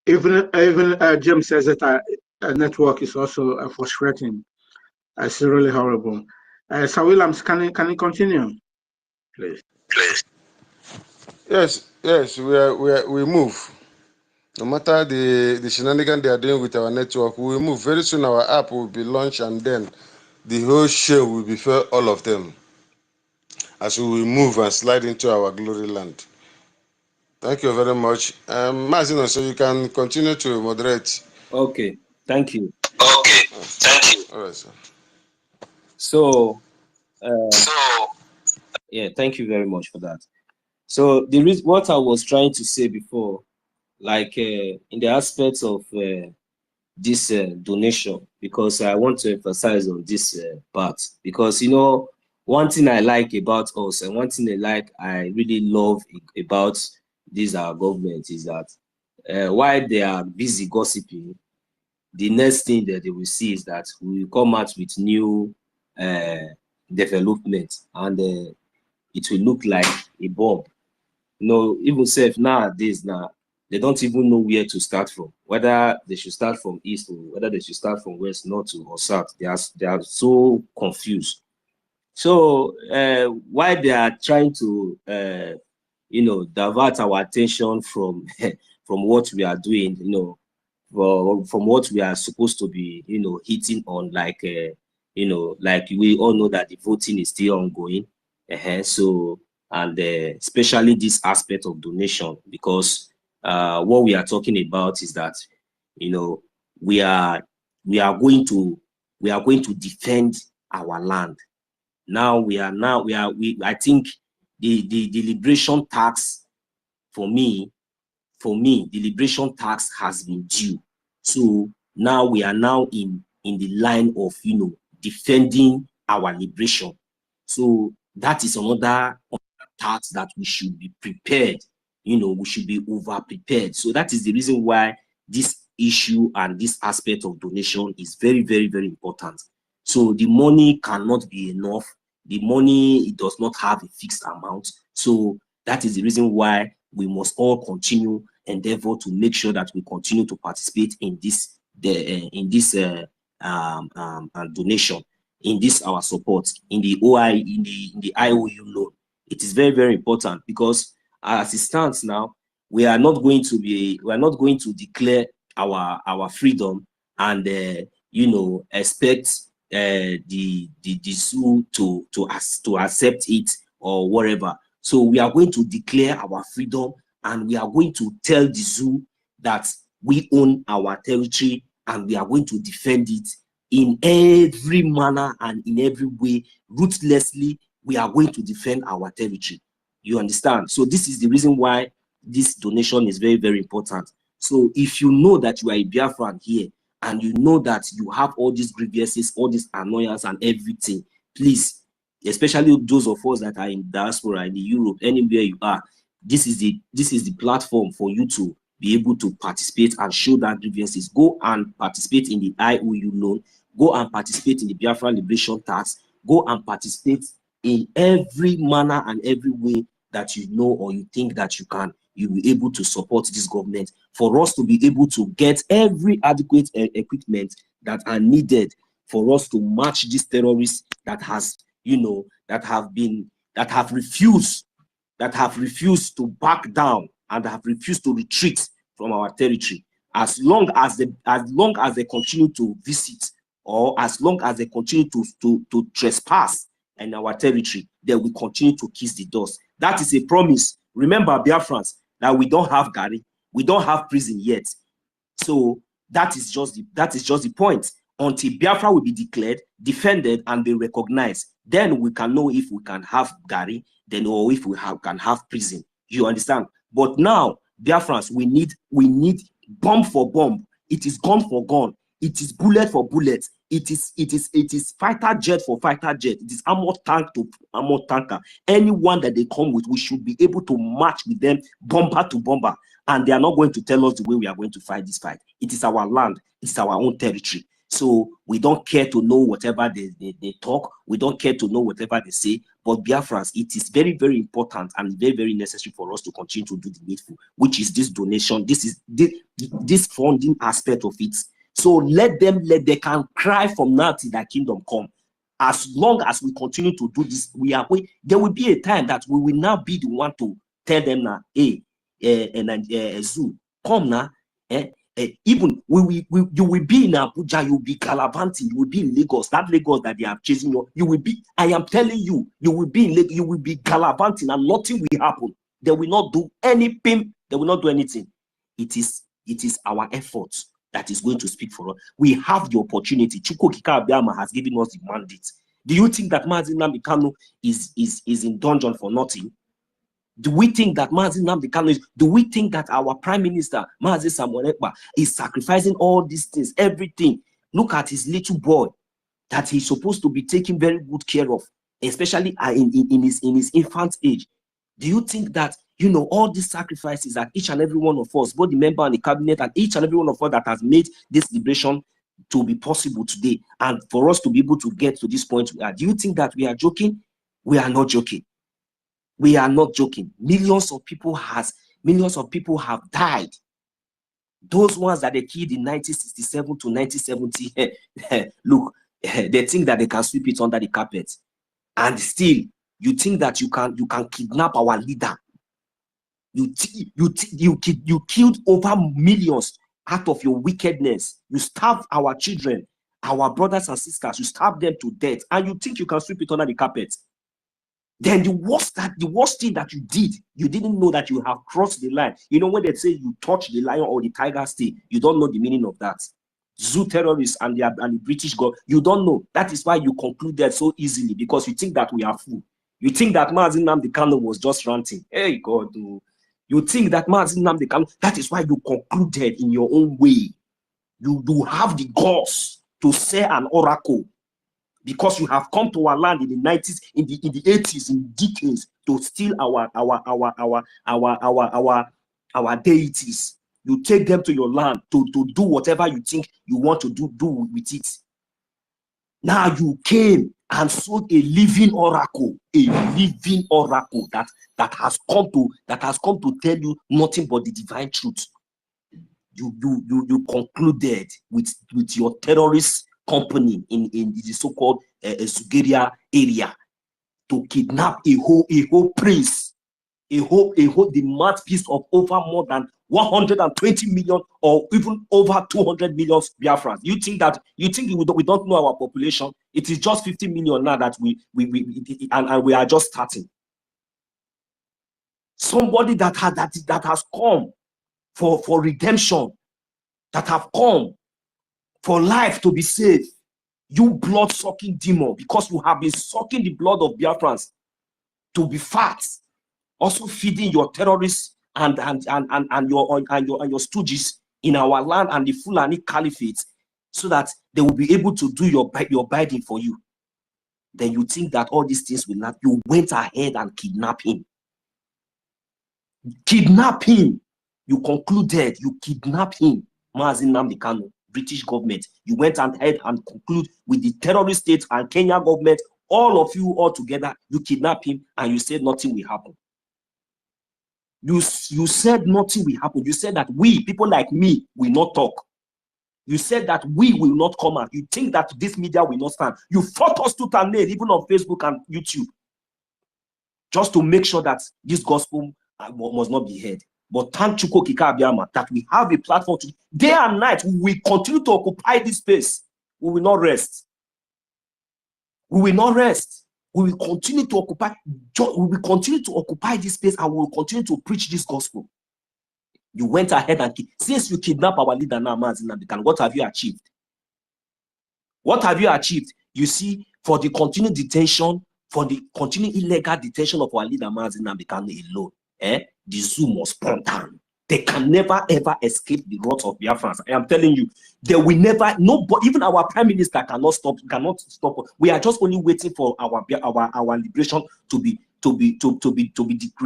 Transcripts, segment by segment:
Even Jim says that a network is also frustrating. It's really horrible. Sir Williams, can you continue, please? Yes, we move. No matter the shenanigans they are doing with our network, we will move. Very soon our app will be launched, and then the whole show will be for all of them as we will move and slide into our glory land. Thank you very much. Mazino, so you can continue to moderate. Okay, thank you. Okay, thank you. All right, sir. So, yeah, thank you very much for that. So the reason what I was trying to say before, like in the aspects of this donation, because I want to emphasize on this part, because one thing I like about us and one thing I really love about this our government is that while they are busy gossiping, the next thing that they will see is that we will come out with new development, and it will look like a bomb. Even safe nowadays they don't even know where to start from, whether they should start from east or whether they should start from west, north or south. They are so confused. So while they are trying to divert our attention from from what we are doing, from what we are supposed to be hitting on, like like we all know that the voting is still ongoing. So, and especially this aspect of donation, because what we are talking about is that we are going to defend our land. Now I think the liberation tax, for me the liberation tax has been due. So now we are now in the line of defending our liberation. So that is another tax that we should be prepared. We should be over prepared. So that is the reason why this issue and this aspect of donation is very, very, very important. So the money cannot be enough. The money, it does not have a fixed amount. So that is the reason why we must all continue endeavor to make sure that we continue to participate in this donation, in this our support, in the in the IOU loan. It is very, very important, because as it stands now, we are not going to declare our freedom and expect the zoo to accept it or whatever. So we are going to declare our freedom, and we are going to tell the zoo that we own our territory, and we are going to defend it in every manner and in every way. Ruthlessly, we are going to defend our territory. You understand? So this is the reason why this donation is very, very important. So if you know that you are a Biafran here, and you know that you have all these grievances, all this annoyance and everything, please, especially those of us that are in diaspora, in Europe, anywhere you are, this is the platform for you to be able to participate and show that grievances. Go and participate in the IOU loan. Go and participate in the Biafra liberation tax. Go and participate in every manner and every way that you know or you think that you'll be able to support this government, for us to be able to get every adequate equipment that are needed for us to match these terrorists that have refused to back down and have refused to retreat from our territory. As long as they continue to visit, or as long as they continue to trespass in our territory, they will continue to kiss the dust. That is a promise. Remember, Biafrans, that we don't have Gary, we don't have prison yet. So that is just the point. Until Biafra will be declared, defended, and be recognized, then we can know if we can have Gary, then, or if we can have prison. You understand? But now, Biafrans, we need bomb for bomb. It is gun for gun. It is bullet for bullet. It is fighter jet for fighter jet. It is armored tank to armored tanker. Anyone that they come with, we should be able to match with them bomber to bomber. And they are not going to tell us the way we are going to fight this fight. It is our land. It's our own territory. So we don't care to know whatever they talk. We don't care to know whatever they say. But Biafrans, it is very, very important and very, very necessary for us to continue to do the needful, which is this donation. This is this funding aspect of it. So let they can cry from now till thy kingdom come. As long as we continue to do this, there will be a time that we will now be the one to tell them now, hey, Zoo, come now. Even you will be in Abuja, you will be gallivanting, you will be in Lagos, that Lagos that they are chasing you will be, I am telling you, you will be in Lagos, you will be gallivanting and nothing will happen. They will not do anything, they will not do anything. It is our efforts that is going to speak for us. We have the opportunity. Chukwu Okike Abiama has given us the mandate. Do you think that Mazi Nnamdi Kanu is in dungeon for nothing? Do we think that Mazi Nnamdi Kanu do we think that our Prime Minister, Mazi Samuel Ekpa, is sacrificing all these things, everything? Look at his little boy that he's supposed to be taking very good care of, especially in his infant age. Do you think that, you know, all these sacrifices that each and every one of us, both the member and the cabinet, and each and every one of us that has made this liberation to be possible today, and for us to be able to get to this point we are, do you think that we are joking? We are not joking. We are not joking. Millions of people have died. Those ones that they killed in 1967 to 1970, look, they think that they can sweep it under the carpet. And still, you think that you can kidnap our leader. You killed over millions out of your wickedness. You starved our children, our brothers and sisters. You starved them to death, and you think you can sweep it under the carpet. Then the worst thing that you did, you didn't know that you have crossed the line. You know, when they say you touch the lion or the tiger's tail, you don't know the meaning of that. Zoo terrorists and the British God, you don't know. That is why you concluded so easily, because you think that we are fool. You think that Mazi Nnamdi Kanu was just ranting. Hey God, you think that Mazi Nnamdi Kanu, that is why you concluded in your own way. You do have the guts to say an oracle, because you have come to our land in the 90s, in the 80s, in decades, to steal our deities. You take them to your land to do whatever you think you want to do with it. Now you came and sold a living oracle that has come to tell you nothing but the divine truth. You concluded with your terrorist company in the so-called Sugeria area to kidnap a whole prince, the mouthpiece of over more than 120 million or even over 200 million Biafrans. You think we don't know our population? It is just 50 million now that we are just starting. Somebody that has come for redemption, that have come for life to be saved. You blood-sucking demon, because you have been sucking the blood of Biafrans to be fat, also feeding your terrorists and your stooges in our land and the Fulani Caliphate, so that they will be able to do your bidding for you. Then you think that all these things will not. You went ahead and kidnapped him. Kidnap him. You concluded you kidnapped him, Mazi Nnamdi Kanu. British government, you went ahead and conclude with the terrorist state and Kenya government, all of you all together, you kidnap him and you said nothing will happen. You said nothing will happen. You said that we, people like me, will not talk. You said that we will not come out. You think that this media will not stand. You fought us tooth and nail, even on Facebook and YouTube, just to make sure that this gospel must not be heard. But thank Chukwu Okike Abiama that we have a platform to day and night. We will continue to occupy this space. We will not rest. We will not rest. We will continue to occupy. We will continue to occupy this space, and we will continue to preach this gospel. You went ahead and since you kidnapped our leader now, Mazi Nnamdi Kanu, what have you achieved? What have you achieved? You see, for the continued detention, for the continued illegal detention of our leader Mazi Nnamdi Kanu alone, the zoo must burn down. They can never ever escape the wrath of Biafrans. I am telling you, they will never. Nobody, even our prime minister, cannot stop. We are just only waiting for our liberation to be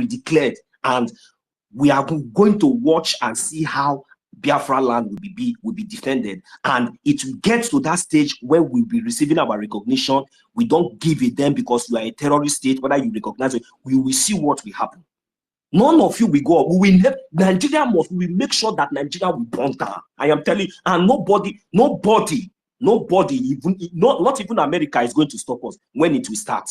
declared, and we are going to watch and see how Biafra land will be defended, and it will get to that stage where we'll be receiving our recognition. We don't give it them because you are a terrorist state, whether you recognize it, we will see what will happen. None of you will go up. We will have Nigeria we will make sure that Nigeria will burn down. I am telling you, and nobody, even not even America is going to stop us when it will start.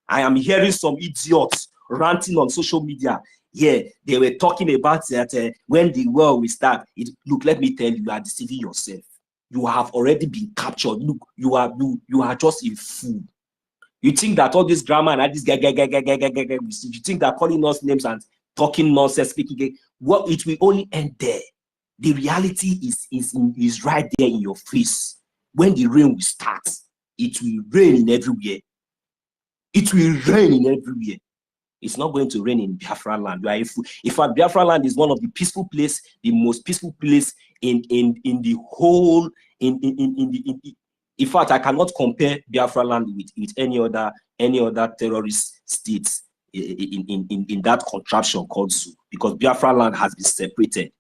I am hearing some idiots ranting on social media. Yeah, they were talking about that when the war will start. Look, let me tell you, you are deceiving yourself. You have already been captured. Look, you are just a fool. You think that all this drama and this you think that calling us names and talking nonsense, speaking, well, it will only end there. The reality is right there in your face. When the rain will start, it will rain in everywhere. It will rain in everywhere. It's not going to rain in Biafra land. In fact, Biafra land is one of the peaceful place, the most peaceful place in the whole in fact, I cannot compare Biafra land with any other terrorist states in that contraption called zoo, because Biafra land has been separated.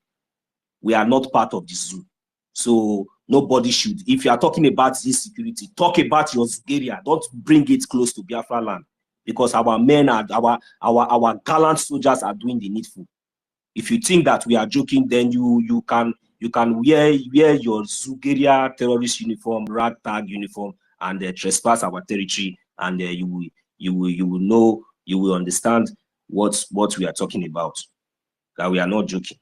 We are not part of the zoo. So nobody should, if you are talking about this security, talk about your area. Don't bring it close to Biafra land, because our men are our gallant soldiers are doing the needful. If you think that we are joking, then you can wear your Zugeria terrorist uniform, ragtag uniform, and trespass our territory, and you will know, you will understand what we are talking about. That we are not joking.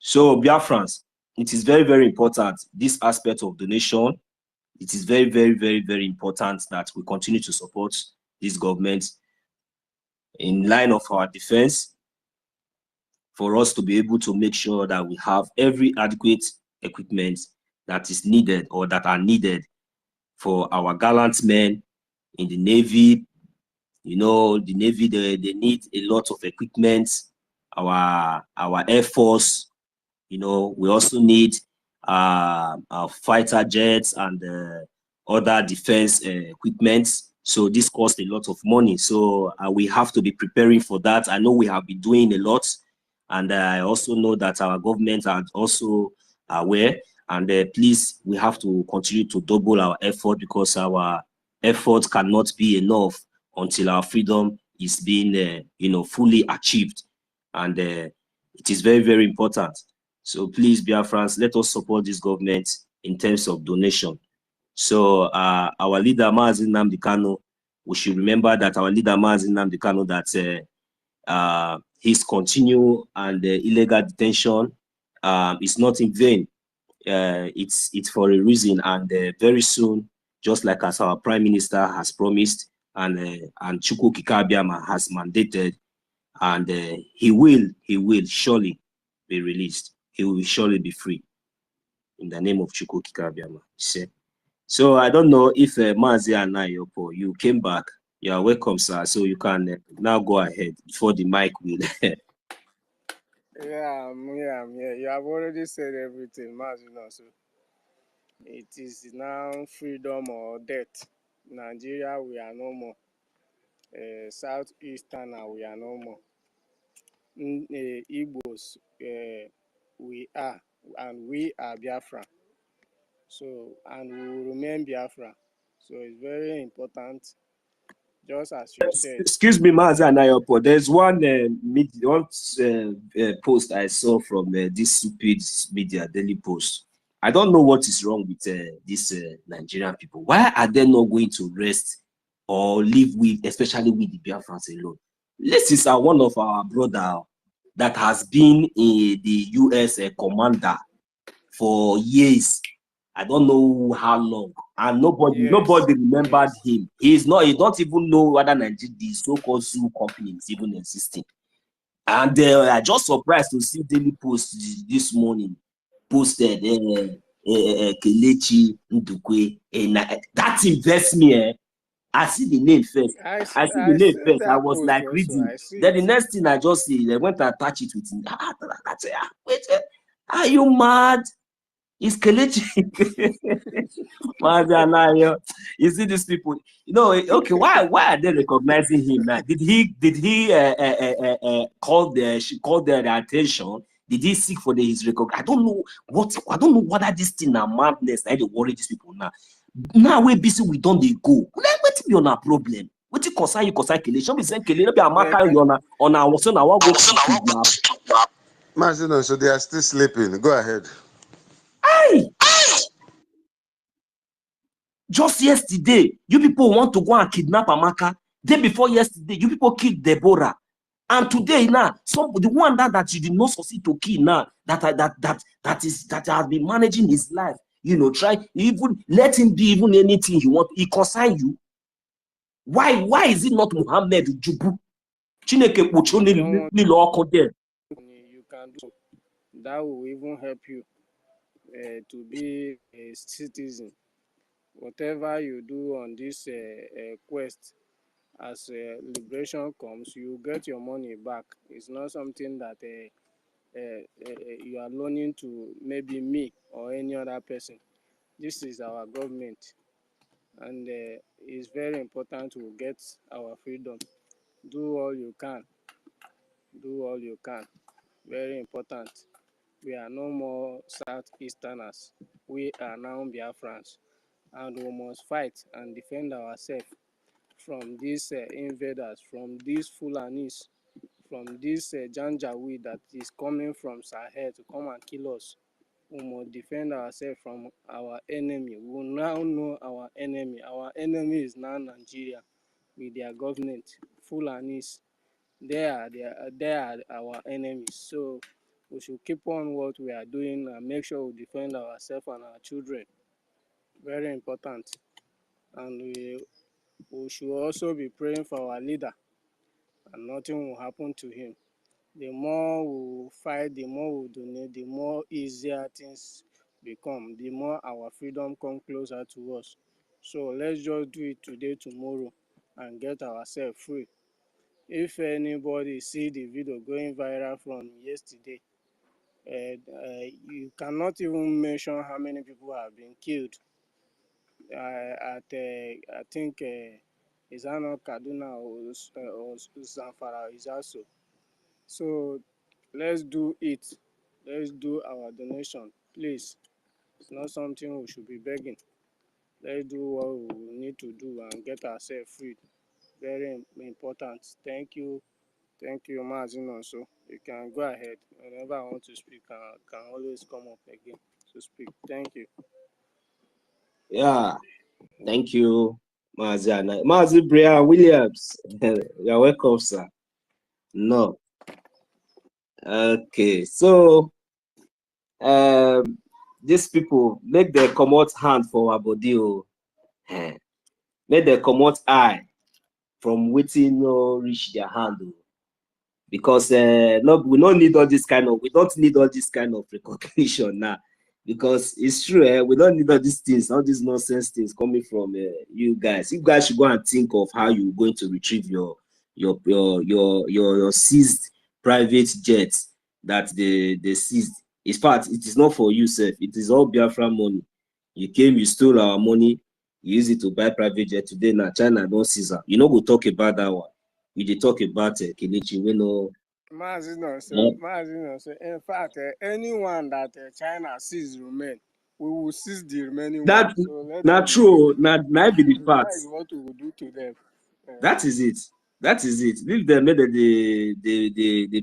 So Biafrans, it is very, very important, this aspect of donation. It is very, very, very, very important that we continue to support this government in line of our defense, for us to be able to make sure that we have every adequate equipment that is needed or that are needed for our gallant men in the Navy. You know, the Navy, they need a lot of equipment. Our Air Force, you know, we also need our fighter jets and other defense equipment. So this costs a lot of money. So we have to be preparing for that. I know we have been doing a lot. And I also know that our government are also aware. And please, we have to continue to double our effort, because our effort cannot be enough until our freedom is being, fully achieved. And it is very, very important. So please, Biafrans, let us support this government in terms of donation. So our leader, Mazi Nnamdi Kanu, we should remember that our leader, Mazi Nnamdi Kanu, that his continued and illegal detention is not in vain. It's for a reason, and very soon, just like as our Prime Minister has promised, and Chukwu Kikabiama has mandated, and he will surely be released. He will surely be free in the name of Chukwu Kikabiama. So I don't know if Mazi Anayopo, you came back. You are welcome, sir. So you can now go ahead before the mic will. Yeah. You have already said everything, Mazino. So it is now freedom or death. Nigeria, we are no more. Southeastern, we are no more. Igbos, we are, and we are Biafra. So, and we will remain Biafra. So it's very important. Just as you said. Excuse me, Mazi Anayopo. There's one post I saw from this stupid media, Daily Post. I don't know what is wrong with these Nigerian people. Why are they not going to rest or live with, especially with the Biafrans alone? This is one of our brother that has been the U.S. commander for years. I don't know how long, and nobody remembered him. He don't even know whether Nigeria, the so-called zoo company, is even existing. And I just surprised to see Daily Post this morning posted Kelechi Ndukwe. That invests me. I see the name first. I was like reading. Then the next thing I just see, they went to attach it with him. Wait, are you mad? Is Kelechi? You see these people, okay, why are they recognizing him now? Did he call their attention Did he seek for his recognition? I don't know whether this thing are madness. I they worry these people now. Now we busy, we don't they go. What be on our problem? What you concern you calculation? Be saying be a marker on our son. I want go. Mazino, so they are still sleeping. Go ahead. Aye. Just yesterday, you people want to go and kidnap Amaka. Day before yesterday, you people killed Deborah. And today now, the one that you did not succeed to kill now, that has been managing his life, you know, try even let him be even anything he want. He consign you. Why is it not Muhammad Jubu? Chineke You can do that will even help you to be a citizen. Whatever you do on this quest, as liberation comes, you get your money back. It's not something that you are loaning to maybe me or any other person. This is our government, and it's very important to get our freedom. Do all you can. Do all you can. Very important. We are no more Southeasterners. We are now Biafrans, and we must fight and defend ourselves from these invaders, from these Fulanis, from this Janjaweed that is coming from Sahel to come and kill us. We must defend ourselves from our enemy. We will now know our enemy. Our enemy is now Nigeria with their government. Fulanis, they are our enemies. So we should keep on what we are doing and make sure we defend ourselves and our children. Very important. And we should also be praying for our leader, and nothing will happen to him. The more we fight, the more we donate, the more easier things become, the more our freedom come closer to us. So let's just do it today, tomorrow, and get ourselves free. If anybody see the video going viral from yesterday, you cannot even mention how many people have been killed at I think is not Kaduna or Zamfara is also. So let's do it. Let's do our donation, please. It's not something we should be begging. Let's do what we need to do and get ourselves free. Very important. Thank you, Mazino. So you can go ahead. Whenever I want to speak, I can always come up again to speak. Thank you. Yeah, thank you, Mazi Brian Williams. You're welcome, sir. No. Okay, so these people make them come out hand for our body. Make them come out eye from waiting no reach their hand. Because no, we don't need all this kind of recognition now. Because it's true, we don't need all these things, all these nonsense things coming from you guys. You guys should go and think of how you're going to retrieve your seized private jets that they seized. In fact, it is not for you, sir. It is all Biafra money. You came, you stole our money, you use it to buy private jet. Today now China don't seize her. You know, we'll talk about that one. We did talk about Kenichi. We know. Mazino, in fact, anyone that China sees remain, we will seize the remaining that ones. So not true. Not be the fact. That is what we will do to them. That is it. That is it. Leave them. Make them they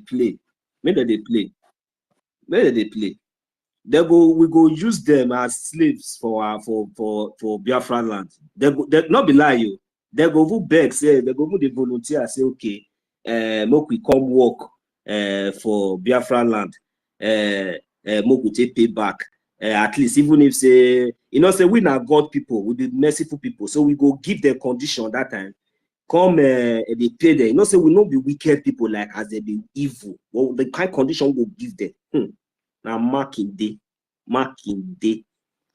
play. Make them they play. Make them they play. We go use them as slaves for Biafra land. They not be lie you. They go beg say they go the volunteer say okay, make we come work for Biafra land. Make we take pay back. At least even if say say we not God people, we be merciful people, so we go give them condition that time. Come they pay them. Say we not be wicked people like as they be evil. Well, the kind condition we we'll give them. Now marking day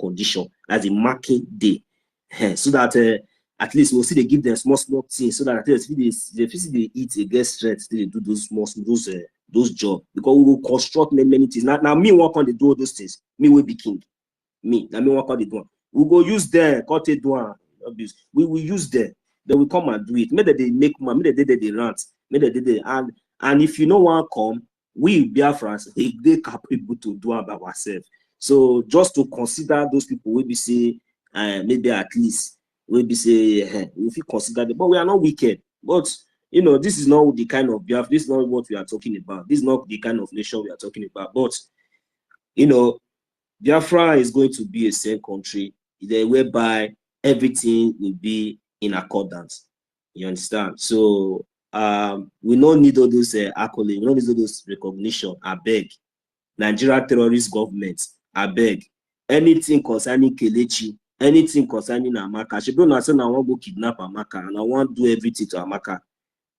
condition as a marking day, so that at least we'll see they give them small things, so that at least they eat, they get strength, they do those those jobs, because we will construct many things. Now me work on the do all those things. Me will be king. Me work on the do. We go use them, cut it down. We will use them. They will come and do it. Maybe they make money. Maybe they rant. Maybe they and if you know one come, we Biafrans, they capable to do it by ourselves. So just to consider those people, we be say maybe at least we be say if you consider them, but we are not wicked. But you know, this is not the kind of Biafra, this is not what we are talking about. This is not the kind of nation we are talking about. But you know, Biafra is going to be a safe country whereby everything will be in accordance. You understand? So we don't need all those accolades, we don't need all those recognition. I beg. Nigeria terrorist government, I beg. Anything concerning Kelechi, anything concerning Amaka. She don't say I want to go kidnap Amaka and I want to do everything to Amaka.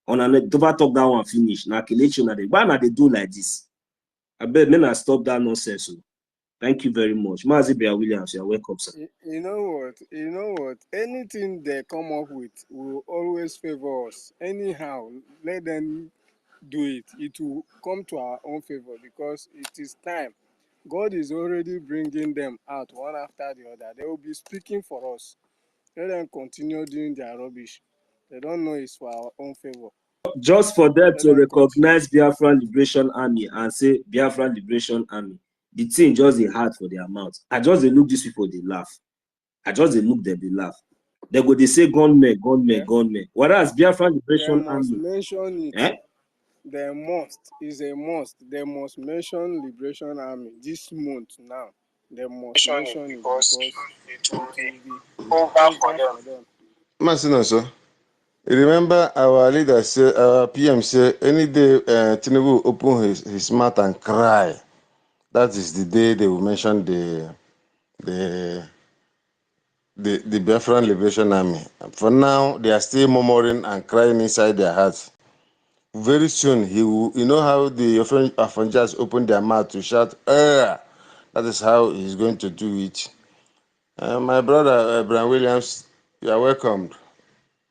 On a never talk that one finish. Now Kelechi, why not they do like this? I beg, men I stop that nonsense. So. Thank you very much. Mazibia Williams, you're welcome, sir. You know what? Anything they come up with will always favor us. Anyhow, let them do it. It will come to our own favor because it is time. God is already bringing them out one after the other. They will be speaking for us. Let them continue doing their rubbish. They don't know it's for our own favor. Just for them to recognize Biafra Liberation Army and say Biafra Liberation Army, the thing just is hard for their mouth. I just look these people, they laugh. I just look them, they laugh. They go, they say gunmen, gunmen, yeah. Gunmen. Whereas Biafra Liberation Army, mention it. Eh? They must, is a must. They must mention Liberation Army this month now. They must mention it because it will be over for them. Masino, sir. Remember our leader say, our PM say, any day Tinubu open his mouth and cry, that is the day they will mention the Biafran Liberation Army. For now, they are still murmuring and crying inside their hearts. Very soon, he will. You know how the Afonjas open their mouth to shout, that is how he's going to do it. My brother, Brian Williams, you are welcomed.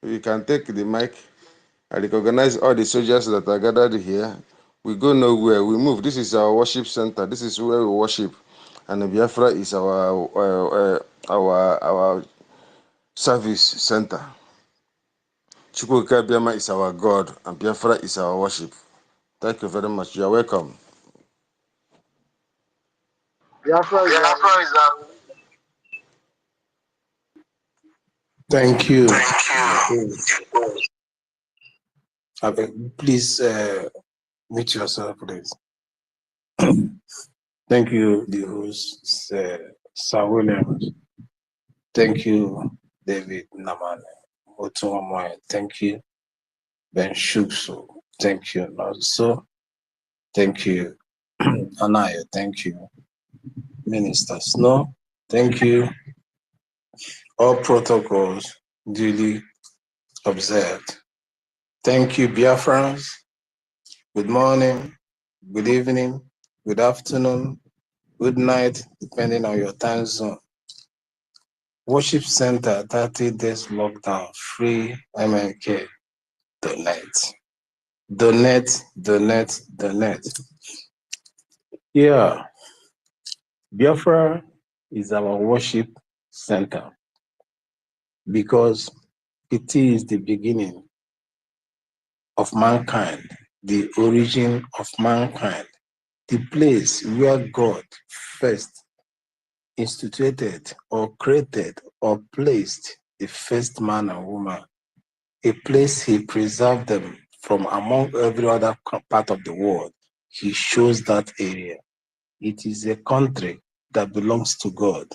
You can take the mic. I recognize all the soldiers that are gathered here. We go nowhere. We move. This is our worship center. This is where we worship, and Biafra is our service center. Chukwuka Biama is our God, and Biafra is our worship. Thank you very much. You are welcome. Biafra is our... Thank you. Okay, please mute yourself, please. Thank you, the host, Sir Williams. Thank you, David Namane. Otuamoy. Thank you, Ben Shukso. Thank you, also. Thank you, Anaya. Thank you, Minister Snow. Thank you. All protocols duly observed. Thank you, Biafrans. Good morning, good evening, good afternoon, good night, depending on your time zone. Worship Center, 30 days lockdown, free MNK. Donate. Donate, donate, donate. Yeah. Biafra is our worship center because it is the beginning of mankind, the origin of mankind, the place where God first instituted or created or placed the first man and woman, a place he preserved them from among every other part of the world. He shows that area. It is a country that belongs to God,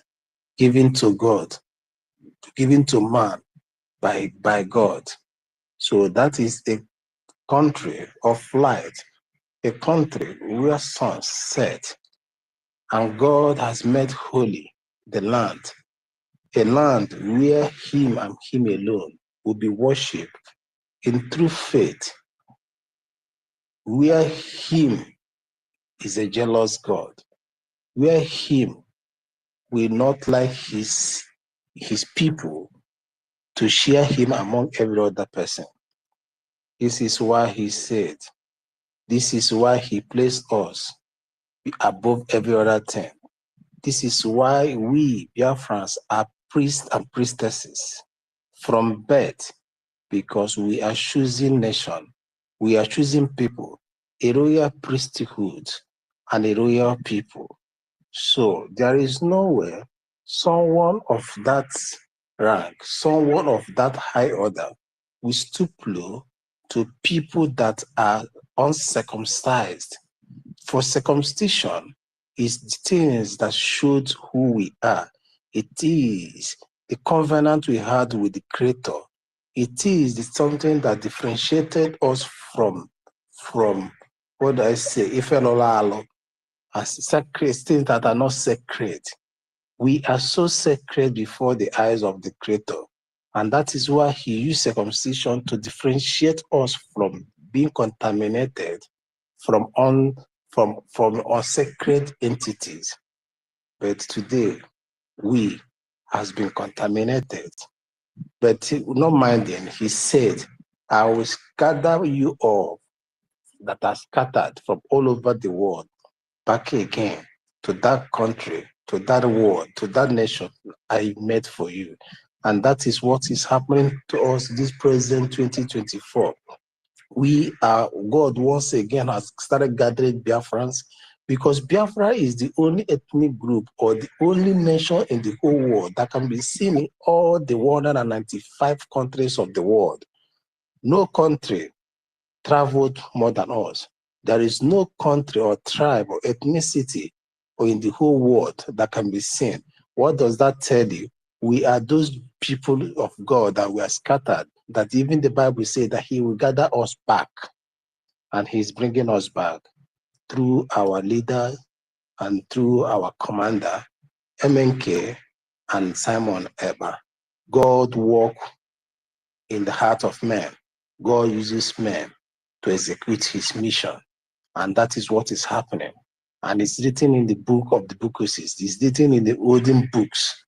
given to God, given to man by God. So that is a country of light, a country where sun set, and God has made holy the land, a land where him and him alone will be worshipped in true faith, where him is a jealous God, where him will not like his people to share him among every other person. This is why he said, this is why he placed us above every other thing. This is why we, Biafrans, are priests and priestesses from birth, because we are choosing nation. We are choosing people a royal priesthood, and a royal people. So there is nowhere someone of that rank, someone of that high order will stoop low to people that are uncircumcised. For circumcision is the things that showed who we are. It is the covenant we had with the Creator. It is something that differentiated us from what do I say, Ifenolalo, as sacred things that are not sacred. We are so sacred before the eyes of the Creator. And that is why he used circumcision to differentiate us from being contaminated from unsacred entities. But today, we has been contaminated. But not minding, he said, I will gather you all that are scattered from all over the world back again to that country, to that world, to that nation I made for you. And that is what is happening to us this present 2024. We are, God once again has started gathering Biafrans, because Biafra is the only ethnic group or the only nation in the whole world that can be seen in all the 195 countries of the world. No country traveled more than us. There is no country or tribe or ethnicity or in the whole world that can be seen. What does that tell you? We are those people of God that we are scattered, that even the Bible says that he will gather us back, and he's bringing us back through our leader and through our commander, MNK and Simon Eber. God walks in the heart of man. God uses men to execute his mission. And that is what is happening. And it's written in the book of the BCOS. It's written in the olden books,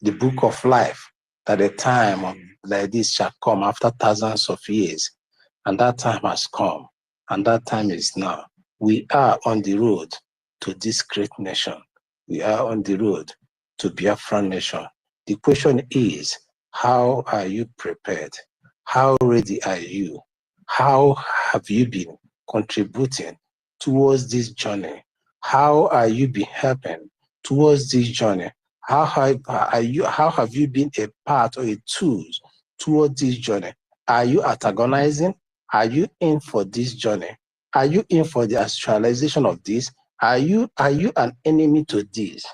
the book of life, that a time of like this shall come after thousands of years. And that time has come. And that time is now. We are on the road to this great nation. We are on the road to Biafra nation. The question is, how are you prepared? How ready are you? How have you been contributing towards this journey? How are you been helping towards this journey? How have you been a part or a tool towards this journey? Are you antagonizing? Are you in for this journey? Are you in for the actualization of this? Are you an enemy to this?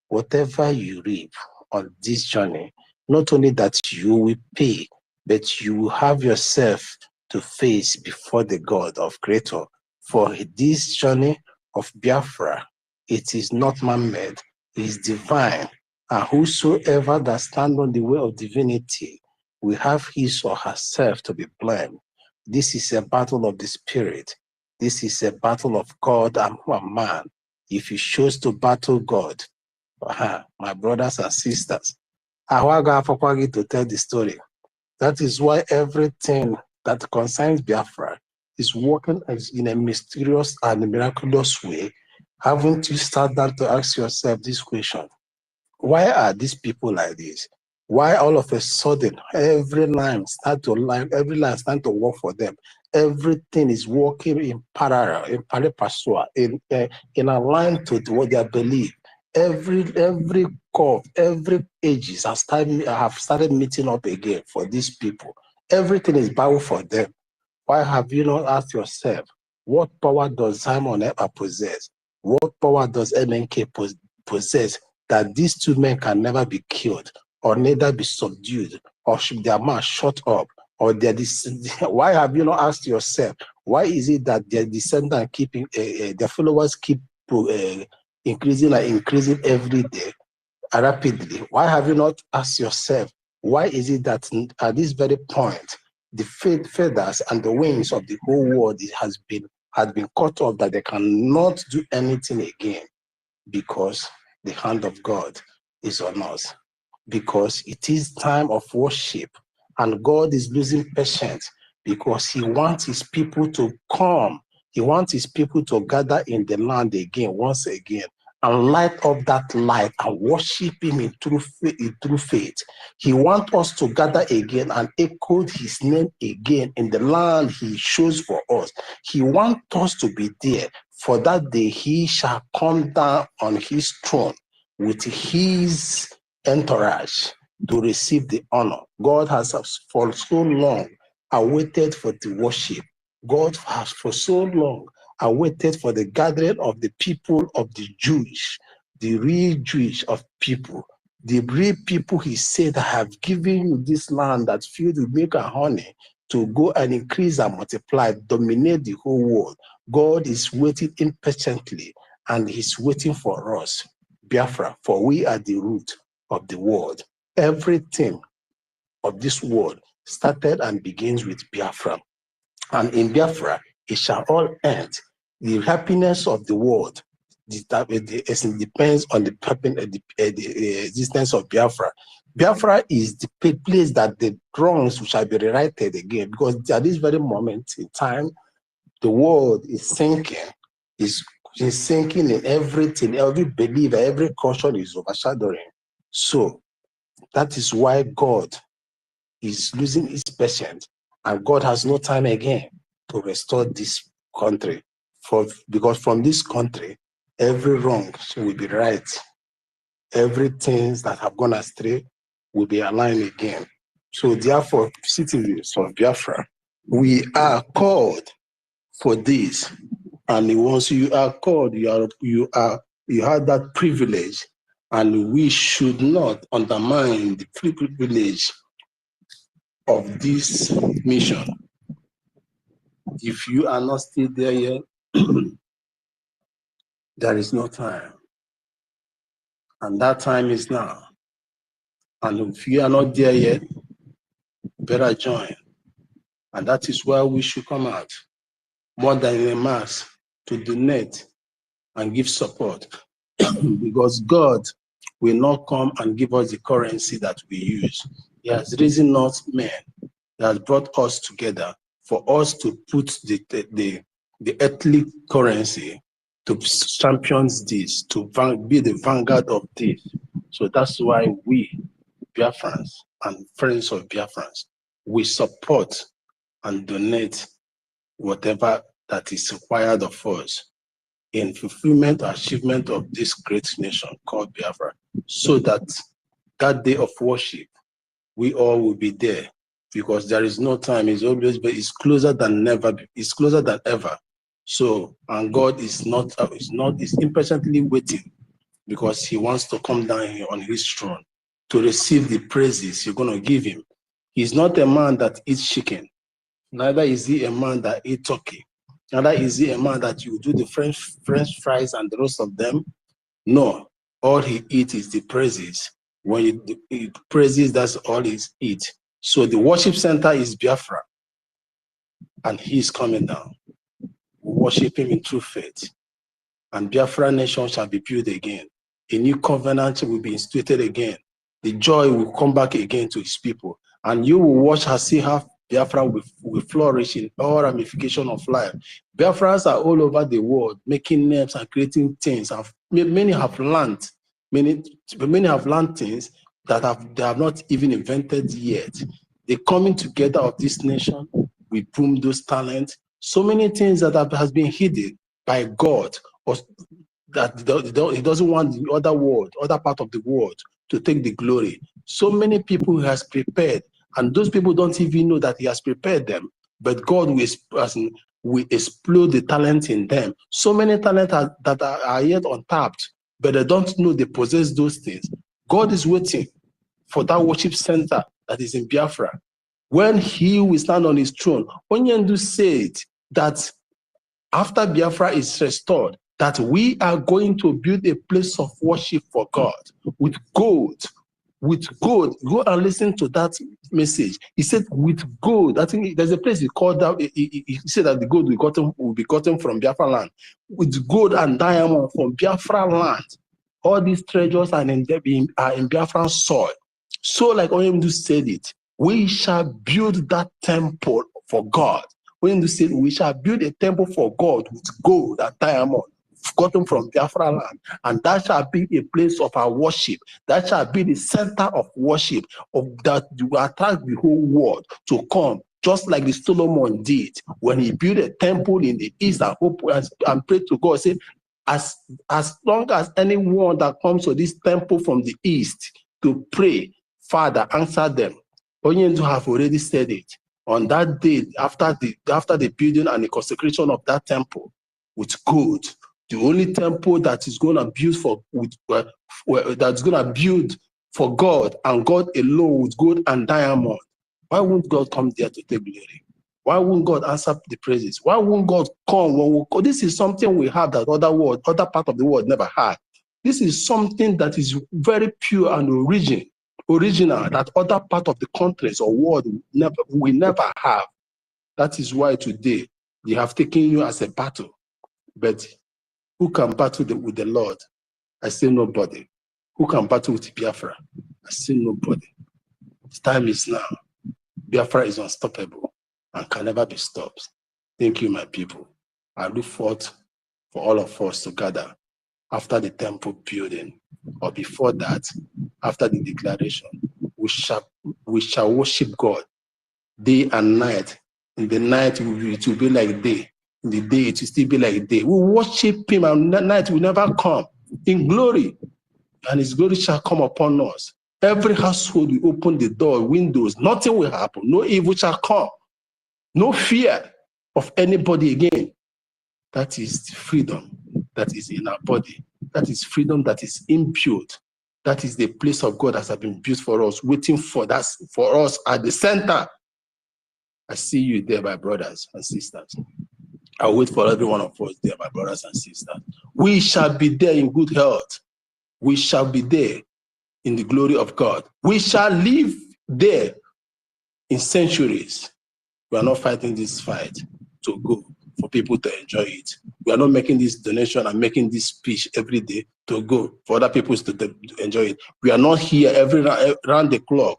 Whatever you reap on this journey, not only that you will pay, but you will have yourself to face before the God of Creator. For this journey of Biafra, it is not man-made, it is divine. And whosoever that stand on the way of divinity will have his or herself to be blamed. This is a battle of the spirit. This is a battle of God and man. If you choose to battle God, my brothers and sisters, I want to tell the story. That is why everything that concerns Biafra is working in a mysterious and miraculous way. Haven't you started down to ask yourself this question? Why are these people like this? Why all of a sudden every line start to work for them? Everything is working in parallel, in pari passu, in line to what they believe. Every curve, every ages have started meeting up again for these people. Everything is bound for them. Why have you not asked yourself, what power does Simon Eber possess? What power does MNK possess that these two men can never be killed or neither be subdued, or should their mouth shut up, or why have you not asked yourself, why is it that their descendants keeping their followers keep increasing every day rapidly? Why have you not asked yourself, why is it that at this very point the feathers and the wings of the whole world has been cut off, that they cannot do anything again? Because the hand of God is on us. Because it is time of worship, and God is losing patience because he wants his people to come. He wants his people to gather in the land again, once again, and light up that light and worship him in true faith. He wants us to gather again and echo his name again in the land he chose for us. He wants us to be there. For that day he shall come down on his throne with his entourage to receive the honor. God has for so long awaited for the worship. God has for so long awaited for the gathering of the people of the Jewish, the real Jewish of people, the real people he said, I have given you this land that filled with milk and honey to go and increase and multiply, dominate the whole world. God is waiting impatiently and he's waiting for us, Biafra, for we are the root of the world. Everything of this world started and begins with Biafra. And in Biafra, it shall all end. The happiness of the world depends on the existence of Biafra. Biafra is the place that the wrongs shall be rewrited again, because at this very moment in time, the world is sinking, is sinking in everything. Every believer, every caution is overshadowing. So that is why God is losing his patience, and God has no time again to restore this country. Because from this country, every wrong will be right. Everything that have gone astray will be aligned again. So therefore, citizens of Biafra, we are called for this. And once you are called, you have that privilege, and we should not undermine the privilege of this mission. If you are not still there yet, there is no time. And that time is now. And if you are not there yet, better join. And that is why we should come out more than in a mass to donate and give support. Because God will not come and give us the currency that we use. He has risen us men. He has brought us together for us to put the earthly currency to champion this, to be the vanguard of this. So that's why we, Biafrans and friends of Biafrans, we support and donate whatever that is required of us in fulfillment or achievement of this great nation called Biafra, so that that day of worship, we all will be there, because there is no time. It's always, but it's closer than never. It's closer than ever. So, and God is impatiently waiting, because he wants to come down here on his throne to receive the praises you're going to give him. He's not a man that eats chicken. Neither is he a man that eats turkey. Neither is he a man that you do the French fries and the rest of them. No, all he eats is the praises. When he praises, that's all he eats. So the worship center is Biafra, and he's coming down. We worship him in true faith, and Biafra nation shall be built again. A new covenant will be instituted again. The joy will come back again to his people, and you will watch and see how Biafra will flourish in all ramifications of life. Biafrans are all over the world making names and creating things. Many have learned things that they have not even invented yet. The coming together of this nation will boom those talents. So many things that has been hidden by God, or that he doesn't want the other part of the world to take the glory. So many people he has prepared, and those people don't even know that he has prepared them, but God will explode the talent in them. So many talents that are yet untapped, but they don't know they possess those things. God is waiting for that worship center that is in Biafra. When he will stand on his throne, Onyendu said that after Biafra is restored, that we are going to build a place of worship for God with gold. With gold. Go and listen to that message. He said with gold. I think there's a place he called out. He said that the gold will be gotten from Biafra land. With gold and diamond from Biafra land. All these treasures are in Biafran soil. So like Oyemdu said it, we shall build that temple for God. Oyemdu said we shall build a temple for God with gold and diamond gotten from Biafra land, and that shall be a place of our worship. That shall be the center of worship of that will attract the whole world to come, just like the Solomon did when he built a temple in the east and prayed to God, saying, as long as anyone that comes to this temple from the east to pray, Father, answer them. Onyendu have already said it. On that day, after the building and the consecration of that temple with gold, the only temple that is going to build that's going to build for God and God alone with gold and diamond. Why won't God come there to take glory? Why won't God answer the praises? Why won't God come when we call? This is something we have that other part of the world never had. This is something that is very pure and original that other part of the countries or world we never have. That is why today they have taken you as a battle. But who can battle with the Lord? I say nobody. Who can battle with Biafra? I say nobody. The time is now. Biafra is unstoppable and can never be stopped. Thank you, my people. I look forward for all of us to gather after the temple building, or before that, after the declaration. We shall worship God day and night. In the night, it will be like day. In the day, it will still be like day. We worship Him, and night will never come in glory, and His glory shall come upon us. Every household will open the door, windows, nothing will happen. No evil shall come. No fear of anybody again. That is freedom that is in our body. That is freedom that is imbued. That is the place of God that has been built for us, waiting for us at the center. I see you there, my brothers and sisters. I'll wait for every one of us there, my brothers and sisters. We shall be there in good health. We shall be there in the glory of God. We shall live there in centuries. We are not fighting this fight to go for people to enjoy it. We are not making this donation and making this speech every day to go for other people to enjoy it. We are not here around the clock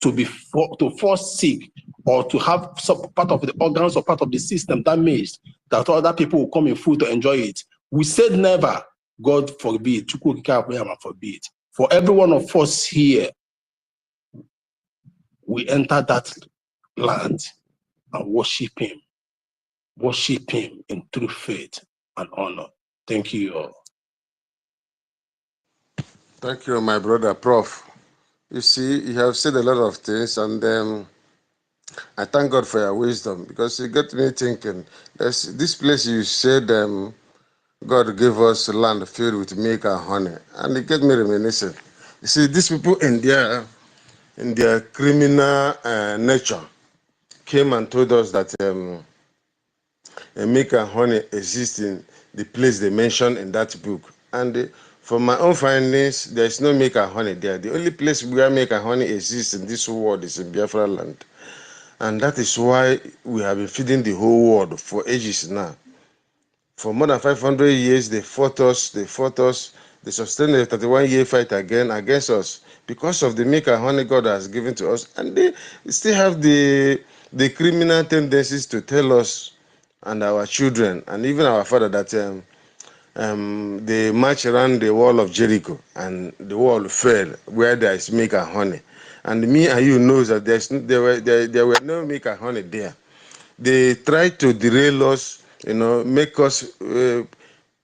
to force sick or to have some part of the organs or part of the system damaged that other people will come in full to enjoy it. We said never. God forbid. Forbid. For every one of us here, we enter that land and worship Him. Worship Him in true faith and honor. Thank you all. Thank you, my brother, Prof. You see, you have said a lot of things, and I thank God for your wisdom, because it got me thinking. There's this place you said God gave us land filled with milk and honey, and it get me reminiscent. You see, these people in their criminal nature came and told us that milk and honey exist in the place they mentioned in that book. And from my own findings, there is no milk and honey there. The only place where milk and honey exists in this world is in Biafra land. And that is why we have been feeding the whole world for ages now. For more than 500 years, they fought us. They sustained a 31-year fight against us because of the milk and honey God has given to us. And they still have the criminal tendencies to tell us and our children and even our father that they march around the wall of Jericho and the wall fell where there is milk and honey. And me and you know that there were no milk and honey there. They tried to derail us, make us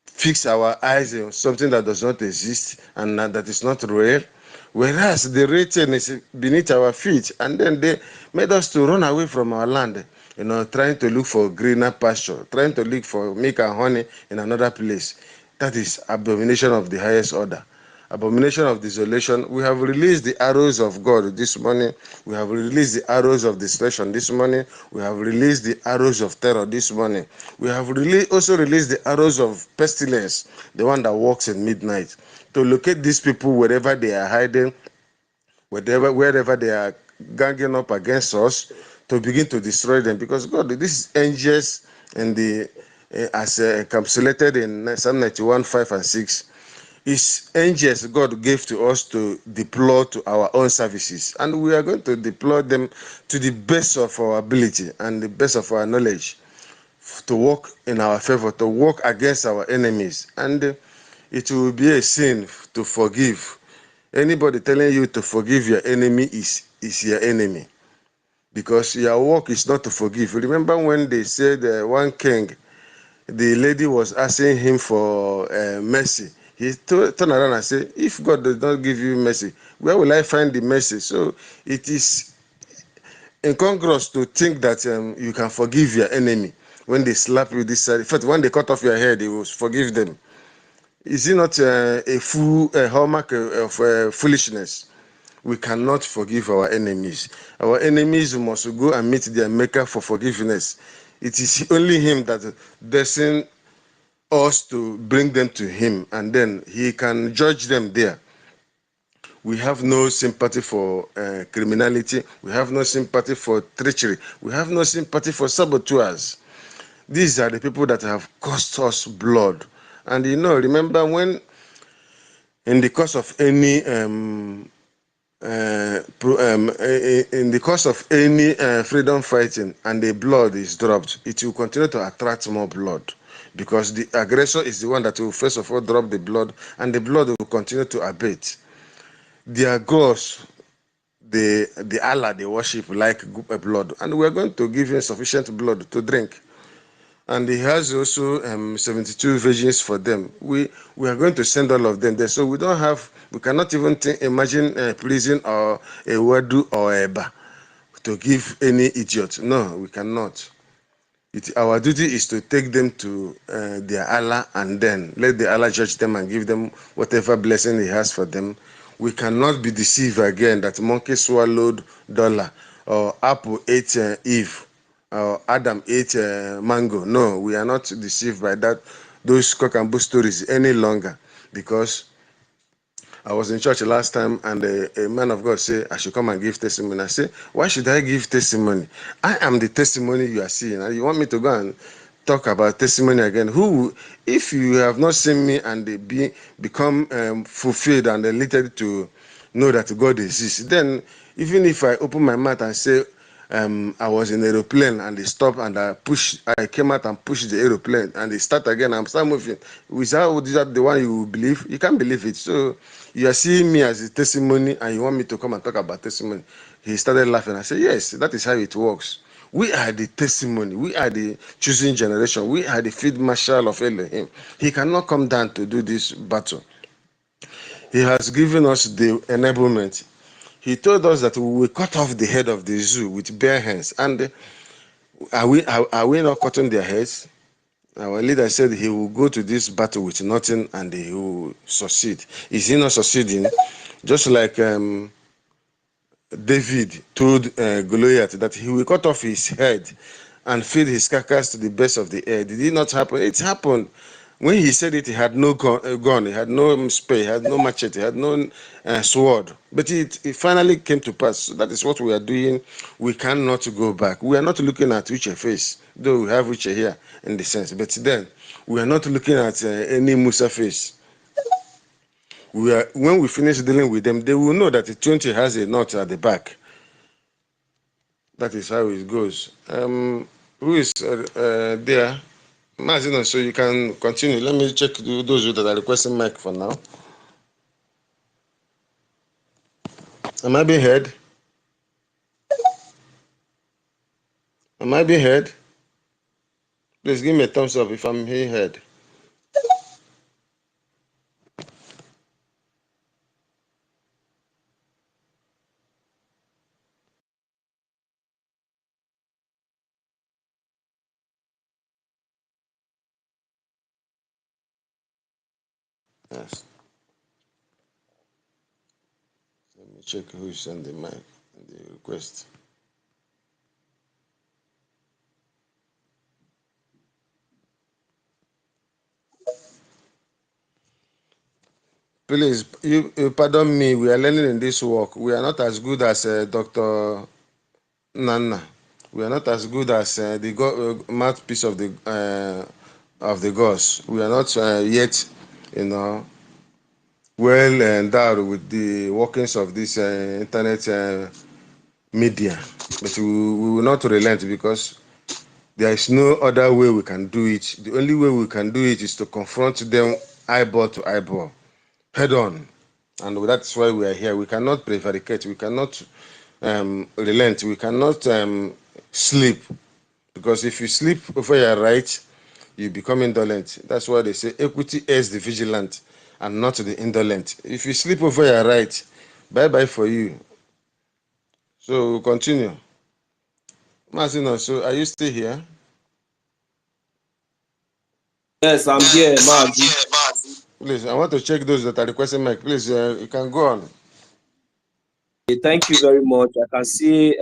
fix our eyes on something that does not exist and that is not real, whereas the real thing is beneath our feet. And then they made us to run away from our land, trying to look for greener pasture, trying to look for milk and honey in another place. That is abomination of the highest order. Abomination of desolation. We have released the arrows of God this morning. We have released the arrows of destruction this morning. We have released the arrows of terror this morning. We have also released the arrows of pestilence, the one that walks in midnight, to locate these people wherever they are hiding, wherever they are ganging up against us, to begin to destroy them. Because God, these angels in as encapsulated in Psalm 91, 5 and 6, is angels God gave to us to deploy to our own services, and we are going to deploy them to the best of our ability and the best of our knowledge to work in our favor, to work against our enemies. And it will be a sin to forgive. Anybody telling you to forgive your enemy is your enemy, because your work is not to forgive. Remember when they said one king, the lady was asking him for mercy. He turned around and said, if God does not give you mercy, where will I find the mercy? So it is incongruous to think that you can forgive your enemy when they slap you this side. In fact, when they cut off your head, you will forgive them. Is it not a hallmark of foolishness? We cannot forgive our enemies. Our enemies must go and meet their maker for forgiveness. It is only him that destined us to bring them to him, and then he can judge them there. We have no sympathy for criminality. We have no sympathy for treachery. We have no sympathy for saboteurs. These are the people that have cost us blood. And remember when in the course of any freedom fighting and the blood is dropped, it will continue to attract more blood, because the aggressor is the one that will first of all drop the blood, and the blood will continue to abate. Their gods, the Allah they worship, like blood, and we are going to give him sufficient blood to drink. And he has also 72 virgins for them. We are going to send all of them there. So we cannot even imagine a prison or a wadu or a eba to give any idiot. No, we cannot. Our duty is to take them to their Allah, and then let the Allah judge them and give them whatever blessing he has for them. We cannot be deceived again that monkey swallowed dollar, or apple ate Eve, Adam ate mango. No, we are not deceived by those cock and bull stories any longer, because I was in church last time, and a man of God said I should come and give testimony. I said, why should I give testimony? I am the testimony you are seeing, and you want me to go and talk about testimony again? If you have not seen me and become fulfilled and elated to know that God exists, then even if I open my mouth and say I was in an aeroplane and they stopped, and I came out and pushed the aeroplane and they start again, I'm start moving. Is that the one you believe? You can't believe it. So you are seeing me as a testimony, and you want me to come and talk about testimony? He started laughing. I said, yes, that is how it works. We are the testimony. We are the choosing generation. We are the field marshal of Elohim. He cannot come down to do this battle. He has given us the enablement. He told us that we will cut off the head of the zoo with bare hands. And are we not cutting their heads? Our leader said he will go to this battle with nothing and he will succeed. Is he not succeeding? Just like David told Goliath that he will cut off his head and feed his carcass to the birds of the air. Did it not happen? It happened. When he said it, he had no gun, he had no spear, he had no machete, he had no sword. But it finally came to pass. So that is what we are doing. We cannot go back. We are not looking at Uche face, though we have Uche here in the sense. But then, we are not looking at any Musa face. When we finish dealing with them, they will know that the 20 has a knot at the back. That is how it goes. Who is there? Mazino, so you can continue. Let me check those that are requesting mic for now. Am I being heard? Am I being heard? Please give me a thumbs up if I'm being heard. Yes. Let me check who sent the mic and the request. Please, you pardon me. We are learning in this work. We are not as good as Dr. Nana. We are not as good as the mouthpiece of the gods. We are not yet, well endowed with the workings of this internet media. But we will not relent, because There is no other way we can do it. The only way we can do it is to confront them eyeball to eyeball, head on. And that's why we are here. We cannot prevaricate. We cannot relent. We cannot sleep. Because if you sleep over your right, you become indolent. That's why they say equity is the vigilant and not the indolent. If you sleep over your right, bye-bye for you. So we'll continue. Marcino, so are you still here? Yes, I'm here, man. Please, I want to check those that are requesting mic. Please, you can go on. Thank you very much. I can see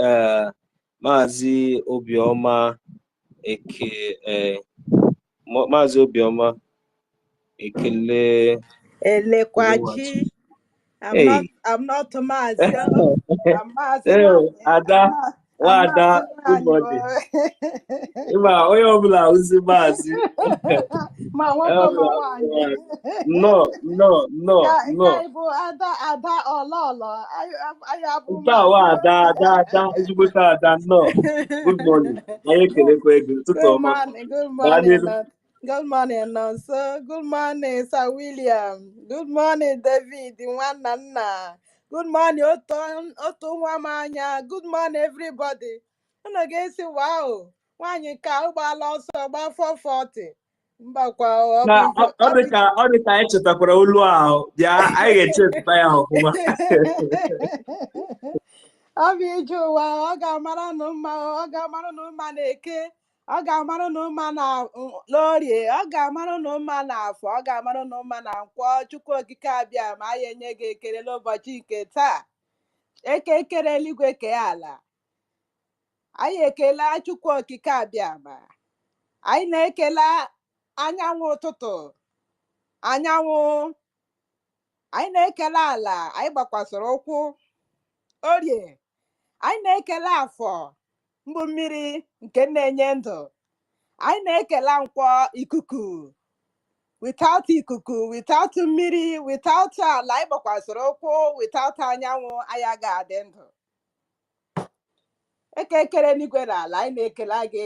Mazi Obioma, Mazi Obioma, Ekele. Elekwachi. Hey. I'm not Mazi. I'm Mazi. Hey, Ada, I'm Ada, good Mazi. morning. Ima, onye ọbụla uzi Mazi. Ma nwoke ma nwanyị. No. Ka ịbụ ada ọlọlọ. Anyị abụ Nke a wa Ada, ezigbote Ada, no. Good morning. Anyị ekelekwa ego, ụtụtụ ọma. Good morning, Nonso. Good morning, Sir William. Good morning, David. Nwanna. Good morning, Oto Nwamanya. Good morning, everybody. Unu ga-esi wow. Nwaanyị ka ụgbọala ọsọ gba 440. Mbakwa Ọ dị ka anyị chetakwara olu ahụ. Bịa, anyị ga-echeta ya ọfụma. Ọ bụ ije ụwa, ọ ga-amara nụ mma na-eke. Ọ ga-amarụ na ụma na n'orie, ọ ga-amarụ na ụma na afọ, ọ ga-amarụ na ụma na nkwọ. Chukwu okike abịa ma anyị enye gị ekele n'ụbọchị nke taa. Ekele eluigwe kee ala. Anyị ekele Chukwu okike abịa ma anyị na-ekele anyanwụ ụtụtụ, anyanwụ. Anyị na-ekele ala, anyị gbakwasịrị ụkwụ. Orie, anyị na-ekele afọ, mbụ mmiri nke na-enye ndụ. Anyị na-ekele nkwọ, ikuku. Without ikuku, without mmiri, without ala anyị gbakwasịrị ụkwụ, without anyanwụ anyị agaghị adị ndụ. Ekele n'igwe na ala, anyị na-ekele gị,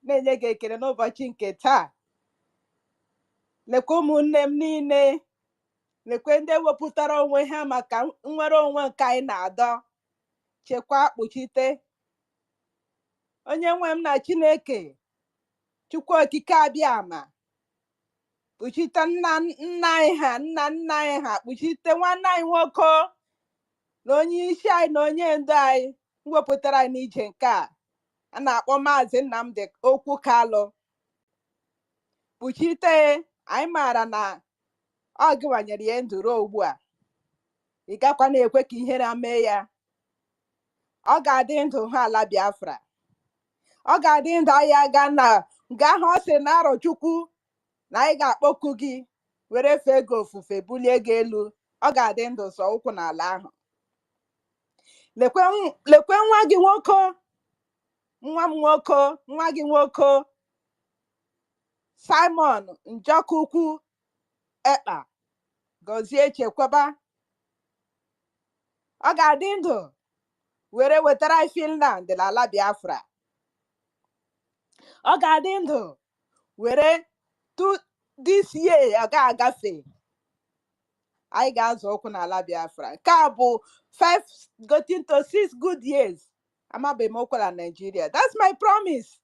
na-enye gị ekele n'ụbọchị nke taa. Lekwa ụmụnne m niile, lekwe ndị wepụtara onwe ha maka nnwere onwe nke anyị na-adọ. Chekwaa, kpuchite. Onye nwe m na Chineke, Chukwu okike abịa ama. Kpuchite nna anyị ha, kpuchite nwanne anyị nwoke na onye isi anyị na onye ndu anyị wepụtara anyị n'ije nke a na-akpọ Maazị Nnamdi Okwu Kalụ. Kpuchite, anyị maara na ọ gịwanyere ya ndụ ruo ugbu a. Ị gakwa na-ekwe ka ihere mee ya. Ọ ga-adị ndụ ha ala Biafra. Ọ ga-adị ndụ anyị aga na nga ahụ ọ sị na arọ Chukwu na anyị ga-akpọku gị were fee gị ofufe, bulie gị elu. Ọ ga-adị ndụ sọ ụkwụ n'ala ahụ. Lekwe nwa gị nwoke, nwa gị nwoke Simon Njọkụkwu Ekpa, gọzie, chekwaba. Ọ ga-adị ndụ were wetara Finland na ala Biafra. Ọ ga-adị ndụ were this year ọ ga-agafe. Anyị ga-azụ ụkwụ n'ala Biafra. Nke a bụ 5 getting to 6 good years. Amabeghị m okwu na Nigeria. That's my promise.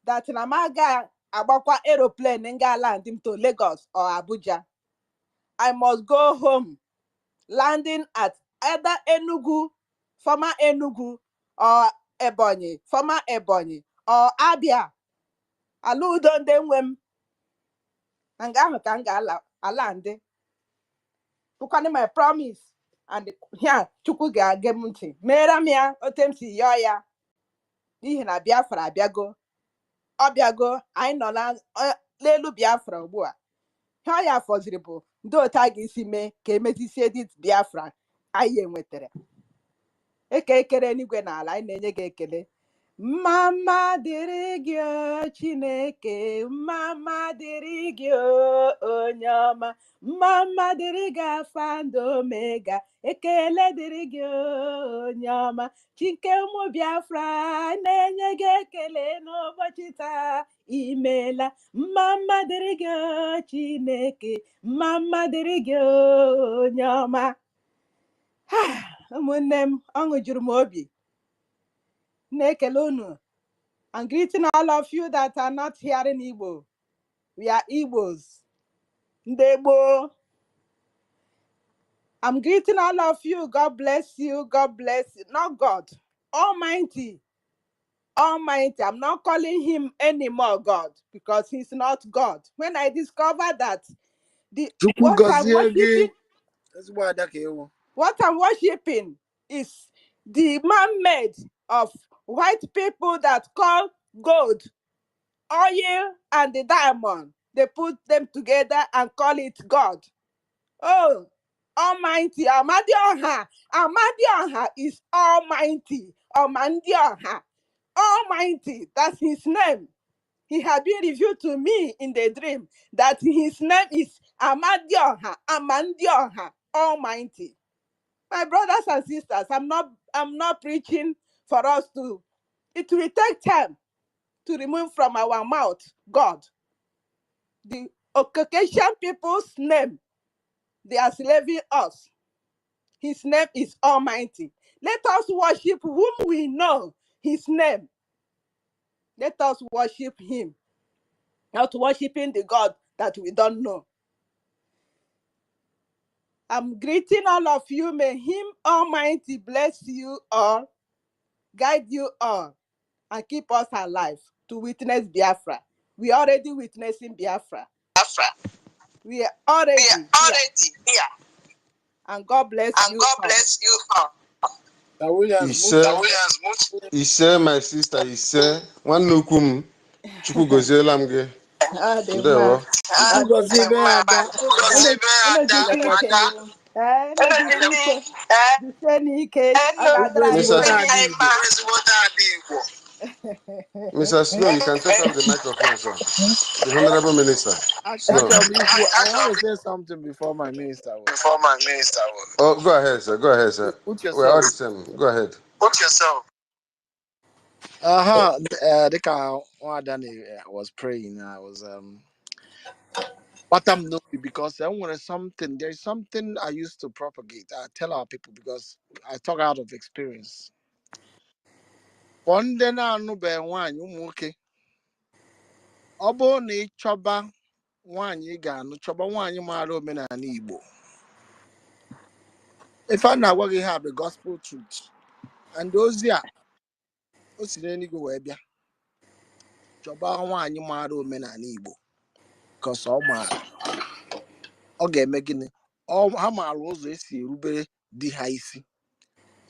That na m ga-agbakwa aeroplane nga land m to Lagos or Abuja. I must go home, landing at either Enugu, former Enugu, or Ebonyi, former Ebonyi, or Abia. Ala udo ndị nwe m. Nga ahụ ka m ga-ala ndị. Bụkwanụ my promise. And here, Chukwu ga-age m ntị. Meere m ya otu m si yọọ ya. N'ihi na Biafra abịago. Ọ bịago, anyị nọ n'elu Biafra ugbu a. Ha ya fọziri bụ ndị otu a ga-esi mee ka emezisie dit Biafra anyị enwetara. Ekele n'igwe na ala, anyị na-enye gị ekele. Mama dịrị gị o Chineke, mama dịrị gị onye ọma, mama dịrị gị Alfa na Omega, ekele dịrị gị onye ọma. Chike ụmụ Biafra na-enye gị ekele n'ụbọchị taa, imeela. Mama dịrị gị o Chineke, mama dịrị gị onye ọma. Ụmụnne m, ọṅụ juru m obi na-ekele unu. I'm greeting all of you that are not hearing Igbo. We are Igbos. Ndebo. I'm greeting all of you. God bless you. God bless you. Not God. Almighty. Almighty. I'm not calling him anymore God because he's not God. When I discovered that what I'm worshiping is the man-made of white people that call gold, oil, and the diamond. They put them together and call it God. Oh, Almighty, Amadioha. Amadioha is Almighty. Amadioha. Almighty, that's his name. He had been revealed to me in the dream that his name is Amadioha. Amandioha. Almighty. My brothers and sisters, I'm not preaching for us to. It will take time to remove from our mouth God. The Caucasian people's name, they are slaving us. His name is Almighty. Let us worship whom we know his name. Let us worship him, not worshiping the God that we don't know. I'm greeting all of you. May him Almighty bless you all, guide you all, and keep us alive to witness Biafra. We are already witnessing Biafra. We are already here. And God bless you all. Ise, my sister, Ise, one nukum, chuku goziela mge. Ndewo. Mr. Slow, you can take off the microphone, sir. The Honorable Minister. Slow. I want to say something before my minister. Oh, go ahead, sir. Go ahead, sir. Put We're all the yourself. same. Go ahead. Put yourself. The guy was praying. I was but I'm not, because I wanted something. There's something I used to propagate. I tell our people because I talk out of experience. One day now, no be one you okay. Obo ni choba one you ga no choba one you maro me na Igbo. If I know what we have the gospel truth, and those here, what's the any go where choba one you maro me na Igbo, cause all my okay making all how my rules is rubere di haisi.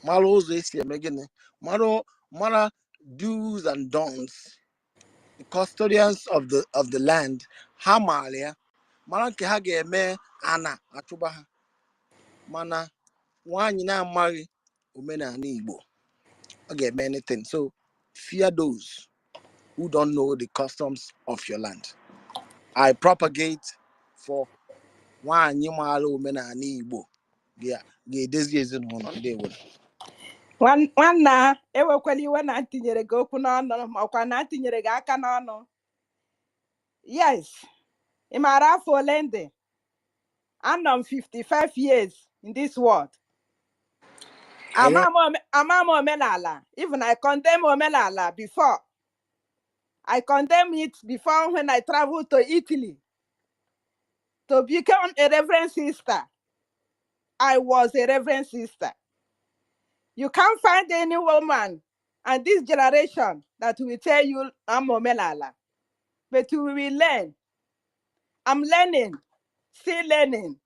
Malos is making mara do's and don'ts. The custodians of the land, Hamalia, Maranke Hage me Anna Atubaha. Mana one na marry Umena Nibo. Okay, many things. So fear those who don't know the customs of your land. I propagate for one you malo Umena Nibo. Yeah, this is in one day with. Nwanna ewekwala iwe na ntinyere gị okwu n'ọnụ makwa na ntinyere gị aka n'ọnụ. Yes, ị maara afọ ole ndị? Anọ m 55 years in this world. Ama m omenala. Even I condemn omenala before. I condemn it before when I traveled to Italy to become a reverend sister. I was a reverend sister. You can't find any woman and this generation that will tell you I'm omenala. But we will learn. I'm learning, still learning.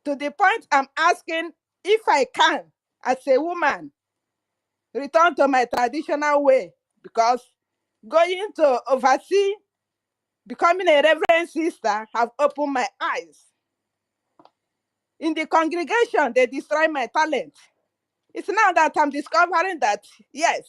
To the point I'm asking if I can, as a woman, return to my traditional way, because going to oversee, becoming a reverend sister, have opened my eyes. In the congregation, they destroy my talent. It's now that I'm discovering that, yes,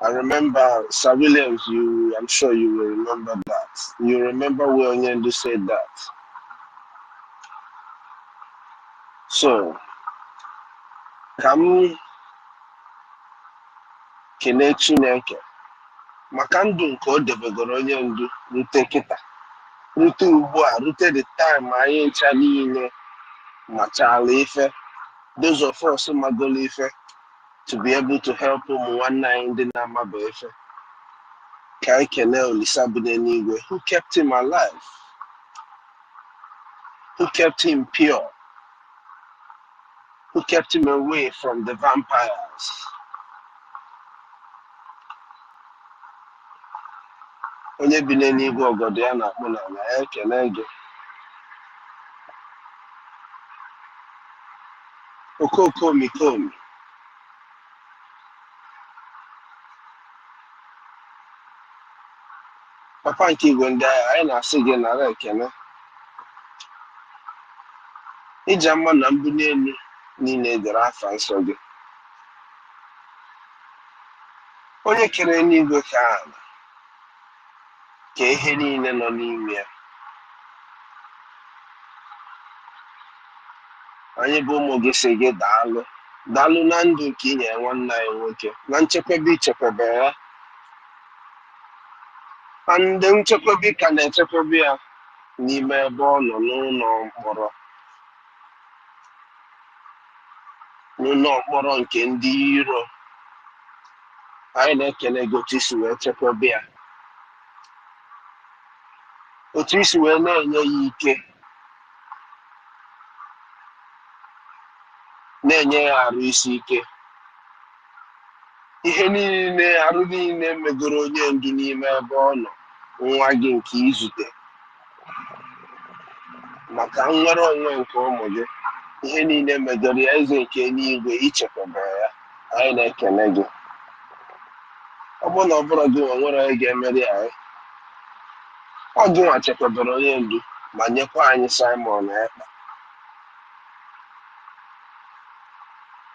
I remember Sir Williams, I'm sure you will remember that. You remember when Onyendu said that. So, come kene Chineke. Maka ndụ nke o debegoro Onyendu rute kịta. Rute ugbu a, rute the time anyị ncha niile machala ife. Those of us magolo ife to be able to help ụmụ nwanne anyị ndị na-amaba ife. Ka anyị kelee Olisa bi n'eluigwe, who kept him alive, who kept him pure, who kept him away from the vampires. Onye bi n'eluigwe ọgọdọ ya na-akpụ n'ala, ya ekele gị. Okokomi komi. Papa nke igwe ndị agha, anyị na-asị gị nara ekele. Iji ama na mbụ n'elu niile dere afa nsọ gị. Onye kere n'igwe ka ala, ka ihe niile nọ n'ime ya. Anyị bụ ụmụ gị sị gị daalụ. Daalụ na ndụ nke ị nyere nwanne anyị nwoke, na nchekwebe ichekwebe ya. Na ndị nchekwebe ka na-echekwebe ya n'ime ebe ọ nọ n'ụlọ mkpọrọ. N'ụlọ mkpọrọ nke ndị iro. Anyị na-ekele gị otu isi wee chekwebe ya. Otu isi wee na-enye ya ike. Na-enye ya arụ isi ike. Ihe niile, arụ niile megoro Onyendu n'ime ebe ọ nọ, nwa gị nke izute. Maka nnwere onwe nke ụmụ gị, ihe niile megoro ya, eze nke n'igwe ichekwaba ya. Anyị na-ekele gị. Ọ bụrụ na ọ bụrụ gị nwere onye ga-emeri anyị. Ọ gị nwa chekwabara Onyendu ma nyekwa anyị Simon Ekpa.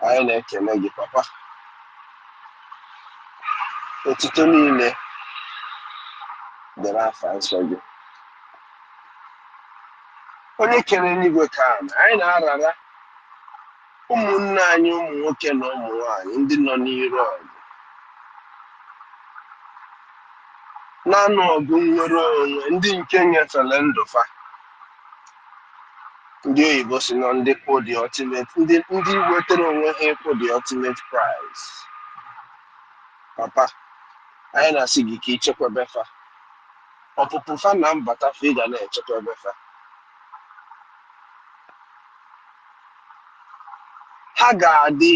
Anyị na-ekele gị papa. Otuto niile dere afa nsọ gị. Onye kere n'igwe ka anyị na-arara ụmụnne anyị ụmụ nwoke na ụmụ nwanyị ndị nọ n'iru ọgụ. Na-anụ ọgụ nnwere onwe ndị nke nyefere ndụ fa. Ndị oyibo si na ndị kwụ the ultimate, ndị wetara onwe ha ịkwụ the ultimate prize. Papa, anyị na-asị gị ka ichekwebe fa. Ọpụpụ fa na mbata fa ị ga na-echekwebe fa. Ha ga-adị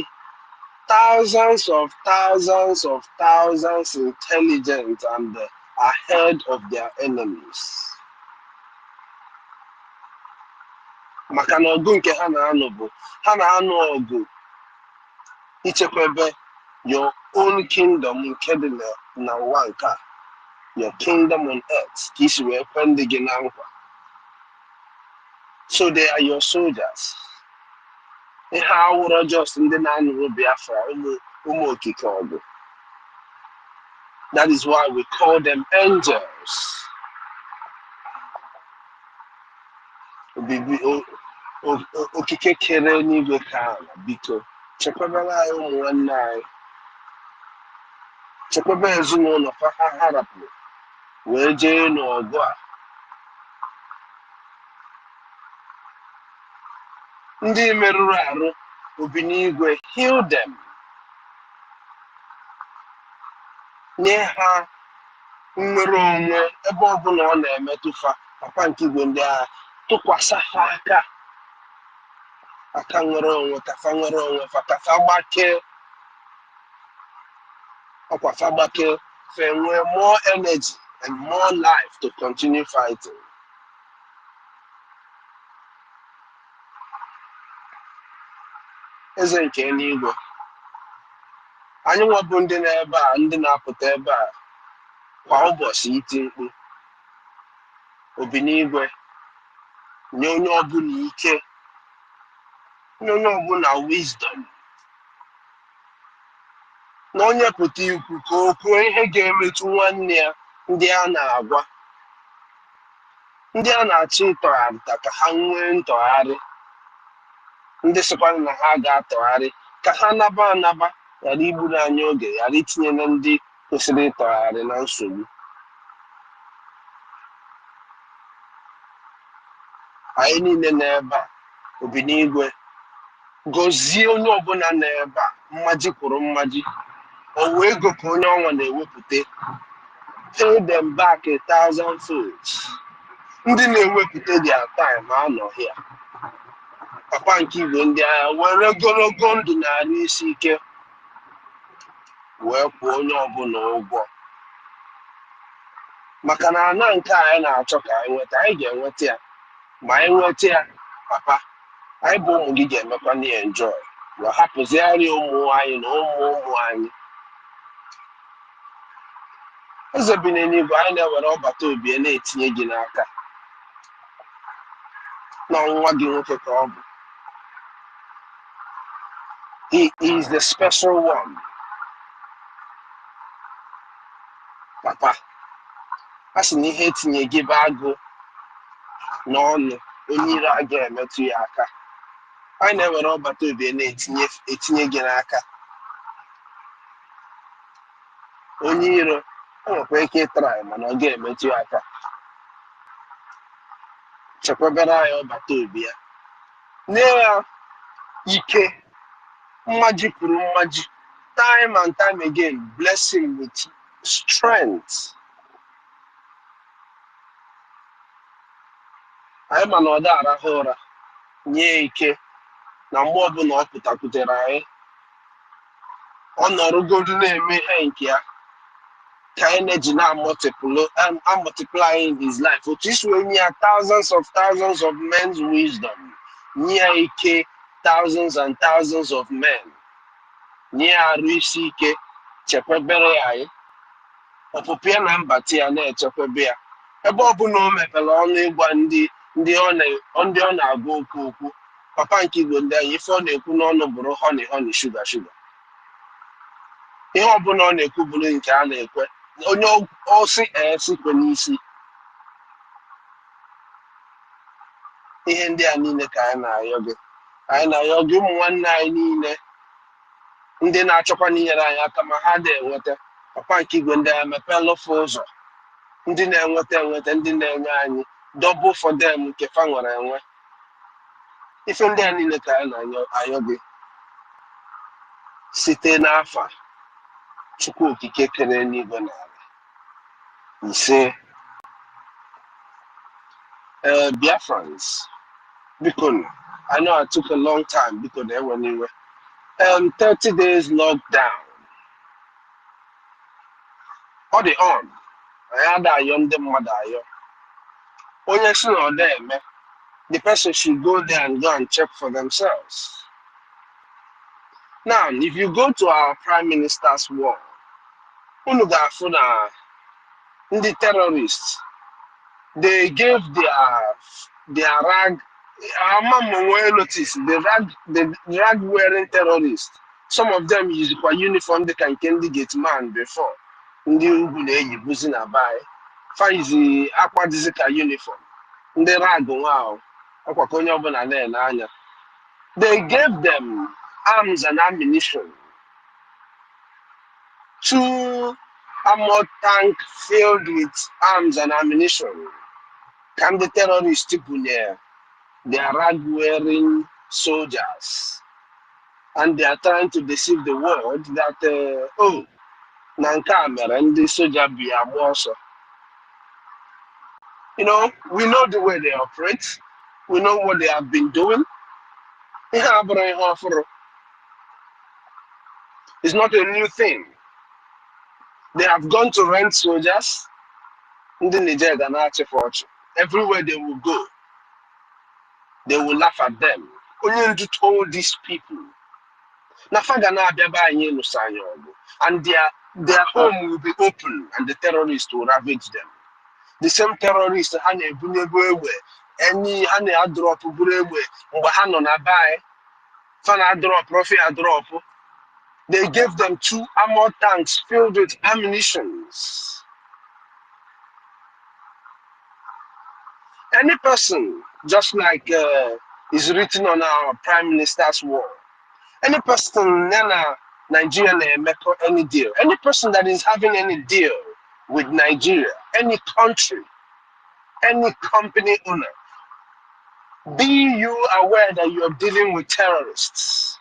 thousands intelligent and ahead of their enemies. Maka na ọgụ nke ha na-anụ bụ, ha na-anụ ọgụ ichekwebe your own kingdom nke dị na ụwa nke a. Your kingdom on earth, ka isi wee kwe ndị gị na nkwa. So they are your soldiers. Ihe awụrụ just ndị na-anụrụ Biafra, ụmụ okike ọgụ. That is why we call them angels. Okike kere n'igwe ka ala, biko chekwabara anyị ụmụ nwanne anyị. Chekwaba ezinụlọ ha harapụ wee jee n'ọgụ a. Ndị merụrụ arụ, obi n'igwe, heal them. Nye ha nnwere onwe ebe ọbụla ọ na-emetụfa. Papa nke igwe ndị agha, tụkwasị ha aka nwere onwe, kafa nwere onwe fa, kafa gbakee. Ọkwa fa gbakee, fa nwee more energy and more life to continue fighting. Eze nke eluigwe, anyị nwebụ ndị n'ebe a, ndị na-apụta ebe a kwa ụbọchị iti mkpu. Obi n'igwe, nye onye ọbụla ike, nye onye ọbụla wisdom. na onye pụta ikwu ka o kwuo ihe ga-emetụ nwanne ya ndị a na-agwa ndị a na-achọ ịtọgharịta ka ha nwee ntọgharị ndị sịkwara na ha ga-atọgharị ka ha naba anaba ghara igburu anyị oge ghara itinye na ndị kwesịrị ịtọgharị na nsogbu. Anyị niile n'ebe a obi n'igwe gọzie onye ọbụla n'ebe a mmaji kwuru mmaji o wee ego ka onye ọnwa na-ewepụta pay them back 1,000-fold. Ndị na-ewepụta their time anọghị ya. Papa nke igwe ndị agha were ogologo ndụ na-arụ isi ike wee kwụọ onye ọbụla ụgwọ maka na ana nke anyị na-achọ ka anyị nweta anyị ga-enweta ya ma anyị nweta ya papa anyị bụ ụmụ gị ga-emekwa na enjoy wee hapụzigharị ụmụ anyị na ụmụ anyị. Eze bi n'eluigwe anyị na-ewere ọbata obi na-etinye gị n'aka na nwa gị nwoke ka ọ bụ. He is the special one. Papa, a sị na ihe etinye gị bụ agụ n'ọnụ onye ire a ga-emetụ ya aka. Anyị na-ewere ọbata obi na-etinye gị n'aka. Onye iro o nwekwa ike ịtara mana ọ ga-emetụ ya aka. Chekwabere anyị ọbata obi ya. Nye ya ike mmaji kwuru mmaji. Time and time again, bless him with strength. Anyị ma na ọ da arahụ ụra nye ike na mgbe ọbụla ọ pụtakwutere anyị ọ nọrụgodu na-eme ihe nke ya ka energy na-multiply in his life. Otu isi wee nye ya thousands of men's wisdom, nye ya ike thousands and thousands of men, nye ya arụ isi ike, chekwebere ya anyị ọpụpụ ya na mbata ya na-echekwebe ya ebe ọ bụla o mepere ọnụ ịgwa ndị ọ na-agwa okwu papa nke igwe ndị anyị ife ọ na-ekwu n'ọnụ bụrụ honey sugar. Ihe ọbụla ọ na-ekwu bụrụ nke a na-ekwe onye osi esikwe n'isi. Ihe ndị a niile ka anyị na-ayọ gị ụmụ nwanne anyị niile ndị na-achọkwa n'inyere anyị aka ma ha na-enweta papa nke igwe ndị anyị mepere ofe ụzọ ndị na-enweta ndị na-enye anyị double for them nke fa nwere enwe. Ife ndị a niile ka anyị na-ayọ gị site n'afa Chukwu okike kere n'igwe n'ala ise. Biafrans, biko I know I took a long time biko na ewe n'iwe 30 days lockdown ọ dị on anyị ada ayọ ndị mmadụ ayọ onye si na ọ da eme the person should go there and go and check for themselves. Now if you go to our prime minister's wall unu ga-afụ na ndị terrorists they gave their rag notice the rag wearing terrorists. Some of them use kwa uniform they can get man before ndị ugwu na-eyi buzi na bai faizi akwa dizi ka uniform ndị rag nwa akwa ka onye ọbụla na-ele anya. They gave them arms and ammunition, 2 armored tank filled with arms and ammunition. Can the terrorists bunye their rag-wearing soldiers, and they are trying to deceive the world that Nankamer and the soldier be also. You know, we know the way they operate. We know what they have been doing. It's not a new thing. They have gone to rent soldiers. Everywhere they will go, they will laugh at them. Only to told these people. And their home will be open and the terrorists will ravage them. The same terrorists any drop They gave them 2 armored tanks filled with ammunitions. Any person, just like is written on our Prime Minister's wall, any person Nana Nigeria make any deal, any person that is having any deal with Nigeria, any country, any company owner, be you aware that you are dealing with terrorists.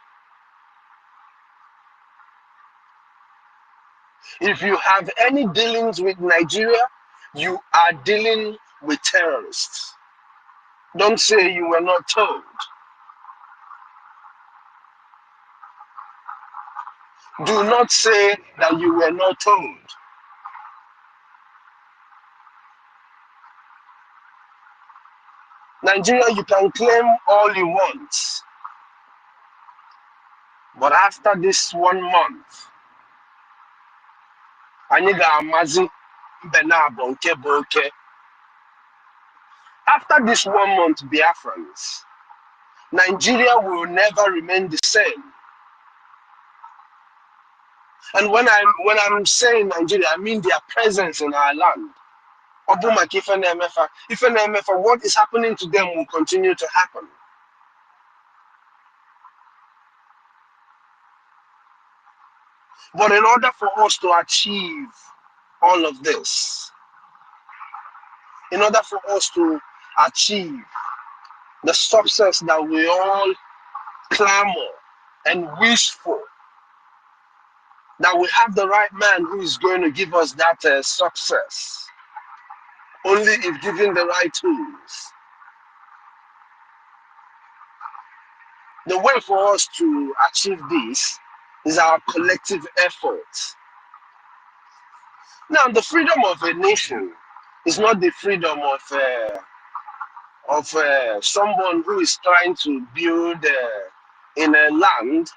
If you have any dealings with Nigeria, you are dealing with terrorists. Don't say you were not told. Do not say that you were not told. Nigeria, you can claim all you want. But after this 1 month, after this 1 month, Biafrans, Nigeria will never remain the same. And when I'm saying Nigeria, I mean their presence in our land. What is happening to them will continue to happen. But in order for us to achieve all of this, in order for us to achieve the success that we all clamor and wish for, that we have the right man who is going to give us that success, only if given the right tools. The way for us to achieve this is our collective effort. Now, the freedom of a nation is not the freedom of someone who is trying to build in a land.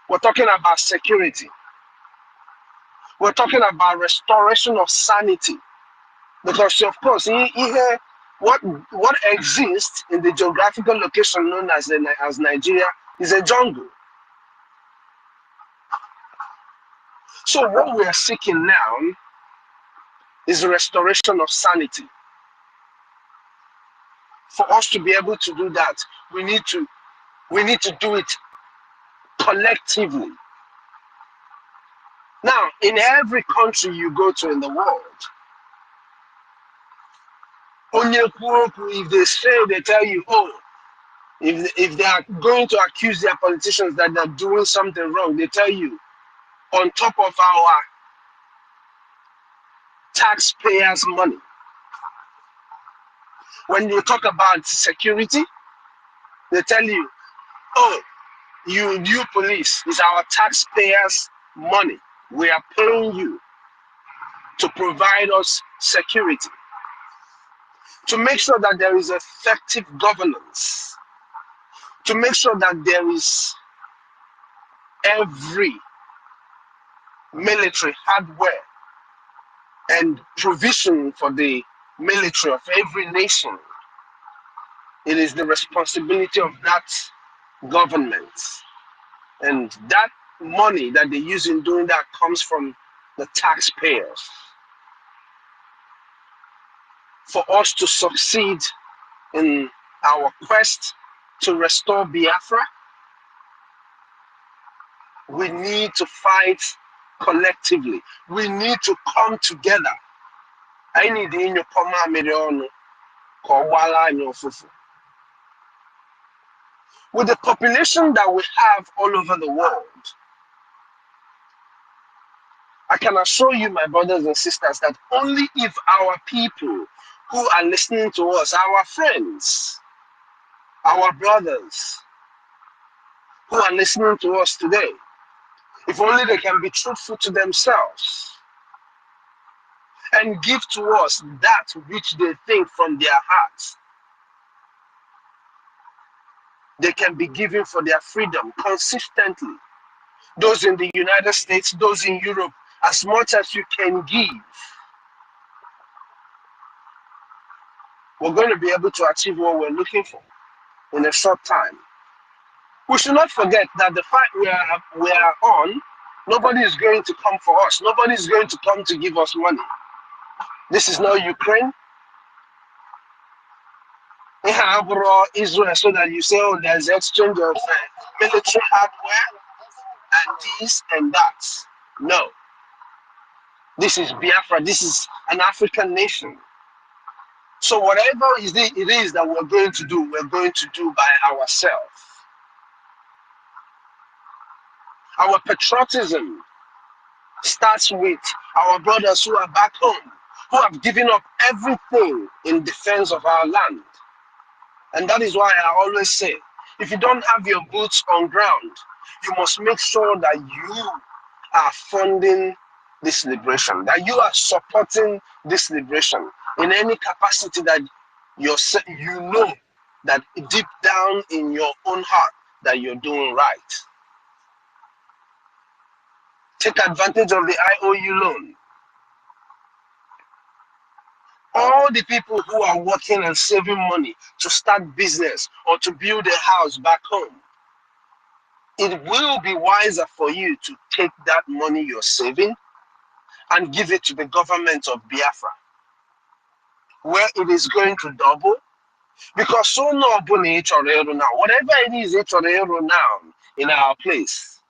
We're talking about security. We're talking about restoration of sanity. Because, of course, what exists in the geographical location known as Nigeria is a jungle. So what we are seeking now is a restoration of sanity. For us to be able to do that, we need to do it collectively. Now, in every country you go to in the world, if they say, they tell you, oh, if they are going to accuse their politicians that they're doing something wrong, they tell you, on top of our taxpayers' money. When you talk about security, they tell you, oh, you police, is our taxpayers' money. We are paying you to provide us security, to make sure that there is effective governance, to make sure that there is every military hardware and provision for the military of every nation. It is the responsibility of that government. And that money that they use in doing that comes from the taxpayers. For us to succeed in our quest to restore Biafra, we need to fight collectively. We need to come together. I need in your with the population that we have all over the world, I can assure you, my brothers and sisters, that only if our people who are listening to us, our friends, our brothers who are listening to us today, if only they can be truthful to themselves and give to us that which they think from their hearts, they can be given for their freedom consistently. Those in the United States, those in Europe, as much as you can give. we're going to be able to achieve what we're looking for in a short time. We should not forget that the fight we are on, nobody is going to come for us. Nobody is going to come to give us money. This is not Ukraine. We have Israel, so that you say, oh, there's exchange of military hardware and this and that. No. This is Biafra. This is an African nation. So whatever it is that we're going to do by ourselves. Our patriotism starts with our brothers who are back home, who have given up everything in defense of our land. And that is why I always say, if you don't have your boots on ground, you must make sure that you are funding this liberation, that you are supporting this liberation in any capacity that you know that deep down in your own heart that you're doing right. Take advantage of the IOU loan. All the people who are working and saving money to start business or to build a house back home, it will be wiser for you to take that money you're saving and give it to the government of Biafra, where it is going to double. Because so no now, whatever it is now in our place,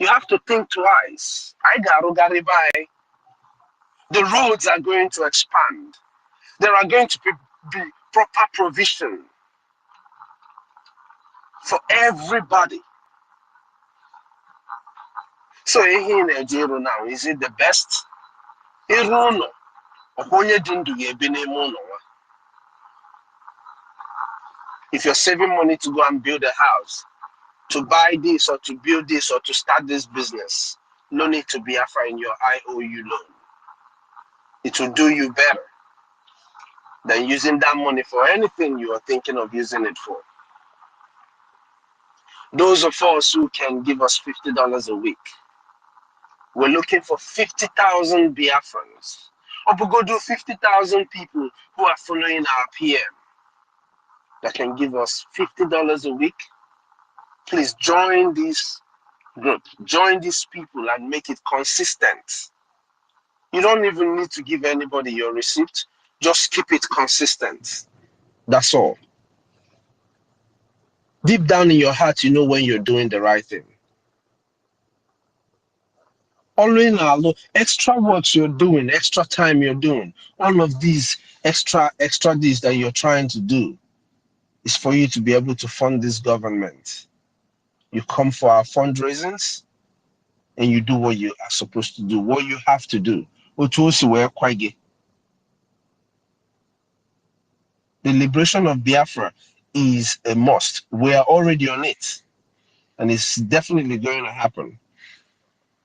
you have to think twice. The roads are going to expand. There are going to be proper provision for everybody. So here in Nigeria now, is it the best? If you're saving money to go and build a house, to buy this or to build this or to start this business, no need to be Biafra in your IOU loan. It will do you better than using that money for anything you are thinking of using it for. Those of us who can give us $50 a week, we're looking for 50,000 Biafrans. Or we go do 50,000 people who are following our PM that can give us $50 a week. Please join this group, join these people and make it consistent. You don't even need to give anybody your receipt, just keep it consistent. That's all. Deep down in your heart, you know when you're doing the right thing. Always extra work you're doing, extra time you're doing, all of these extra deeds that you're trying to do is for you to be able to fund this government. You come for our fundraisings and you do what you are supposed to do, what you have to do. The liberation of Biafra is a must. We are already on it, and it's definitely going to happen.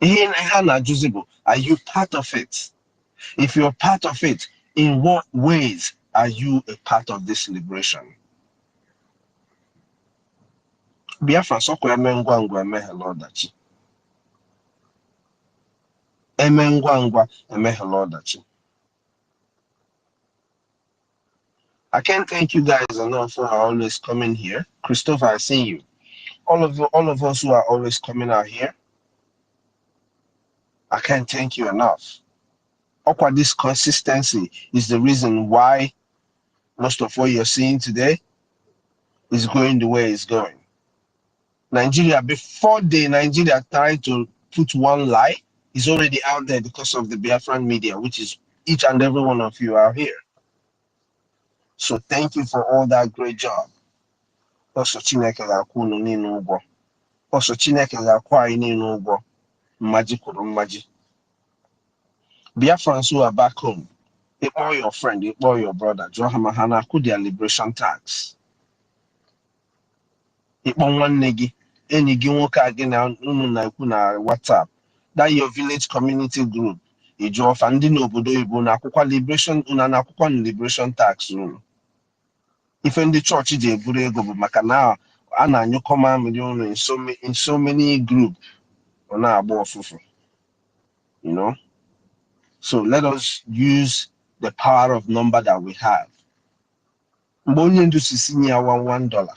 Are you part of it? If you're part of it, in what ways are you a part of this liberation? Biafra soko emengwangwa emehelodachi. Emengwangwa emehelodachi. I can't thank you guys enough for always coming here. Christopher, I see you. All of us who are always coming out here, I can't thank you enough. This consistency is the reason why most of what you're seeing today is going the way it's going. Nigeria, before Nigeria tried to put one lie, is already out there because of the Biafran media, which is each and every one of you out here. So thank you for all that great job. Also, Chineke ga-akwụ unu niile ụgwọ. Also, Chineke ga-akwụ anyị niile ụgwọ. Mmaji kwuru mmaji. Biafrans who are back home, all your friend, all your brother, jụọ ha ma ha na-akwụ their liberation tax. Ịkpọ nwanne gị, enyi gị nwoke a gị na unu na-ekwu na WhatsApp, that your village community group, ịjụọ fa ndị n'obodo Igbo na-akwụkwa liberation, unu na-akwụkwa liberation tax unu. Ife ndị chọọchị ji eburu ego bụ maka na a na-anyụkọ mamịrị unu in so many groups ọ na-agba ọfụfụ. You know? So let us use the power of number that we have $1.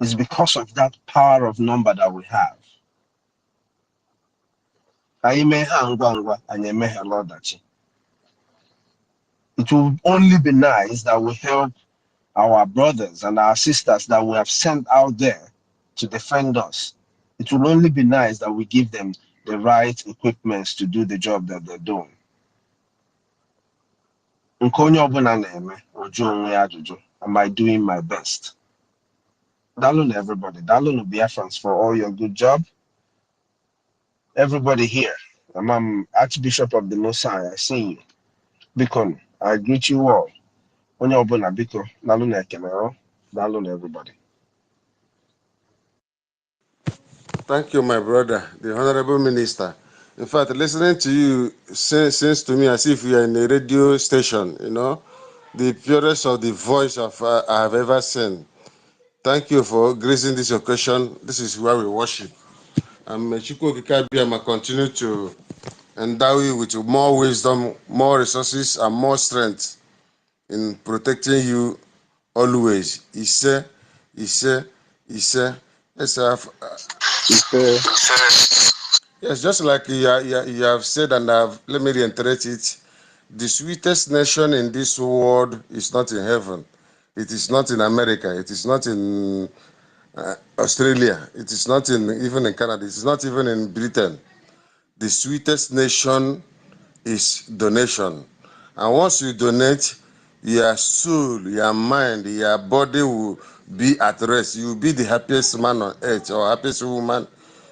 It's because of that power of number that we have. It will only be nice that we help our brothers and our sisters that we have sent out there to defend us. It will only be nice that we give them the right equipment to do the job that they're doing. Am I doing my best? Dalun everybody. Dalun Biafrans for all your good job. Everybody here. I'm Archbishop of the Most High. I see you. Bikon, I greet you all. Onye obuna biko, dalun ekele. Dalun everybody. Thank you, my brother, the Honorable Minister. In fact, listening to you seems to me as if you are in a radio station, you know, the purest of the voice of I have ever seen. Thank you for gracing this occasion. This is where we worship. And may Chukwu Okike Abiyama continue to endow you with more wisdom, more resources, and more strength in protecting you always. Ise. Yes, just like you have said, and let me reiterate it, the sweetest nation in this world is not in heaven. It is not in America. It is not in Australia. It is not even in Canada. It is not even in Britain. The sweetest nation is donation. And once you donate, your soul, your mind, your body will be at rest. You will be the happiest man on earth or happiest woman.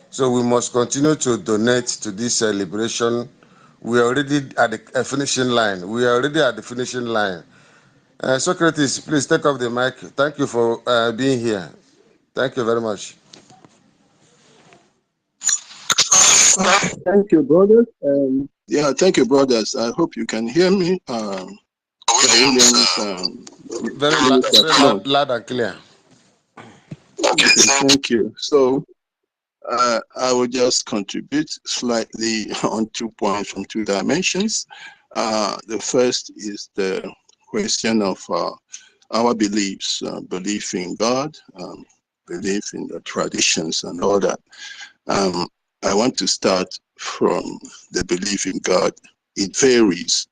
So we must continue to donate to this celebration. We are already at the finishing line. We are already at the finishing line. Socrates, please take off the mic. Thank you for being here. Thank you very much. Thank you, brothers. Thank you, brothers. I hope you can hear me. Very loud and clear. Okay, thank you. So I will just contribute slightly on 2 points from 2 dimensions. The first is the question of our beliefs, belief in God, belief in the traditions and all that. I want to start from the belief in God. It varies.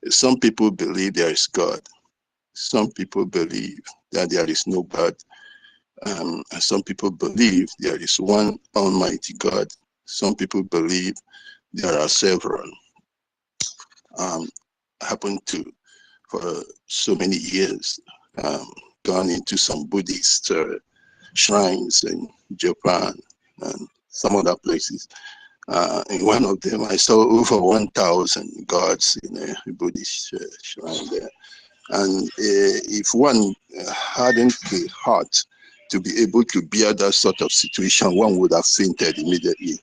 Some people believe there is God. Some people believe that there is no God. And some people believe there is one Almighty God. Some people believe there are several. I happened to, for so many years, gone into some Buddhist shrines in Japan and some other places. In one of them, I saw over 1,000 gods in a Buddhist shrine there. And if one hadn't the heart to be able to bear that sort of situation, one would have fainted immediately.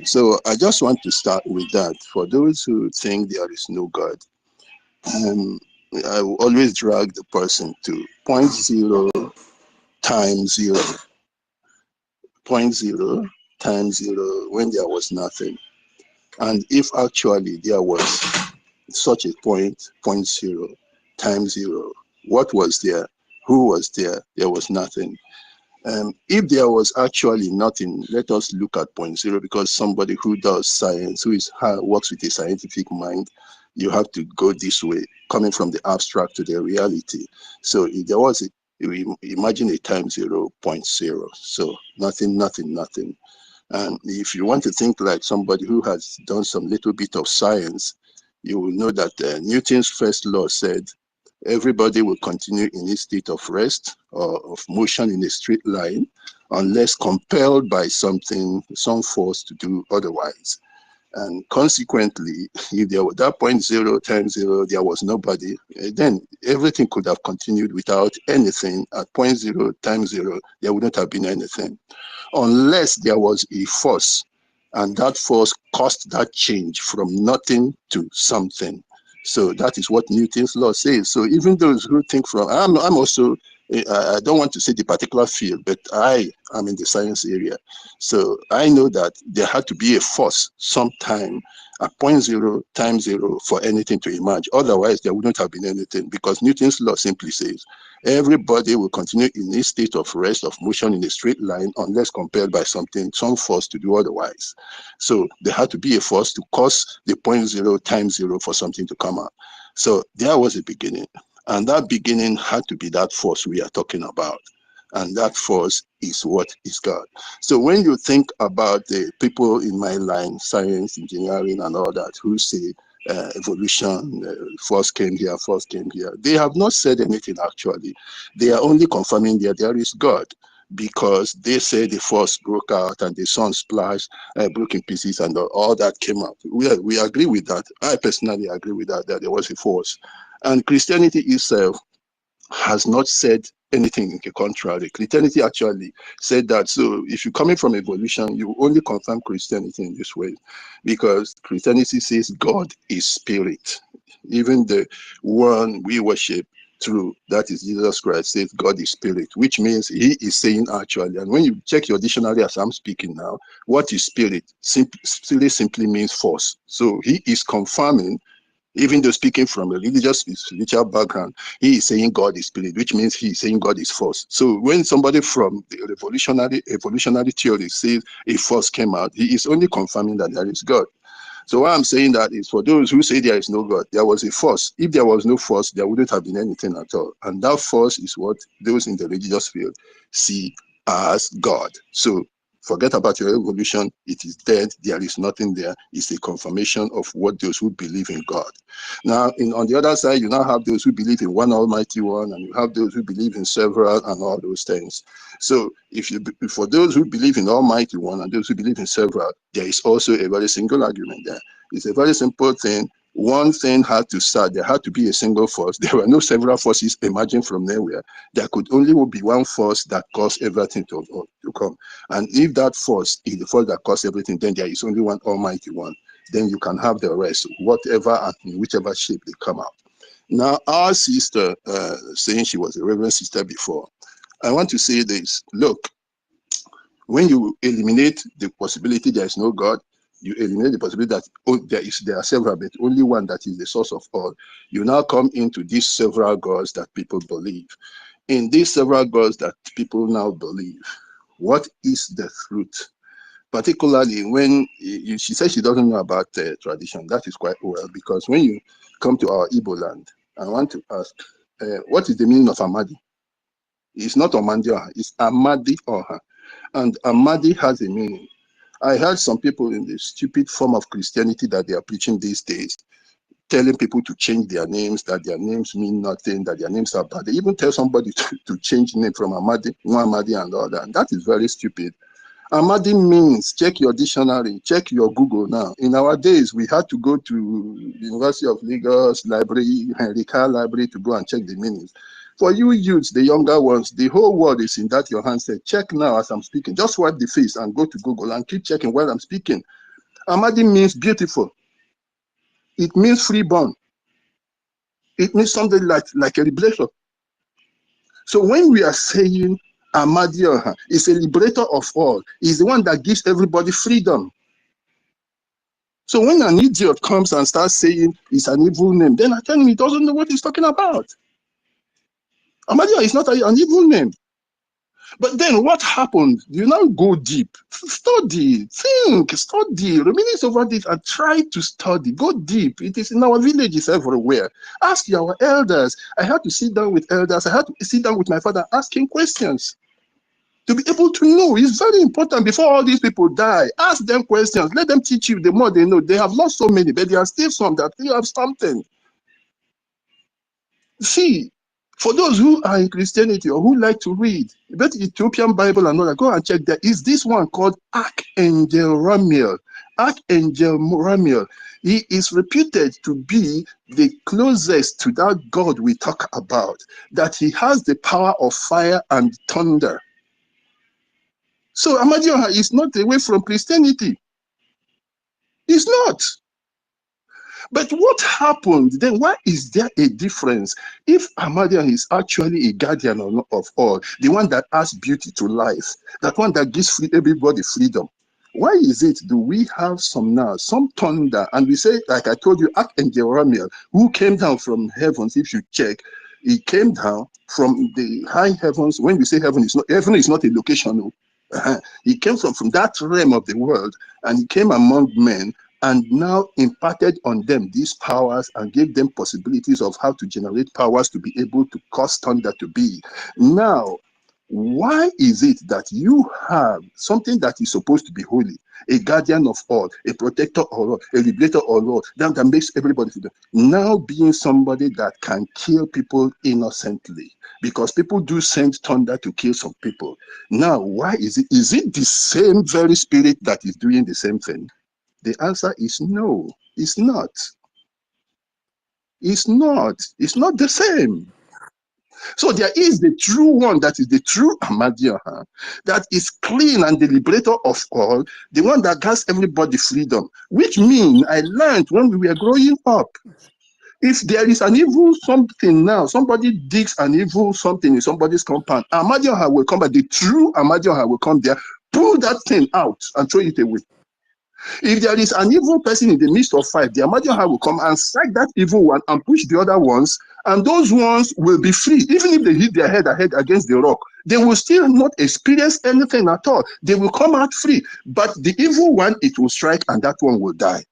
So I just want to start with that. For those who think there is no God, I will always drag the person to 0.0 times 0. 0.0 times 0 when there was nothing. And if actually there was such a point, 0.0 times 0, what was there? Who was there? There was nothing. If there was actually nothing, let us look at 0.0, because somebody who does science, who works with a scientific mind, you have to go this way, coming from the abstract to the reality. So if there was imagine a time 0.0, so nothing. And if you want to think like somebody who has done some little bit of science, you will know that Newton's first law said everybody will continue in a state of rest or of motion in a straight line unless compelled by something, some force to do otherwise. And consequently, if there was that 0.0 times 0, there was nobody, then everything could have continued without anything. At 0.0 times 0, there wouldn't have been anything. Unless there was a force, and that force caused that change from nothing to something. So that is what Newton's law says. So even those who think from, I'm also I don't want to say the particular field, but I am in the science area. So I know that there had to be a force sometime at 0.0 times 0 for anything to emerge. Otherwise, there wouldn't have been anything, because Newton's law simply says everybody will continue in a state of rest, of motion in a straight line, unless compelled by something, some force to do otherwise. So there had to be a force to cause the 0.0 times 0 for something to come out. So there was a beginning. And that beginning had to be that force we are talking about. And that force is what is God. So when you think about the people in my line, science, engineering, and all that, who say evolution, force came here, they have not said anything actually. They are only confirming that there is God, because they say the force broke out and the sun splashed, broke in pieces, and all that came out. We agree with that. I personally agree with that there was a force. And Christianity itself has not said anything in the contrary. Christianity actually said that, so if you're coming from evolution, you only confirm Christianity in this way, because Christianity says God is spirit. Even the one we worship through, that is Jesus Christ, says God is spirit, which means he is saying actually, and when you check your dictionary as I'm speaking now, what is spirit? Simply means force. So he is confirming, even though speaking from a religious, spiritual background, he is saying God is spirit, which means he is saying God is force. So when somebody from the evolutionary theory says a force came out, he is only confirming that there is God. So why I'm saying that is for those who say there is no God, there was a force. If there was no force, there wouldn't have been anything at all. And that force is what those in the religious field see as God. So forget about your evolution. It is dead. There is nothing there. It's a confirmation of what those who believe in God. Now, on the other side, you now have those who believe in one Almighty One, and you have those who believe in several and all those things. So for those who believe in Almighty One and those who believe in several, there is also a very single argument there. It's a very simple thing. One thing had to start. There had to be a single force. There were no several forces emerging from nowhere. There could only be one force that caused everything to come. And if that force is the force that caused everything, then there is only one Almighty One. Then you can have the rest, whatever and in whichever shape they come out. Now, our sister, saying she was a reverend sister before, I want to say this. Look, when you eliminate the possibility there is no God, you eliminate the possibility that there are several, but only one that is the source of all. You now come into these several gods that people believe. In these several gods that people now believe, what is the truth? Particularly when she says she doesn't know about tradition. That is quite well, because when you come to our Igbo land, I want to ask, what is the meaning of Amadi? It's not Omandi Oha, it's Amadi Oha. And Amadi has a meaning. I heard some people in the stupid form of Christianity that they are preaching these days, telling people to change their names, that their names mean nothing, that their names are bad. They even tell somebody to change name from Amadi, Muhammadi and all that. That is very stupid. Amadi means, check your dictionary, check your Google now. In our days, we had to go to University of Lagos Library, Henrika Library to go and check the meanings. For you youths, the younger ones, the whole world is in that your handset. Check now as I'm speaking. Just wipe the face and go to Google and keep checking while I'm speaking. Amadi means beautiful. It means freeborn. It means something like a liberator. So when we are saying Amadi is a liberator of all, is the one that gives everybody freedom. So when an idiot comes and starts saying it's an evil name, then I tell him he doesn't know what he's talking about. Amadia is not an evil name. But then what happened? You now go deep, study, think, study, reminisce over this and try to study, go deep. It is in our villages everywhere. Ask your elders. I had to sit down with elders. I had to sit down with my father asking questions to be able to know. It's very important before all these people die. Ask them questions. Let them teach you. The more they know. They have lost so many, but there are still some that still have something. See, for those who are in Christianity or who like to read, but Ethiopian Bible and all that, go and check. There is this one called Archangel Ramiel. Archangel Ramiel. He is reputed to be the closest to that God we talk about, that he has the power of fire and thunder. So Amadioha is not away from Christianity. It's not. But what happened then? Why is there a difference? If Ahmadiyya is actually a guardian of all, the one that adds beauty to life, that one that gives everybody freedom, why is it do we have some thunder, and we say, like I told you, Archangel Ramiel, who came down from heavens, if you check, he came down from the high heavens. When we say heaven is not a location. He came from that realm of the world, and he came among men, and now imparted on them these powers and gave them possibilities of how to generate powers to be able to cause thunder to be. Now, why is it that you have something that is supposed to be holy, a guardian of all, a protector of all, a liberator of all, that makes everybody feel, now being somebody that can kill people innocently, because people do send thunder to kill some people. Now, why is it? Is it the same very spirit that is doing the same thing? The answer is no, it's not. It's not. It's not the same. So there is the true one, that is the true Ahmadiyya, that is clean and the liberator of all, the one that gives everybody freedom, which means I learned when we were growing up. If there is an evil something now, somebody digs an evil something in somebody's compound, Ahmadiyya will come, but the true Ahmadiyya will come there, pull that thing out and throw it away. If there is an evil person in the midst of five, the Ahmadiyya will come and strike that evil one and push the other ones, and those ones will be free. Even if they hit their head against the rock, they will still not experience anything at all. They will come out free. But the evil one, it will strike, and that one will die.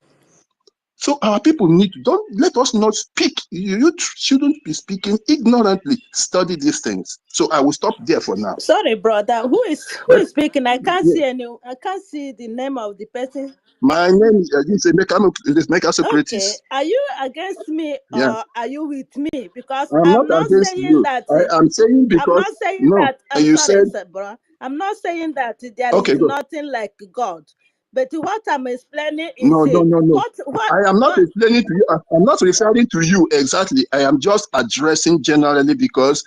So our people don't let us not speak. You shouldn't be speaking ignorantly. Study these things. So I will stop there for now. Sorry, brother. Who is speaking? I can't see I can't see the name of the person. My name is Meka Socrates. Okay. Are you against me or are you with me? Because I'm not against saying you. that. I'm saying because I'm not saying that. I'm you sorry, said, bro. I'm not saying that there okay, is good. nothing like God. But what I'm explaining is No. what I am not explaining to you. I'm not referring to you exactly. I am just addressing generally, because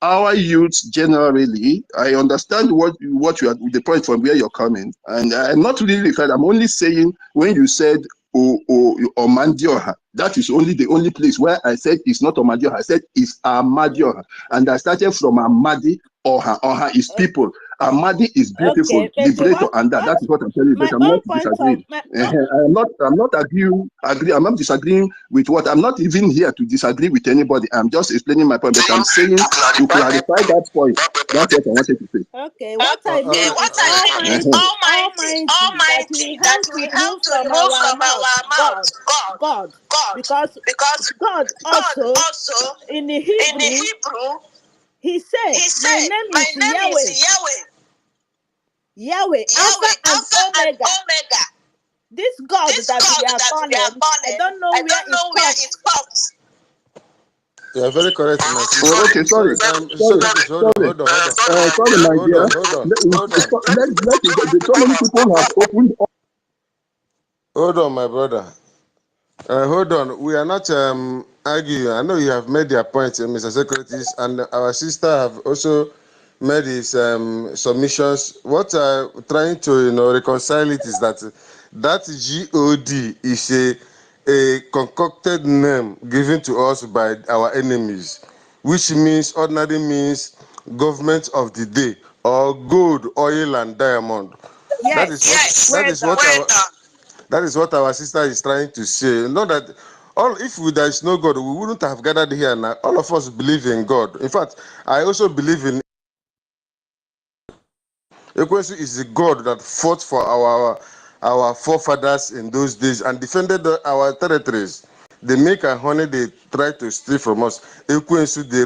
our youths generally, I understand what you are, the point from where you're coming, and I'm not really referring. I'm only saying when you said Omandioha, that is the only place where I said it's not Omandioha. I said it's Amadioha, and I started from Amadi. Oha is people. Amadi is beautiful, liberator, and that is what I'm telling you. But I'm not disagreeing. I'm not disagreeing with what. I'm not even here to disagree with anybody. I'm just explaining my point. But I'm saying to clarify that point. That's what I wanted to say. Okay, what I mean is Almighty that we have to remove from our mouth God. Because God also in the Hebrew, he said, my name is Yahweh. Yahweh, Alpha and Omega. This God that we are calling, I don't know where it comes. You are very correct, my sister. Oh, okay, sorry. Hold on. Sorry, my dear. So many people have opened up. Hold on, my brother. Hold on. We are not arguing. I know you have made your point, Mr. Socrates, and our sister have also made his submissions. What I'm trying to reconcile it is that God is a concocted name given to us by our enemies, which ordinarily means government of the day, or gold, oil, and diamond. Yes. That is what our sister is trying to say. Not that if there is no God, we wouldn't have gathered here now. All of us believe in God. In fact, I also believe in Ekwensu is the God that fought for our forefathers in those days and defended our territories. The milk and honey they tried to steal from us. Ekwensu, they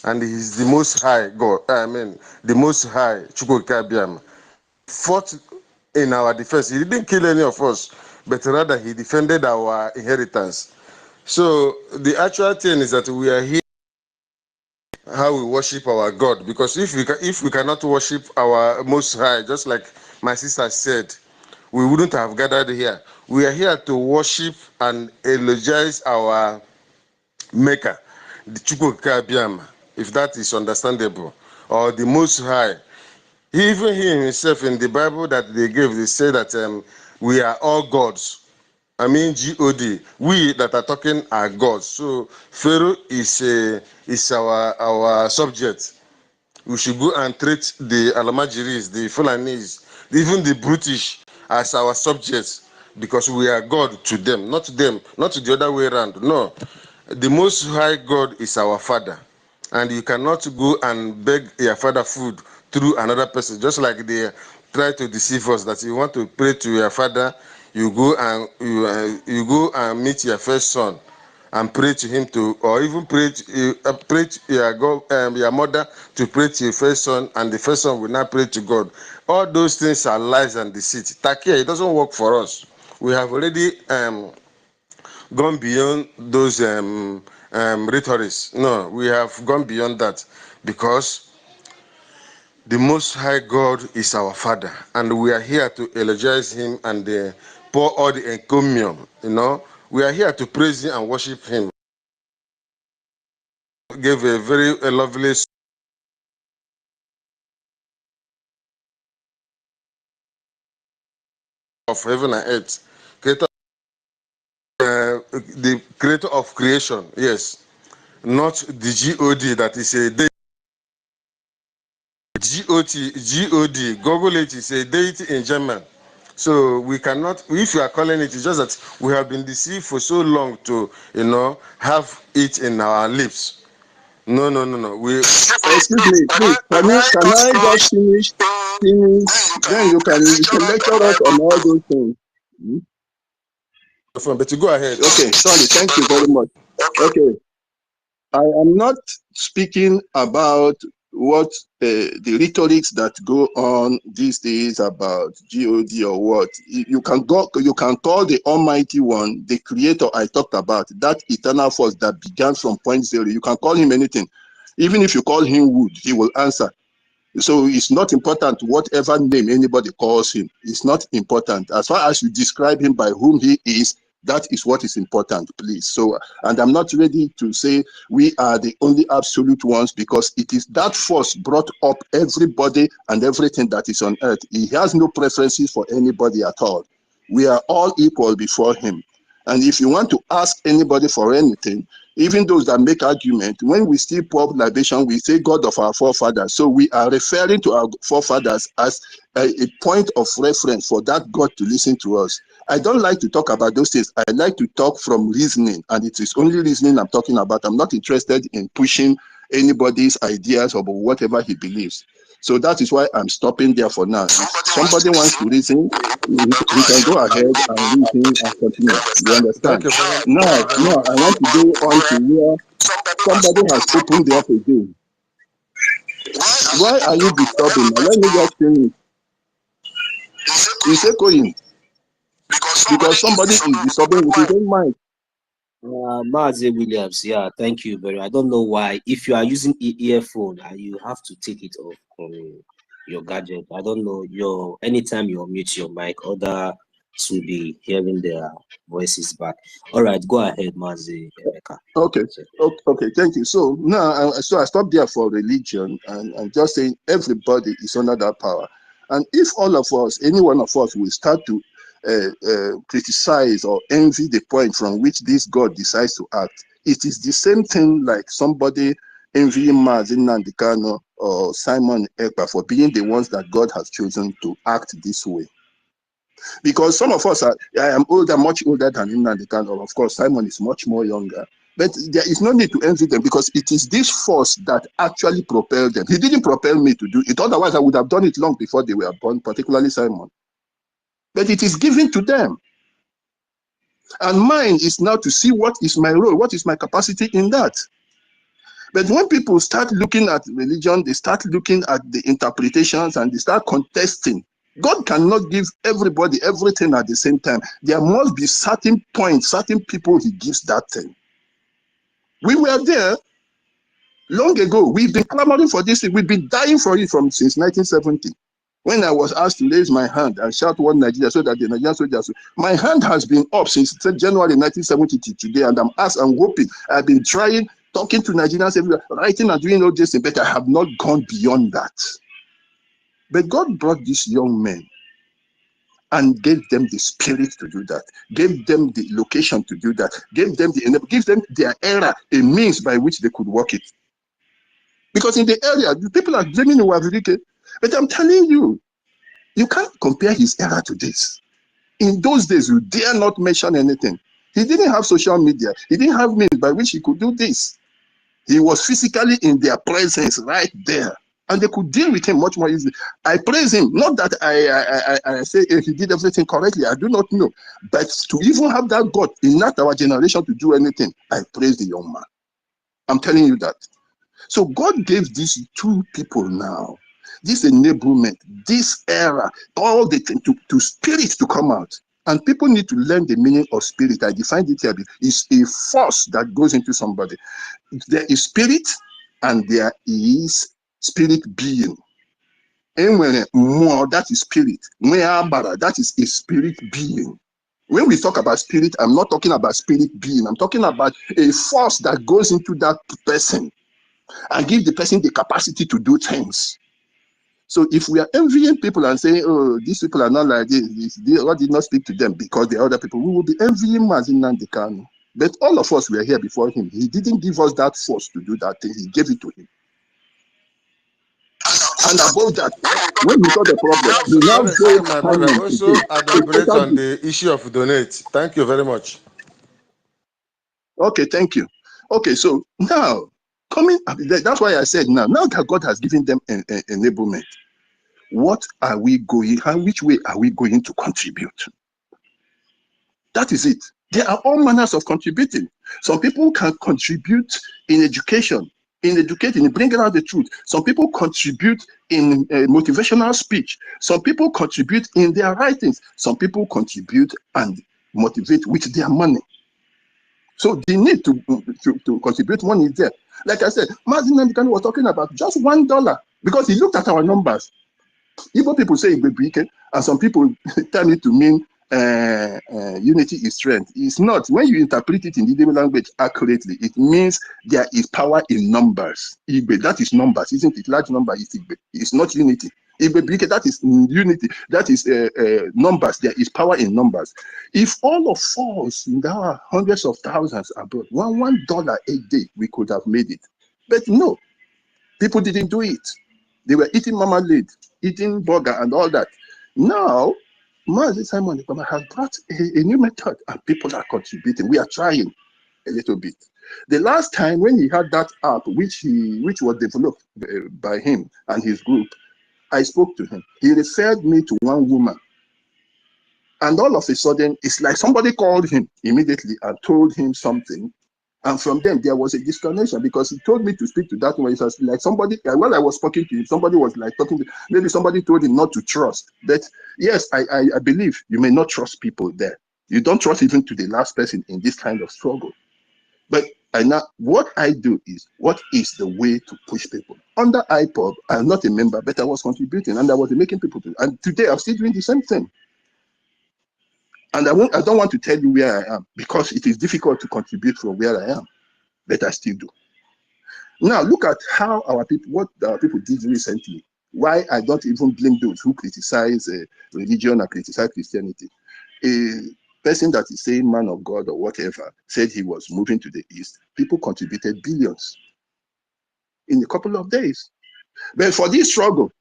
and he's the most high God. The most high Chukwuka fought in our defense. He didn't kill any of us, but rather he defended our inheritance. So the actual thing is that we are here how we worship our God, because if we cannot worship our most high, just like my sister said, we wouldn't have gathered here. We are here to worship and eulogize our maker, the Chukwuka, if that is understandable, or the most high. Even he himself in the Bible that they gave, they say that we are all gods. I mean God. We that are talking are gods. So Pharaoh is our subject. We should go and treat the Alamajiris, the Fulanis, even the British as our subjects, because we are God to them, not the other way around. No, the Most High God is our Father, and you cannot go and beg your father food through another person, just like they try to deceive us that you want to pray to your father, you go and you go and meet your first son and pray to him to, or even pray to your God, your mother to pray to your first son, and the first son will not pray to God. All those things are lies and deceit. Takia, it doesn't work for us. We have already gone beyond those rhetorics. No, we have gone beyond that, because the Most High God is our Father, and we are here to eulogize Him and pour all the encomium. We are here to praise Him and worship Him. Gave a very lovely of heaven and earth, creator, the creator of creation. Yes, not the God that is a deity. God, Google it, is a deity in German. So we cannot, if you are calling it, it's just that we have been deceived for so long to, have it in our lips. No. We Excuse me, please. Can I just finish? Then you can lecture us on all those things. Hmm? but you go ahead. Okay, sorry. Thank you very much. Okay, I am not speaking about what the rhetorics that go on these days about God or what. You can call the Almighty One, the Creator I talked about, that eternal force that began from point zero. You can call him anything. Even if you call him wood, he will answer. So it's not important whatever name anybody calls him. It's not important. As far as you describe him by whom he is, that is what is important, please. So, and I'm not ready to say we are the only absolute ones, because it is that force brought up everybody and everything that is on earth. He has no preferences for anybody at all. We are all equal before him. And if you want to ask anybody for anything, even those that make argument, when we still pour libation, we say God of our forefathers. So we are referring to our forefathers as a point of reference for that God to listen to us. I don't like to talk about those things. I like to talk from reasoning, and it is only reasoning I'm talking about. I'm not interested in pushing anybody's ideas or whatever he believes. So that is why I'm stopping there for now. If somebody wants to reason, he can go ahead and reason and continue. You understand? Thank you very Now, I want to go on to where somebody has opened the up again. Why are you disturbing? Now, let me just finish. It's echoing because somebody is disturbing with his own mind. Mazi Williams, yeah, thank you very much. I don't know why. If you are using earphone, you have to take it off from your gadget. I don't know. Anytime you unmute your mic, others will be hearing their voices back. All right, go ahead, Mazi Emeka. Okay, thank you. So now, I stopped there for religion and just saying everybody is under that power. And if all of us, any one of us, will start to criticize or envy the point from which this God decides to act, it is the same thing like somebody envying Mazi Nnamdi Kanu or Simon Ekpa for being the ones that God has chosen to act this way. Because some of us I am older, much older than Nnamdi Kanu. Of course, Simon is much more younger. But there is no need to envy them, because it is this force that actually propelled them. He didn't propel me to do it. Otherwise, I would have done it long before they were born, particularly Simon. But it is given to them. And mine is now to see what is my role, what is my capacity in that. But when people start looking at religion, they start looking at the interpretations and they start contesting. God cannot give everybody everything at the same time. There must be certain points, certain people he gives that thing. We were there long ago. We've been clamoring for this thing. We've been dying for it since 1970. When I was asked to raise my hand and shout one Nigeria so that the Nigerian soldiers, my hand has been up since January 1970 to today, and I'm hoping. I've been trying, talking to Nigerians everywhere, writing and doing all this, but I have not gone beyond that. But God brought these young men and gave them the spirit to do that, gave them the location to do that, gave them their era, a means by which they could work it. Because in the area, the people are blaming Wazirike, but I'm telling you, you can't compare his era to this. In those days, you dare not mention anything. He didn't have social media. He didn't have means by which he could do this. He was physically in their presence right there. And they could deal with him much more easily. I praise him. Not that I say he did everything correctly. I do not know. But to even have that God in not our generation to do anything, I praise the young man. I'm telling you that. So God gave these two people now, this enablement, this era, all the thing to spirit to come out. And people need to learn the meaning of spirit. I defined it here. It's a force that goes into somebody. There is spirit and there is spirit being. And when more, that is spirit. That is a spirit being. When we talk about spirit, I'm not talking about spirit being. I'm talking about a force that goes into that person and give the person the capacity to do things. So if we are envying people and saying, oh, these people are not like this, God did not speak to them because the other people, we will be envying Mazi Kanu. But all of us were here before him. He didn't give us that force to do that thing. He gave it to him. And above that, when we saw the problem, we now Sorry, gave my brother. Simon Also, again. elaborate on the issue of donate. Thank you very much. Okay, thank you. Okay, so now, that's why I said now that God has given them an enablement, what are we going, and which way are we going to contribute? That is it. There are all manners of contributing. Some people can contribute in education, in educating, in bringing out the truth. Some people contribute in motivational speech. Some people contribute in their writings. Some people contribute and motivate with their money. So the need to contribute money is there. Like I said, Martin Namdekan was talking about just $1 because he looked at our numbers. Igbo people say Ibibike, and some people tell me to mean unity is strength. It's not. When you interpret it in the Igbo language accurately, it means there is power in numbers. Igbe, that is numbers, isn't it? Large number is Igbe. It's not unity. Ibibike, that is unity. That is numbers. There is power in numbers. If all of us, there are hundreds of thousands abroad, $1 a day, we could have made it. But no, people didn't do it. They were eating marmalade, eating burger and all that. Now, Mazi Simon has brought a new method and people are contributing. We are trying a little bit. The last time when he had that app, which was developed by him and his group, I spoke to him. He referred me to one woman. And all of a sudden, it's like somebody called him immediately and told him something. And from them, there was a disconnection because he told me to speak to that one. It was like somebody, while I was speaking to him, somebody was like talking to, maybe somebody told him not to trust. But yes, I believe you may not trust people there. You don't trust even to the last person in this kind of struggle. But what I do is, what is the way to push people? Under IPOB, I'm not a member, but I was contributing and I was making people do. And today, I'm still doing the same thing. And I don't want to tell you where I am because it is difficult to contribute from where I am, but I still do. Now look at how what our people did recently. Why I don't even blame those who criticize religion and criticize Christianity. A person that is saying man of God or whatever said he was moving to the east. People contributed billions in a couple of days. But for this struggle,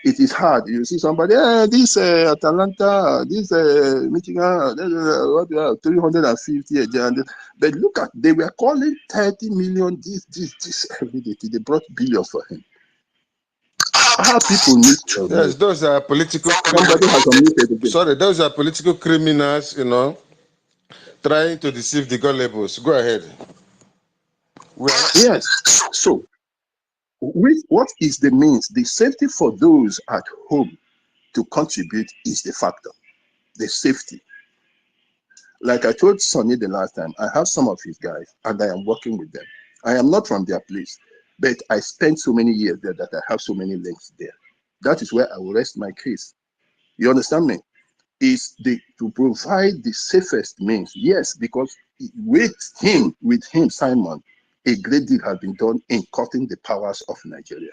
it is hard. You see somebody, this Atlanta, this Michigan, 350. But look at, they were calling 30 million, this every day. They brought billions for him. How people need to. Yes, those are political. Somebody has unmuted again. Sorry, those are political criminals, trying to deceive the gullibles. Go ahead. Yes. So, what is the means? The safety for those at home to contribute is the factor. The safety. Like I told Sonny the last time, I have some of his guys and I am working with them. I am not from their place, but I spent so many years there that I have so many links there. That is where I will rest my case. You understand me? Is to provide the safest means. Yes, because with him, Simon, a great deal has been done in cutting the powers of Nigeria.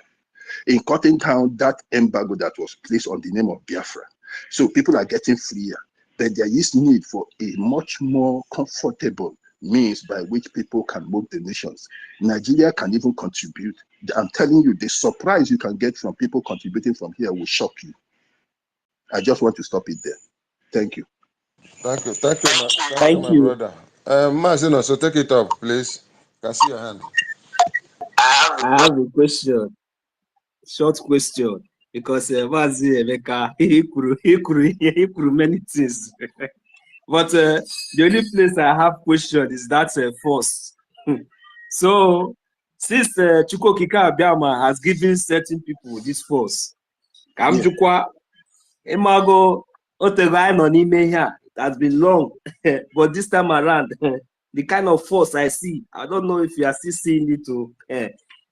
in cutting down that embargo that was placed on the name of Biafra. So people are getting freer, but there is need for a much more comfortable means by which people can move the nations. Nigeria can even contribute. I'm telling you, the surprise you can get from people contributing from here will shock you. I just want to stop it there. Thank you. Thank you. Thank you, Thank my you. brother. Mazino, so take it up, please. Can see your hand. I have a question, short question, because Mazi Emeka, he could many things. But the only place I have question is that force. So, since Chukwu EFIK-IBIBIO has given certain people this force, Kamjukwa, Imago, Otega no n'ime here, it has been long, but this time around, the kind of force I see, I don't know if you are still seeing it too.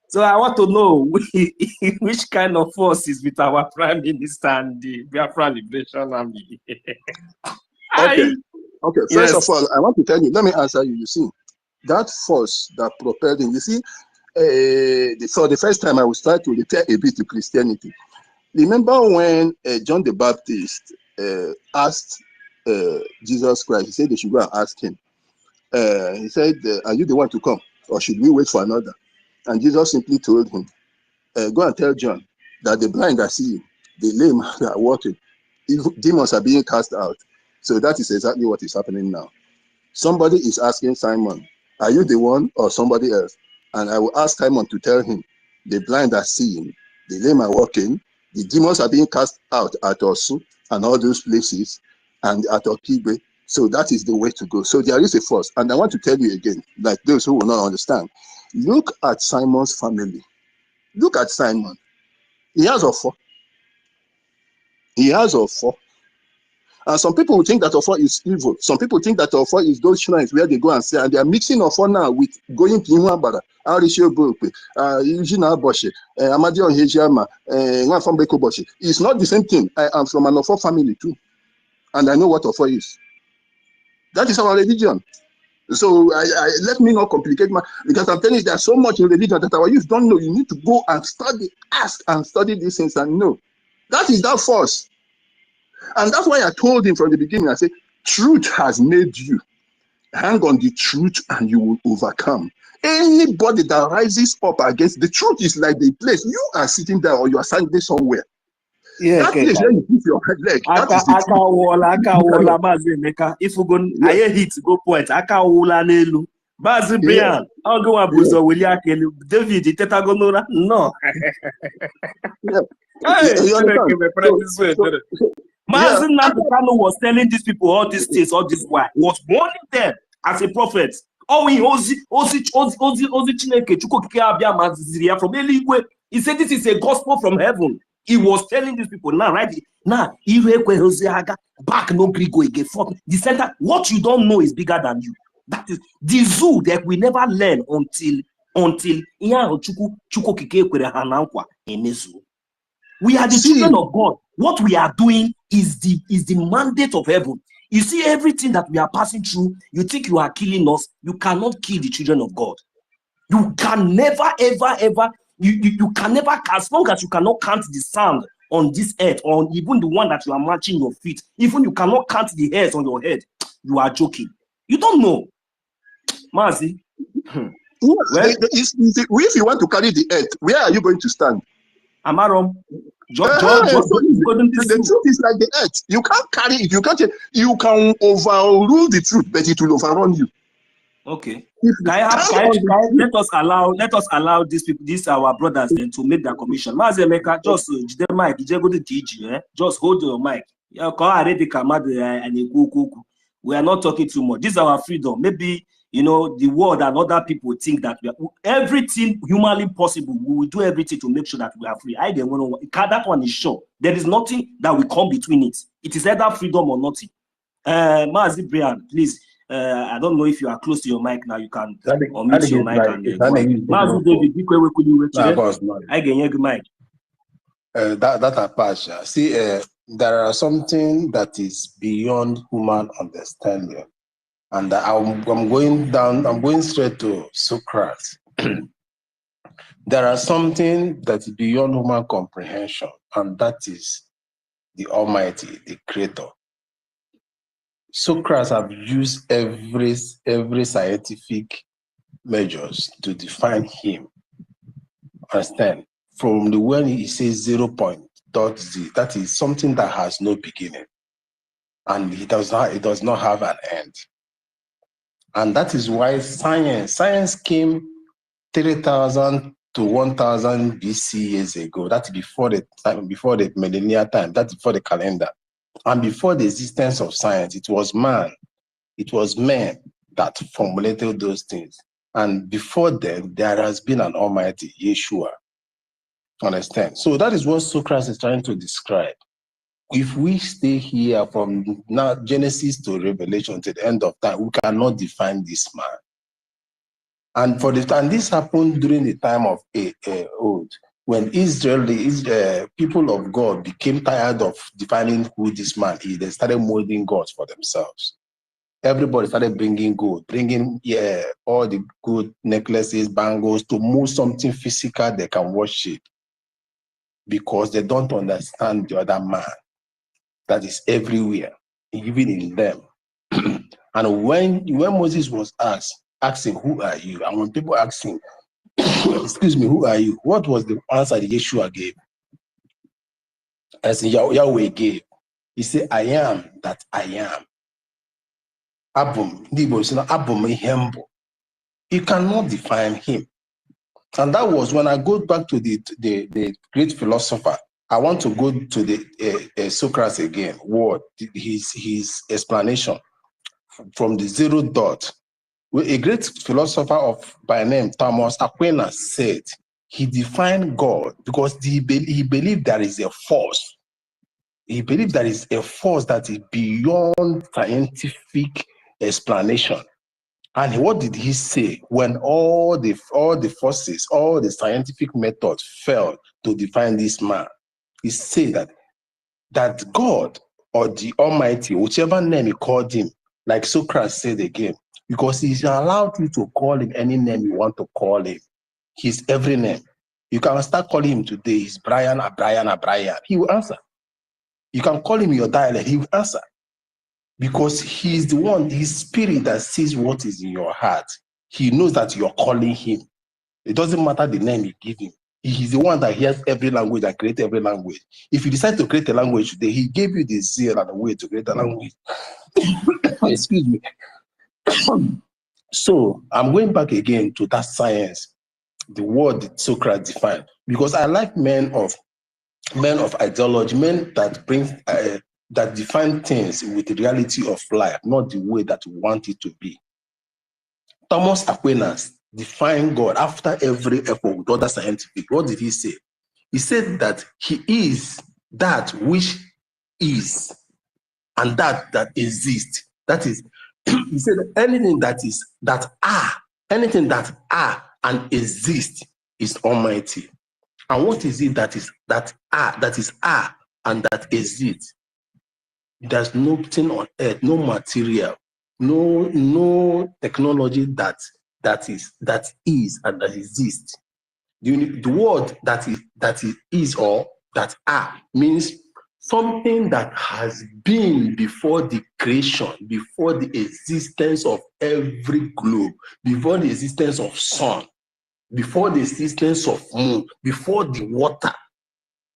So I want to know which kind of force is with our Prime Minister and the Biafra Liberation Army. Okay. First of all, I want to tell you, let me answer you. You see, that force that propelled him, you see, for the first time I will start to refer a bit to Christianity. Remember when John the Baptist asked Jesus Christ, he said they should go and ask him. He said, are you the one to come, or should we wait for another? And Jesus simply told him, go and tell John that the blind are seeing, the lame are walking, demons are being cast out. So that is exactly what is happening now. Somebody is asking Simon, are you the one or somebody else? And I will ask Simon to tell him, the blind are seeing, the lame are walking, the demons are being cast out at Osu and all those places, and at Okibe. So that is the way to go. So there is a force. And I want to tell you again, like those who will not understand, look at Simon's family. Look at Simon. He has Ofo. He has Ofo. And some people think that Ofo is evil. Some people think that Ofo is those shrines where they go and say, and they are mixing Ofo now with going to Ihuabara, Arishio Bokwe, Eugene Boshe, Amadio Hejama, Nwafambeko Boshe. It's not the same thing. I am from an Ofo family too. And I know what Ofo is. That is our religion. So let me not complicate because I'm telling you there's so much in religion that our youth don't know. You need to go and study, ask and study these things and know. That is that force. And that's why I told him from the beginning, I said, truth has made you. Hang on the truth and you will overcome. Anybody that rises up against the truth is like the place you are sitting there or you are standing somewhere. Yeah, that place where you put your leg, that is the truth. If you go, I hit go point. Nelu. Bazi Brian, I'll go and boost William David, Tetagonora. No. Mazin Nantano was telling these people all these things, all this why was warning them as a prophet. Oh, he said this is a gospel from heaven. He was telling these people now, right now, back no Grigo again. The center, what you don't know is bigger than you. That is the zoo that we never learn until we are the children of God. What we are doing is the mandate of heaven. You see, everything that we are passing through, you think you are killing us, you cannot kill the children of God. You can never, ever, you can never, as long as you cannot count the sand on this earth, or even the one that you are marching your feet, even you cannot count the hairs on your head, you are joking. You don't know. Mazi. If you want to carry the earth, where are you going to stand? Amarom. The truth is like the earth. You can't carry it. You can overrule the truth, but it will overrun you. Okay. Let us allow these people, these our brothers, then to make their commission. Mazemeka, just the mic, just hold your mic. We are not talking too much. This is our freedom. Maybe the world and other people think that we are everything humanly possible. We will do everything to make sure that we are free. That one is sure. There is nothing that will come between it. It is either freedom or nothing. Mazi Brian, please. I don't know if you are close to your mic now. You can unmute your mic Mazi David, I can hear the mic. That Apache. See, there are something that is beyond human understanding. And I'm going straight to Socrates. there are something that is beyond human comprehension, and that is the Almighty, the Creator. Socrates have used every scientific measures to define him. Understand? From the when he says 0.0, that is something that has no beginning, and it does not have an end. And that is why science came 3,000 to 1,000 BC years ago. That's before the millennial time. That's before the calendar. And before the existence of science, it was man. It was men that formulated those things. And before then, there has been an Almighty, Yeshua. Understand? So that is what Socrates is trying to describe. If we stay here from now Genesis to Revelation to the end of time, we cannot define this man. And this happened during the time of old, when people of God became tired of defining who this man is. They started molding gods for themselves. Everybody started bringing gold, all the good necklaces, bangles, to mold something physical they can worship, because they don't understand the other man that is everywhere, even in them. And when Moses was asking, who are you? And when people asked him, excuse me, who are you? What was the answer that Yeshua gave? As Yahweh gave. He said, I am that I am. You cannot define him. And that was when I go back to the great philosopher. I want to go to the Socrates again. What his explanation from the 0 dot. A great philosopher by name Thomas Aquinas said he defined God because he believed there is a force. He believed there is a force that is beyond scientific explanation. And what did he say when all the forces, all the scientific methods failed to define this man? He said that God or the Almighty, whichever name he called him, like Socrates said again, because he's allowed you to call him any name you want to call him. His every name. You can start calling him today, he's Brian. He will answer. You can call him your dialect, he will answer. Because he's the one, his spirit that sees what is in your heart. He knows that you're calling him. It doesn't matter the name you give him. He's the one that hears every language and creates every language. If you decide to create a language today, he gave you the zeal and the way to create a language. Excuse me. So I'm going back again to that science, the word that Socrates defined, because I like men of ideology, men that bring that define things with the reality of life, not the way that we want it to be. Thomas Aquinas defined God after every effort with other scientific. What did he say? He said that he is that which is and that exists. That is, he said anything that are and exist is Almighty. And what is it that is and that exists? There's nothing on earth, no material, no technology that is and that exists. The word that is or that are means something that has been before the creation, before the existence of every globe, before the existence of sun, before the existence of moon, before the water,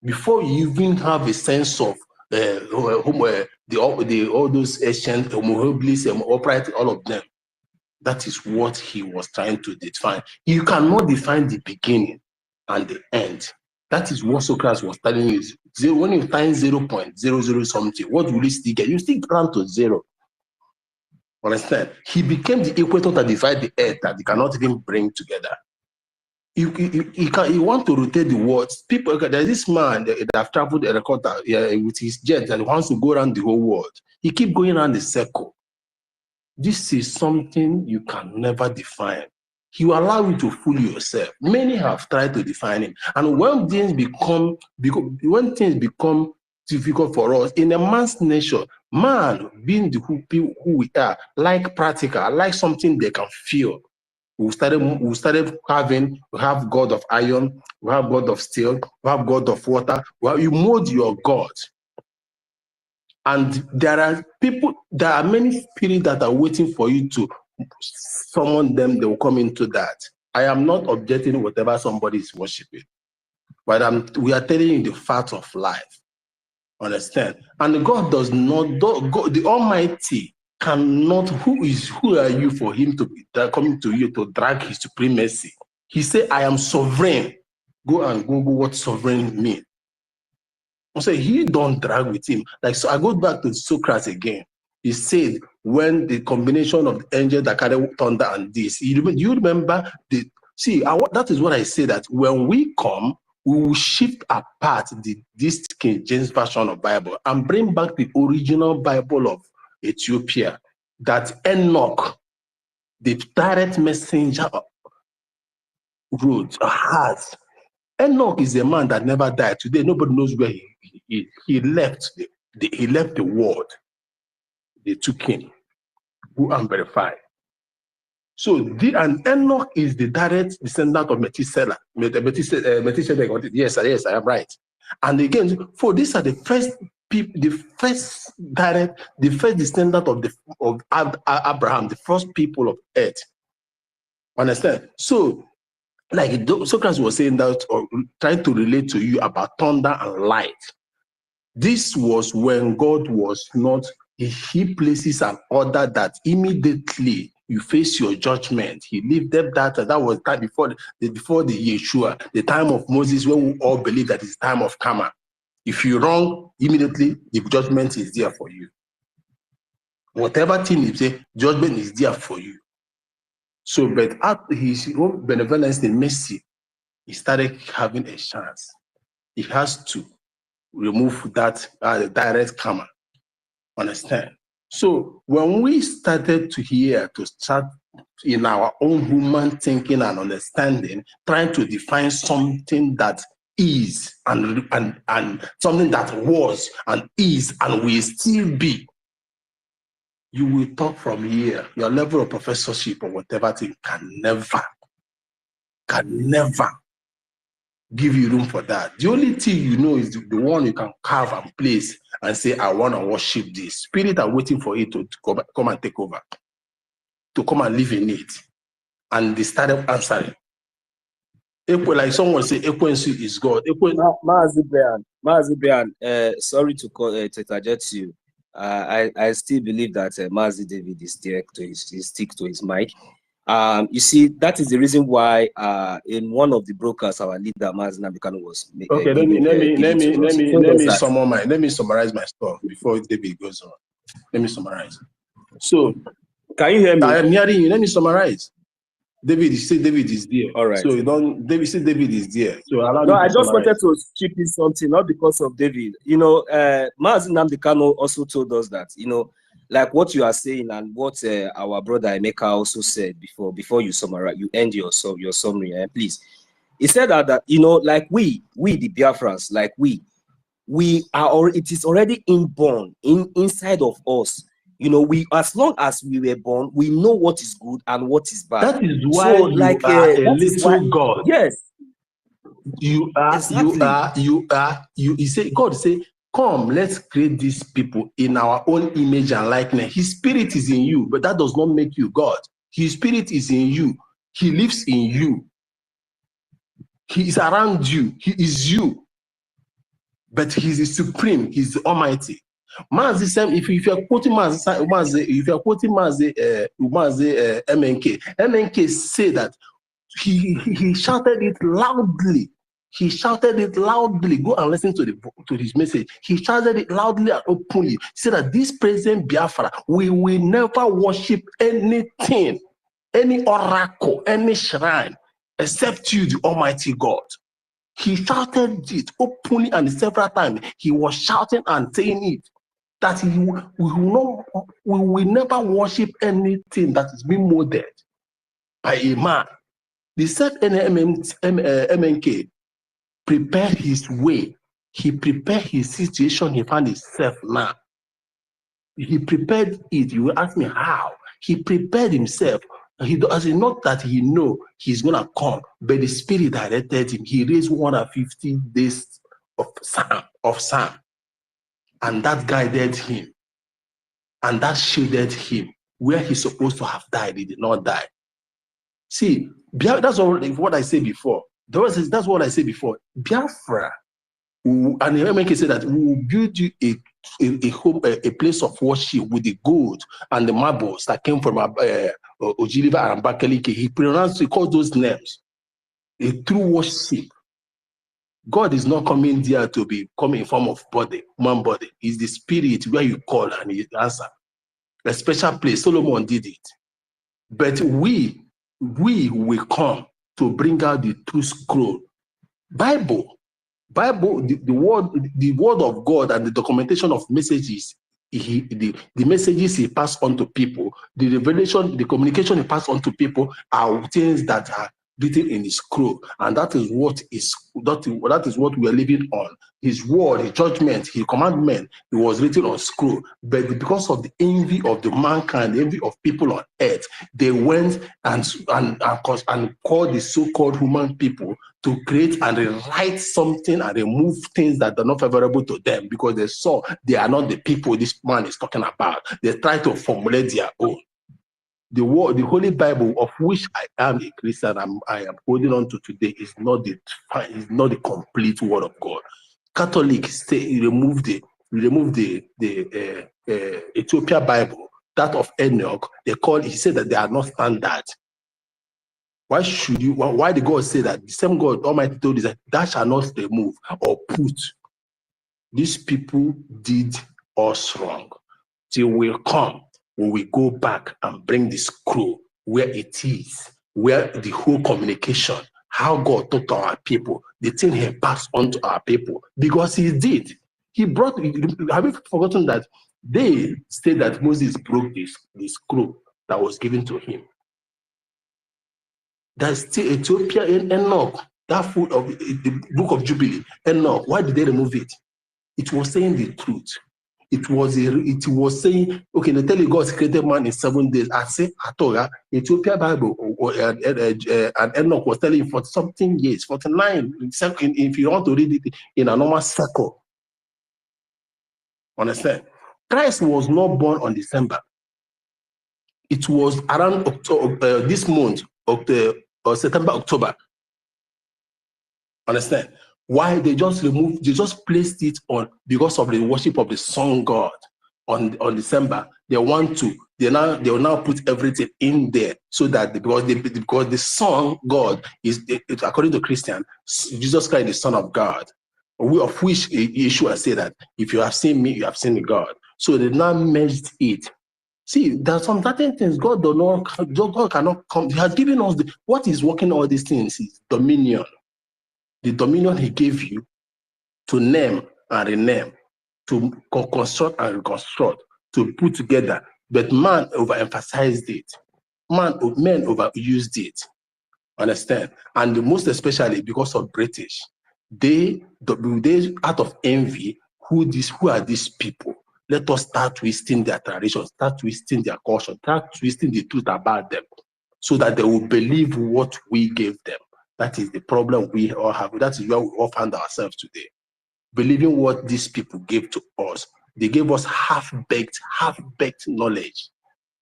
before you even have a sense of all those ancient Homo habilis and upright, all of them. That is what he was trying to define. You cannot define the beginning and the end. That is what Socrates was telling you. When you find 0.00 something, what will you still get? You still round to 0. Understand? He became the equator that divides the earth that you cannot even bring together. You want to rotate the world. People, there's this man that have traveled a recorder with his jet and wants to go around the whole world. He keeps going around the circle. This is something you can never define. He will allow you to fool yourself. Many have tried to define him. And when things become difficult for us, in a man's nature, man being who we are, like practical, like something they can feel. We started having, we have God of iron, we have God of steel, we have God of water. Well, you mold your God. And there are many spirits that are waiting for you to summon them. They will come into that. I am not objecting whatever somebody is worshiping, but we are telling you the fact of life. Understand? And God does not, God, the Almighty cannot, who are you for him to be coming to you to drag his supremacy? He said, I am sovereign. Go and Google what sovereign means. I say he don't drag with him. Like, so I go back to Socrates again. He said, when the combination of the angel that carry thunder and this, you remember that is what I say, that when we come, we will shift apart this King James version of Bible and bring back the original Bible of Ethiopia, that Enoch, the direct messenger, wrote, has. Enoch is a man that never died. Today, nobody knows where he left. He left the world. They took him. Who unverified. So, and Enoch is the direct descendant of Methuselah. Yes, I am right. And again, for these are the first people, the first descendant of Abraham, the first people of earth. Understand? So, like Socrates was saying that, or trying to relate to you about thunder and light. This was when God was not, he places an order that immediately you face your judgment. He lifted that was time before the Yeshua, the time of Moses, when we all believe that it's time of karma. If you're wrong, immediately the judgment is there for you. Whatever thing you say, judgment is there for you. So, but at his own benevolence and mercy, he started having a chance. He has to remove that direct karma. Understand? So, when we started to start in our own human thinking and understanding, trying to define something that is and something that was and is and will still be, you will talk from here. Your level of professorship or whatever thing can never give you room for that. The only thing you know is the one you can carve and place and say, I want to worship this. Spirit are waiting for it to come and take over, to come and live in it. And they started answering. Like someone say, Ekwensu is God. Mazibrian, sorry to interject you. I still believe that Mazi David is stick to his mic. You see, that is the reason why in one of the brokers, our leader Mazi Nambikano was okay. Let me summarize my stuff before David goes on. Let me summarize. So, can you hear me? I am hearing you. Let me summarize. David, you say David is there. All right. So David say David is there. So I just wanted to chip in something, not because of David. You know, Mazi Nambikano also told us that, you know, like what you are saying and what our brother Emeka also said before you summarize, you end your summary, please. He said that you know, like we the Biafrans, like we are, it is already inborn inside of us. You know, as long as we were born, we know what is good and what is bad. That is why you are a little God. Yes. You are, exactly. You say, God say, come, let's create these people in our own image and likeness. His spirit is in you, but that does not make you God. His spirit is in you. He lives in you. He is around you. He is you. But he's the supreme. He's the Almighty. Mazi, if you are quoting MNK say that he shouted it loudly. He shouted it loudly. Go and listen to his message. He shouted it loudly and openly. He said that this present Biafra, we will never worship anything, any oracle, any shrine, except you, the Almighty God. He shouted it openly and several times. He was shouting and saying it, that we will never worship anything that is being molded by a man. The said MNK prepared his way. He prepared his situation he found himself now. He prepared it. You will ask me how. He prepared himself He does not that he know he's gonna come, but the Spirit directed him. He raised 150 days of Psalm, and that guided him, and that shielded him. Where he's supposed to have died, he did not die. See, that's what I said before. That's what I said before. Biafra, and the MK said that we will build you a home, a place of worship with the gold and the marbles that came from Ojiliva and Bakalike. He called those names a true worship. God is not coming there to be coming in form of body, human body. It's the Spirit where you call and he answer. A special place. Solomon did it. But we will come to bring out the true scroll. Bible, the word of God and the documentation of messages, the messages he passed on to people, the revelation, the communication he passed on to people are things that are written in the scroll, and that is what we are living on. His word, his judgment, his commandment, it was written on scroll. But because of the envy of the mankind, the envy of people on earth, they went and called the so-called human people to create and rewrite something and remove things that are not favorable to them, because they saw they are not the people this man is talking about. They try to formulate their own. The Holy Bible, of which I am a Christian, I am holding on to today, is not the complete word of God. Catholics say remove the Ethiopia Bible, that of Enoch. He said that they are not standard. Why did God say that? The same God Almighty told us that thou shalt not remove or put. These people did us wrong. Till we come, we will go back and bring the scroll where it is, where the whole communication, how God talked to our people, the thing he passed on to our people, because he did. He brought, have you forgotten that they said that Moses broke the scroll that was given to him? That's still Ethiopia in Enoch, that food of the book of Jubilee, Enoch. Why did they remove it? It was saying the truth. It was saying, okay, they tell you God created man in 7 days. I say, Torah, Ethiopia Bible, and Enoch was telling you for something years, 49. If you want to read it in a normal circle, understand? Christ was not born on December. It was around October, this month, September, October. Understand? Why they just placed it on because of the worship of the sun god on December. They will now put everything in there so that because the sun god is, according to Christian, Jesus Christ, the Son of God, of which Yeshua said that if you have seen me, you have seen God. So they now merged it. See, there are some certain things God cannot come. He has given us what is working all these things is dominion. The dominion he gave you to name and rename, to construct and reconstruct, to put together. But man overemphasized it. Men overused it. Understand? And most especially because of British. They out of envy, who are these people? Let us start twisting their traditions, start twisting their culture, start twisting the truth about them, so that they will believe what we gave them. That is the problem we all have. That is where we all find ourselves today. Believing what these people gave to us. They gave us half-baked knowledge.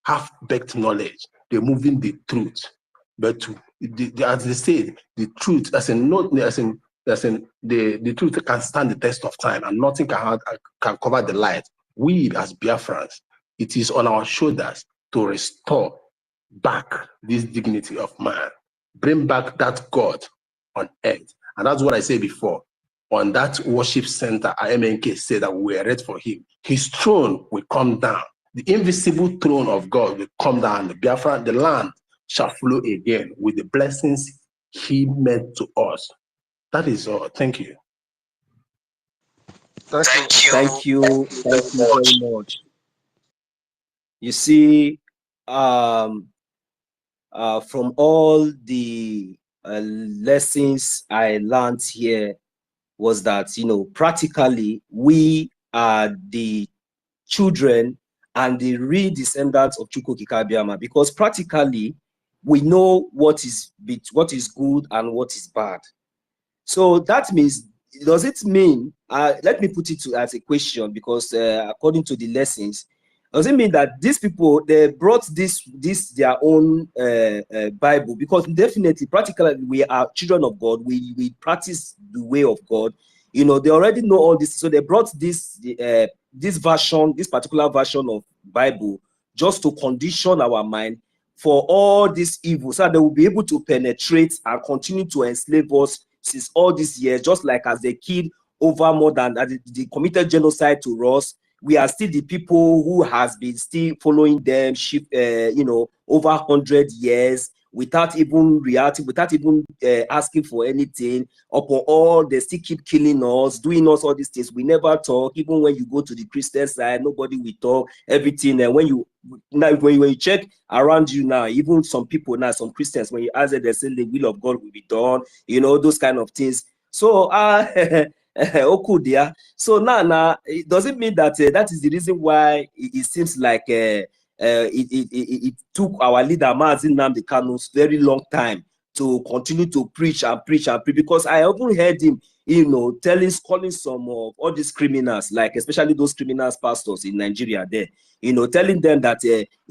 Half-baked knowledge. Removing the truth. But as they said, the truth, the truth can stand the test of time, and nothing can cover the light. We as Biafrans, it is on our shoulders to restore back this dignity of man. Bring back that God on earth. And that's what I said before. On that worship center, ANNANG said that we are ready for him. His throne will come down. The invisible throne of God will come down. The Biafra, the land shall flow again with the blessings he made to us. That is all. Thank you. Thank you very much. You see, from all the lessons I learned here was that, practically we are the children and the real descendants of Chukwu Okike Abiama, because practically we know what is good and what is bad. So that means, does it mean, let me put it as a question, because according to the lessons, does it mean that these people, they brought this their own Bible? Because definitely, practically, we are children of God. We practice the way of God. You know, they already know all this, so they brought this particular version of Bible, just to condition our mind for all this evil, so that they will be able to penetrate and continue to enslave us since all these years, just like as they killed over more than they committed genocide to us. We are still the people who has been still following them, you know, over 100 years, without even reacting, without even asking for anything. Upon all, they still keep killing us, doing us all these things. We never talk. Even when you go to the Christian side, nobody will talk. Everything. And when you check around you now, even some people now, some Christians, when you ask them, they say the will of God will be done. You know, those kind of things. So so now it doesn't mean that that is the reason why it seems like it took our leader Mazi Nnamdi Kanu's very long time to continue to preach and preach and preach, because I often heard him, you know, calling some of all these criminals, like especially those criminals pastors in Nigeria there, you know, telling them that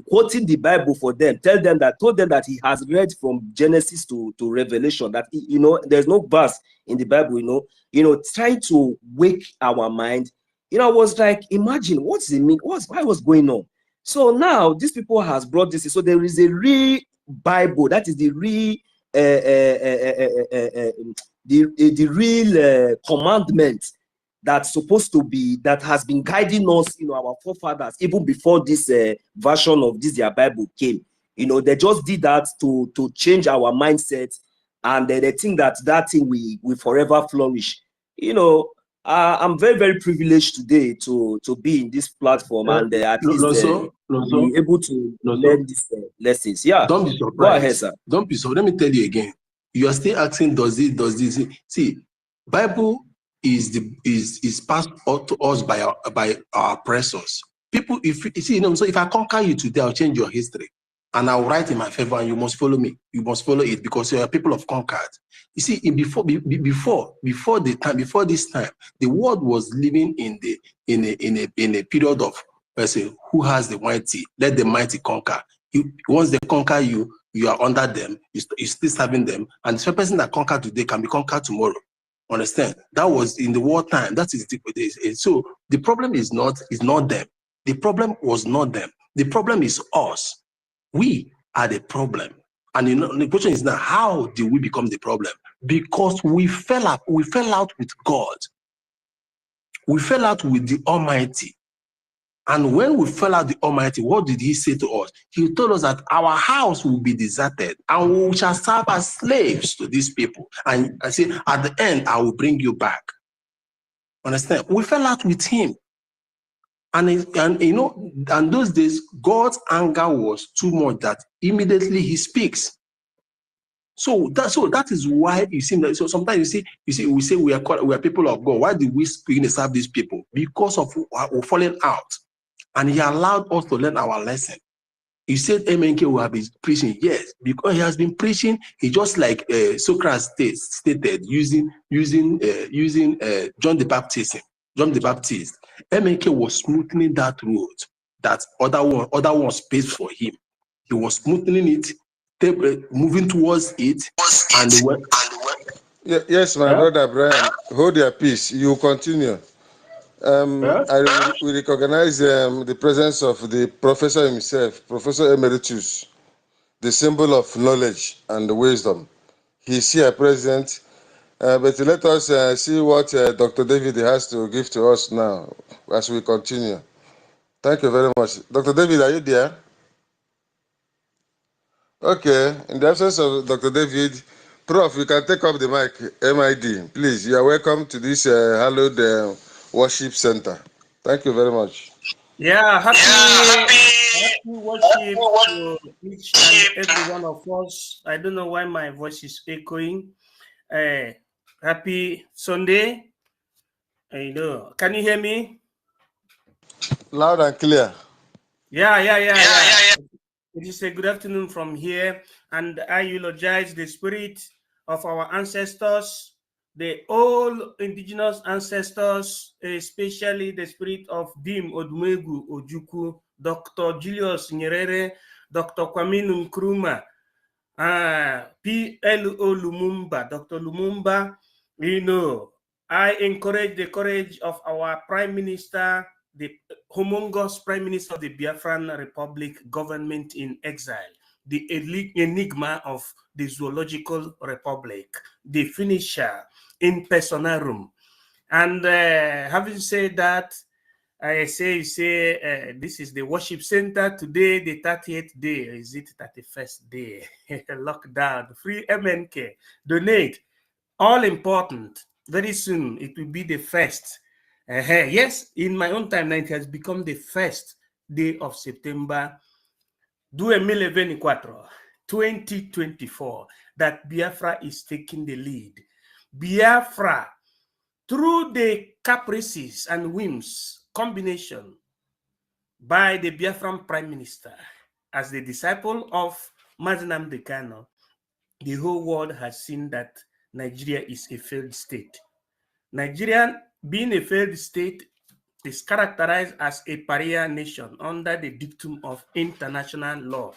quoting the Bible for them, told them that he has read from Genesis to Revelation, that, you know, there's no verse in the Bible, you know, trying to wake our mind. You know, I was like, imagine what's it mean? Why was going on? So now these people has brought this. So there is a real Bible, that is the real the real commandment that's supposed to be, that has been guiding us, you know, our forefathers, even before this version of this their Bible came. You know, they just did that to change our mindset, and they think that thing we forever flourish. You know, I'm very, very privileged today to be in this platform and at least be able to learn these lessons. Yeah, don't be surprised. Go ahead, sir. Don't be so. Let me tell you again. You are still asking, does this? See, Bible is passed to us by our oppressors. People, if you see, you know, so if I conquer you today, I'll change your history, and I'll write in my favor, and you must follow me. You must follow it, because you are people of conquered. You see, before this time, the world was living in a period of, let's say, who has the mighty? Let the mighty conquer. Once they conquer you, you are under them. You're still serving them, and the person that conquered today can be conquered tomorrow. Understand? That was in the wartime. That is the so the problem is not them. The problem was not them. The problem is us. We are the problem. And you know, the question is now, how do we become the problem? Because we fell out with God. We fell out with the Almighty. And when we fell out the Almighty, what did he say to us? He told us that our house will be deserted and we shall serve as slaves to these people. And I say, at the end, I will bring you back. Understand? We fell out with him. And you know, and those days, God's anger was too much that immediately he speaks. So that is why you see that. So sometimes you see, we say we are people of God. Why do we begin to serve these people? Because of we're falling out. And he allowed us to learn our lesson. He said MNK will have been preaching. Yes, because he has been preaching. He just like Socrates stated, using John the Baptist. MNK was smoothing that road that other ones paved for him. He was smoothing it, moving towards it, and the way. Yes, my brother Brian, hold your peace. You continue. We recognize the presence of the professor himself, Professor Emeritus, the symbol of knowledge and wisdom. He's here present, but let us see what Dr. David has to give to us now as we continue. Thank you very much. Dr. David, are you there? Okay, in the absence of Dr. David, Prof, you can take up the mic, MID. Please, you are welcome to this hallowed worship center. Thank you very much. Yeah, happy worship to each and every one of us. I don't know why my voice is echoing. Happy Sunday. I know. Can you hear me? Loud and clear. Yeah. It is a good afternoon from here, and I eulogize the spirit of our ancestors, the old indigenous ancestors, especially the spirit of Dim Odumegu Ojukwu, Dr. Julius Nyerere, Dr. Kwame Nkrumah, PLO Lumumba, Dr. Lumumba. You know, I encourage the courage of our Prime Minister, the humongous Prime Minister of the Biafran Republic, government in exile, the enigma of the Zoological Republic, the finisher in personarum. And having said that, I say this is the worship center today, the 30th day. Is it 31st day? Lockdown, free MNK, donate, all important. Very soon it will be the first. Yes, in my own timeline, it has become the first day of September 2024 that Biafra is taking the lead. Biafra, through the caprices and whims combination by the Biafran Prime Minister, as the disciple of Mazinam Dekano, the whole world has seen that Nigeria is a failed state. Nigeria, being a failed state, is characterized as a pariah nation under the dictum of international law.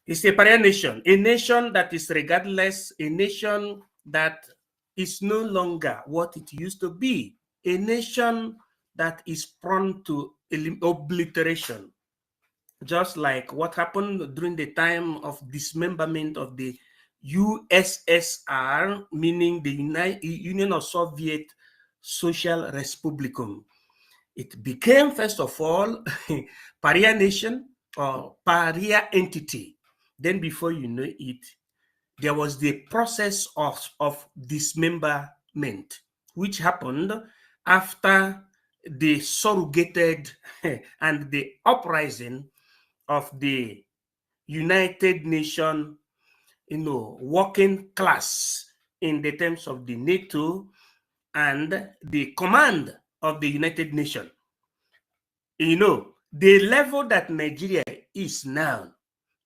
It's a pariah nation, a nation that is regardless, a nation that is no longer what it used to be, a nation that is prone to obliteration, just like what happened during the time of dismemberment of the USSR, meaning the Union of Soviet Social Republicum. It became, first of all, pariah nation or pariah entity. Then before you know it, there was the process of dismemberment, which happened after the surrogated and the uprising of the United Nations, working class in the terms of the NATO and the command of the United Nations. The level that Nigeria is now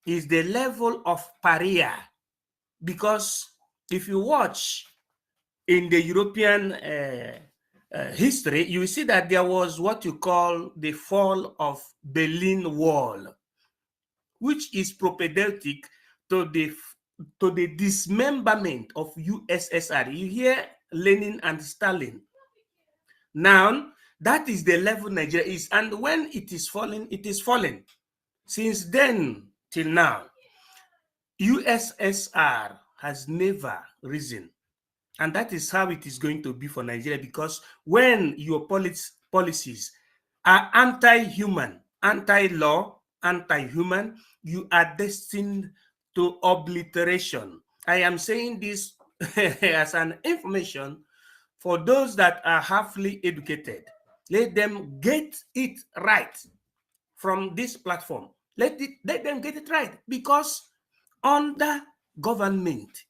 is the level of pariah, because if you watch in the European history, you see that there was what you call the fall of Berlin Wall, which is propedeutic to the dismemberment of USSR. You hear Lenin and Stalin. Now, that is the level Nigeria is. And when it is falling, it is falling. Since then till now, USSR has never risen. And that is how it is going to be for Nigeria, because when your policies are anti-human, anti-law, anti-human, you are destined to obliteration. I am saying this as an information for those that are halfly educated. Let them get it right from this platform. Let them get it right, because under government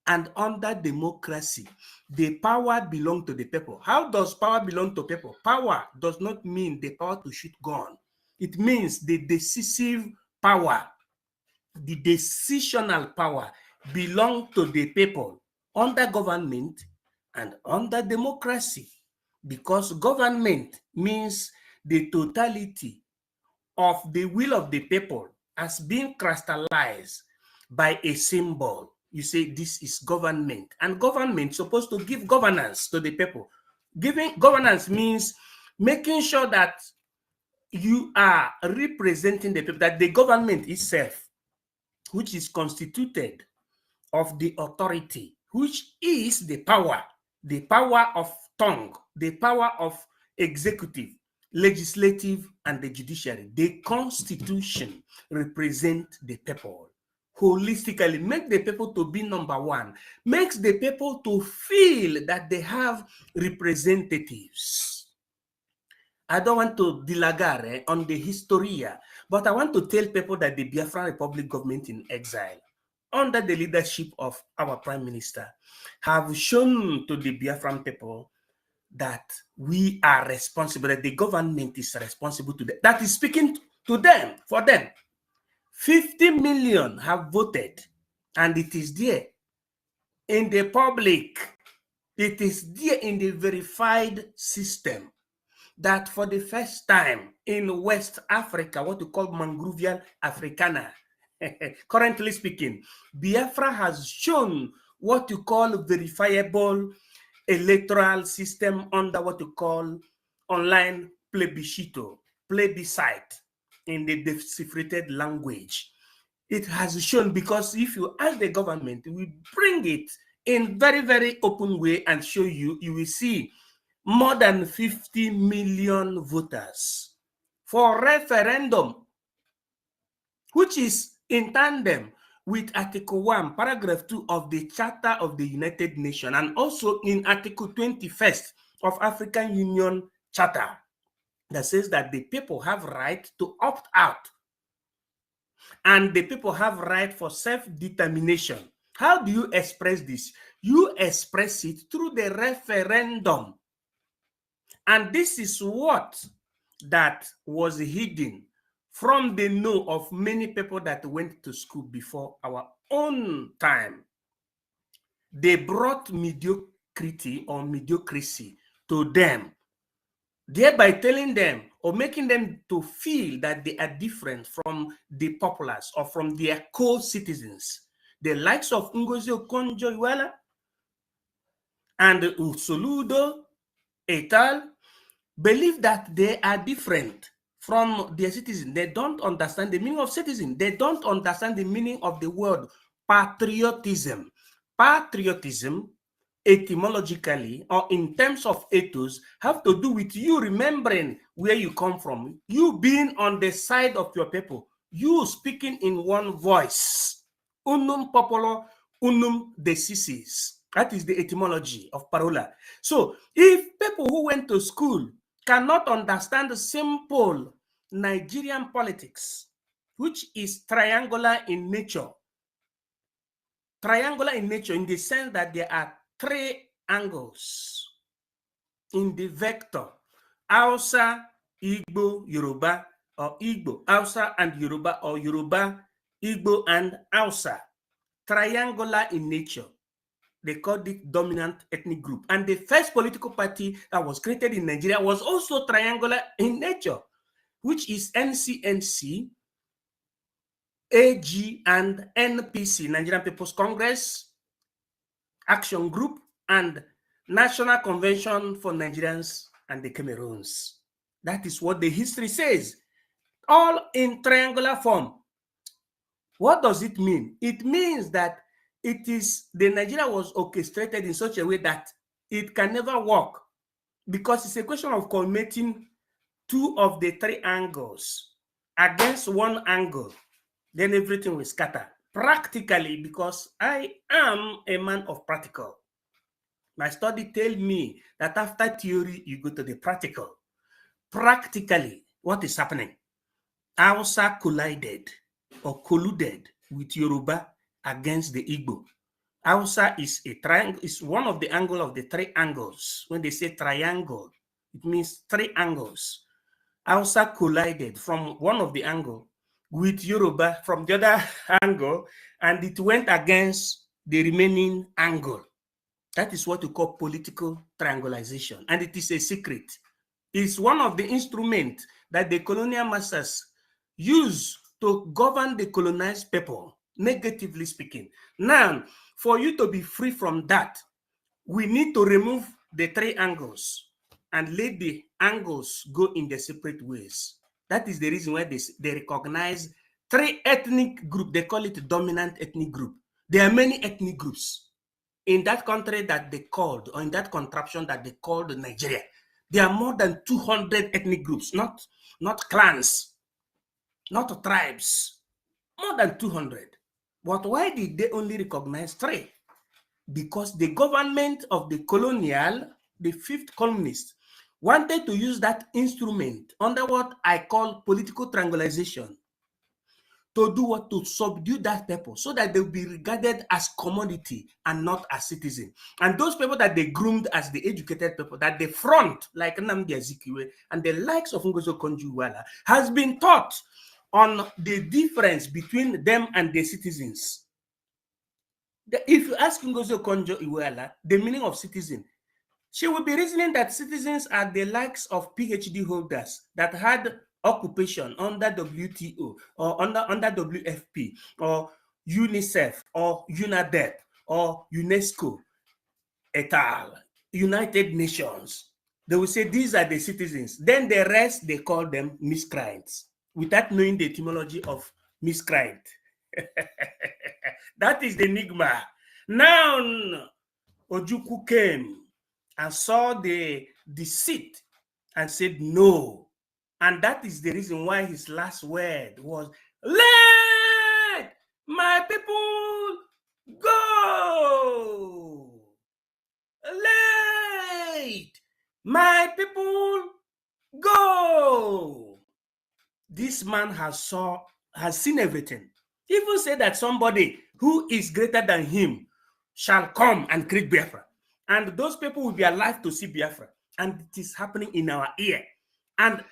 and under democracy, the power belongs to the people. How does power belong to people? Power does not mean the power to shoot gun. It means the decisive power, the decisional power belong to the people under government and under democracy, because government means the totality of the will of the people as being crystallized by a symbol. You say this is government, and government is supposed to give governance to the people. Giving governance means making sure that you are representing the people, that the government itself, which is constituted of the authority, which is the power of tongue, the power of executive, legislative, and the judiciary. The Constitution represent the people holistically, make the people to be number one, makes the people to feel that they have representatives. I don't want to dilagare on the historia, but I want to tell people that the Biafran Republic government in exile, under the leadership of our Prime Minister, have shown to the Biafran people that we are responsible, that the government is responsible to them, that is speaking to them, for them. 50 million have voted, and it is there in the public. It is there in the verified system that for the first time in West Africa, what we call Mangrovial Africana, currently speaking, Biafra has shown what you call verifiable electoral system under what you call online plebiscito, plebiscite in the deciphered language. It has shown, because if you ask the government, we bring it in very, very open way and show you, you will see more than 50 million voters for referendum, which is in tandem with Article 1, Paragraph 2 of the Charter of the United Nations, and also in Article 21st of African Union Charter, that says that the people have right to opt out and the people have right for self-determination. How do you express this? You express it through the referendum. And this is what that was hidden from the know of many people that went to school before our own time. They brought mediocrity or mediocrity to them, thereby telling them or making them to feel that they are different from the populace or from their co-citizens. The likes of Ngozi Okonjo-Iweala and Usoludo et al. Believe that they are different from their citizens. They don't understand the meaning of citizen. They don't understand the meaning of the word patriotism. Patriotism, etymologically or in terms of ethos, have to do with you remembering where you come from, you being on the side of your people, you speaking in one voice. Unum populo, unum decisis. That is the etymology of parola. So if people who went to school cannot understand the simple Nigerian politics, which is triangular in nature, in the sense that there are three angles in the vector, Hausa, Igbo, Yoruba, or Igbo, Hausa and Yoruba, or Yoruba, Igbo and Hausa, triangular in nature. They called it dominant ethnic group. And the first political party that was created in Nigeria was also triangular in nature, which is NCNC, AG, and NPC, Nigerian People's Congress, Action Group, and National Convention for Nigerians and the Cameroons. That is what the history says, all in triangular form. What does it mean? It means that the Nigeria was orchestrated in such a way that it can never work, because it's a question of culminating two of the three angles against one angle, then everything will scatter. Practically, because I am a man of practical. My study tells me that after theory, you go to the practical. Practically, what is happening? Hausa collided or colluded with Yoruba against the Igbo. Hausa is a triangle, is one of the angles of the three angles. When they say triangle, it means three angles. Hausa collided from one of the angles with Yoruba from the other angle, and it went against the remaining angle. That is what we call political triangulation, and it is a secret. It's one of the instruments that the colonial masters use to govern the colonized people, negatively speaking. Now, for you to be free from that, we need to remove the three angles and let the angles go in the separate ways. That is the reason why they recognize three ethnic groups. They call it dominant ethnic group. There are many ethnic groups in that country that they called, or in that contraption that they called Nigeria. There are more than 200 ethnic groups, not clans, not tribes, more than 200. But why did they only recognize three? Because the government of the colonial, the fifth colonists, wanted to use that instrument under what I call political triangulation to do what? To subdue that people so that they'll be regarded as commodity and not as citizen. And those people that they groomed as the educated people, that they front, like Nnamdi Azikiwe and the likes of Ngozi Okonjo-Iweala, has been taught on the difference between them and the citizens. If you ask Ngozi Okonjo-Iweala the meaning of citizen, she will be reasoning that citizens are the likes of PhD holders that had occupation under WTO or under WFP or UNICEF or UNADEP or UNESCO et al., United Nations. They will say these are the citizens. Then the rest, they call them miscreants without knowing the etymology of miscreant. That is the enigma. Now, Ojukwu came and saw the deceit and said no. And that is the reason why his last word was, let my people go. Let my people go. This man has seen everything. He even said that somebody who is greater than him shall come and create Biafra. And those people will be alive to see Biafra. And it is happening in our ear. And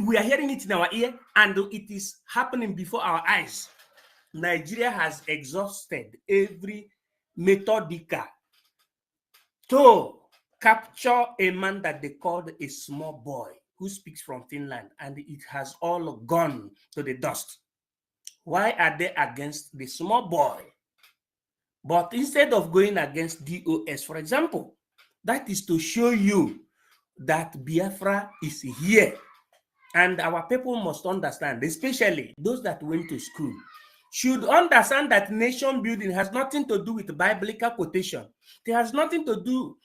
we are hearing it in our ear, and it is happening before our eyes. Nigeria has exhausted every methodical to capture a man that they called a small boy who speaks from Finland, and it has all gone to the dust. Why are they against the small boy? But instead of going against DOS, for example, that is to show you that Biafra is here. And our people must understand, especially those that went to school, should understand that nation building has nothing to do with biblical quotation. It has nothing to do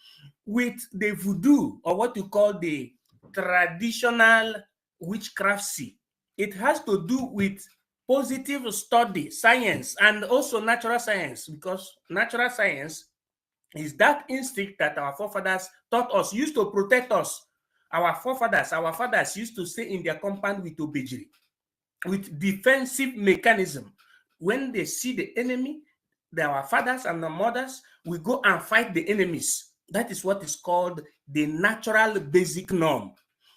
with the voodoo or what you call the traditional witchcraftsy. It has to do with positive study, science, and also natural science, because natural science is that instinct that our forefathers taught us, used to protect us. Our fathers used to stay in their compound with obejiri, with defensive mechanism. When they see the enemy, our fathers and our mothers will go and fight the enemies. That is what is called the natural basic norm.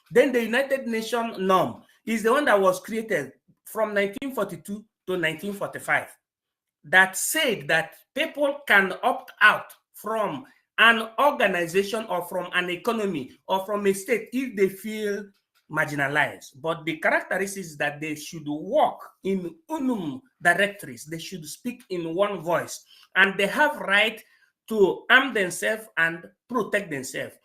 Then the United Nations norm is the one that was created from 1942 to 1945 that said that people can opt out from an organization or from an economy or from a state if they feel marginalized. But the characteristics is that they should work in unum directories. They should speak in one voice, and they have right to arm themselves and protect themselves.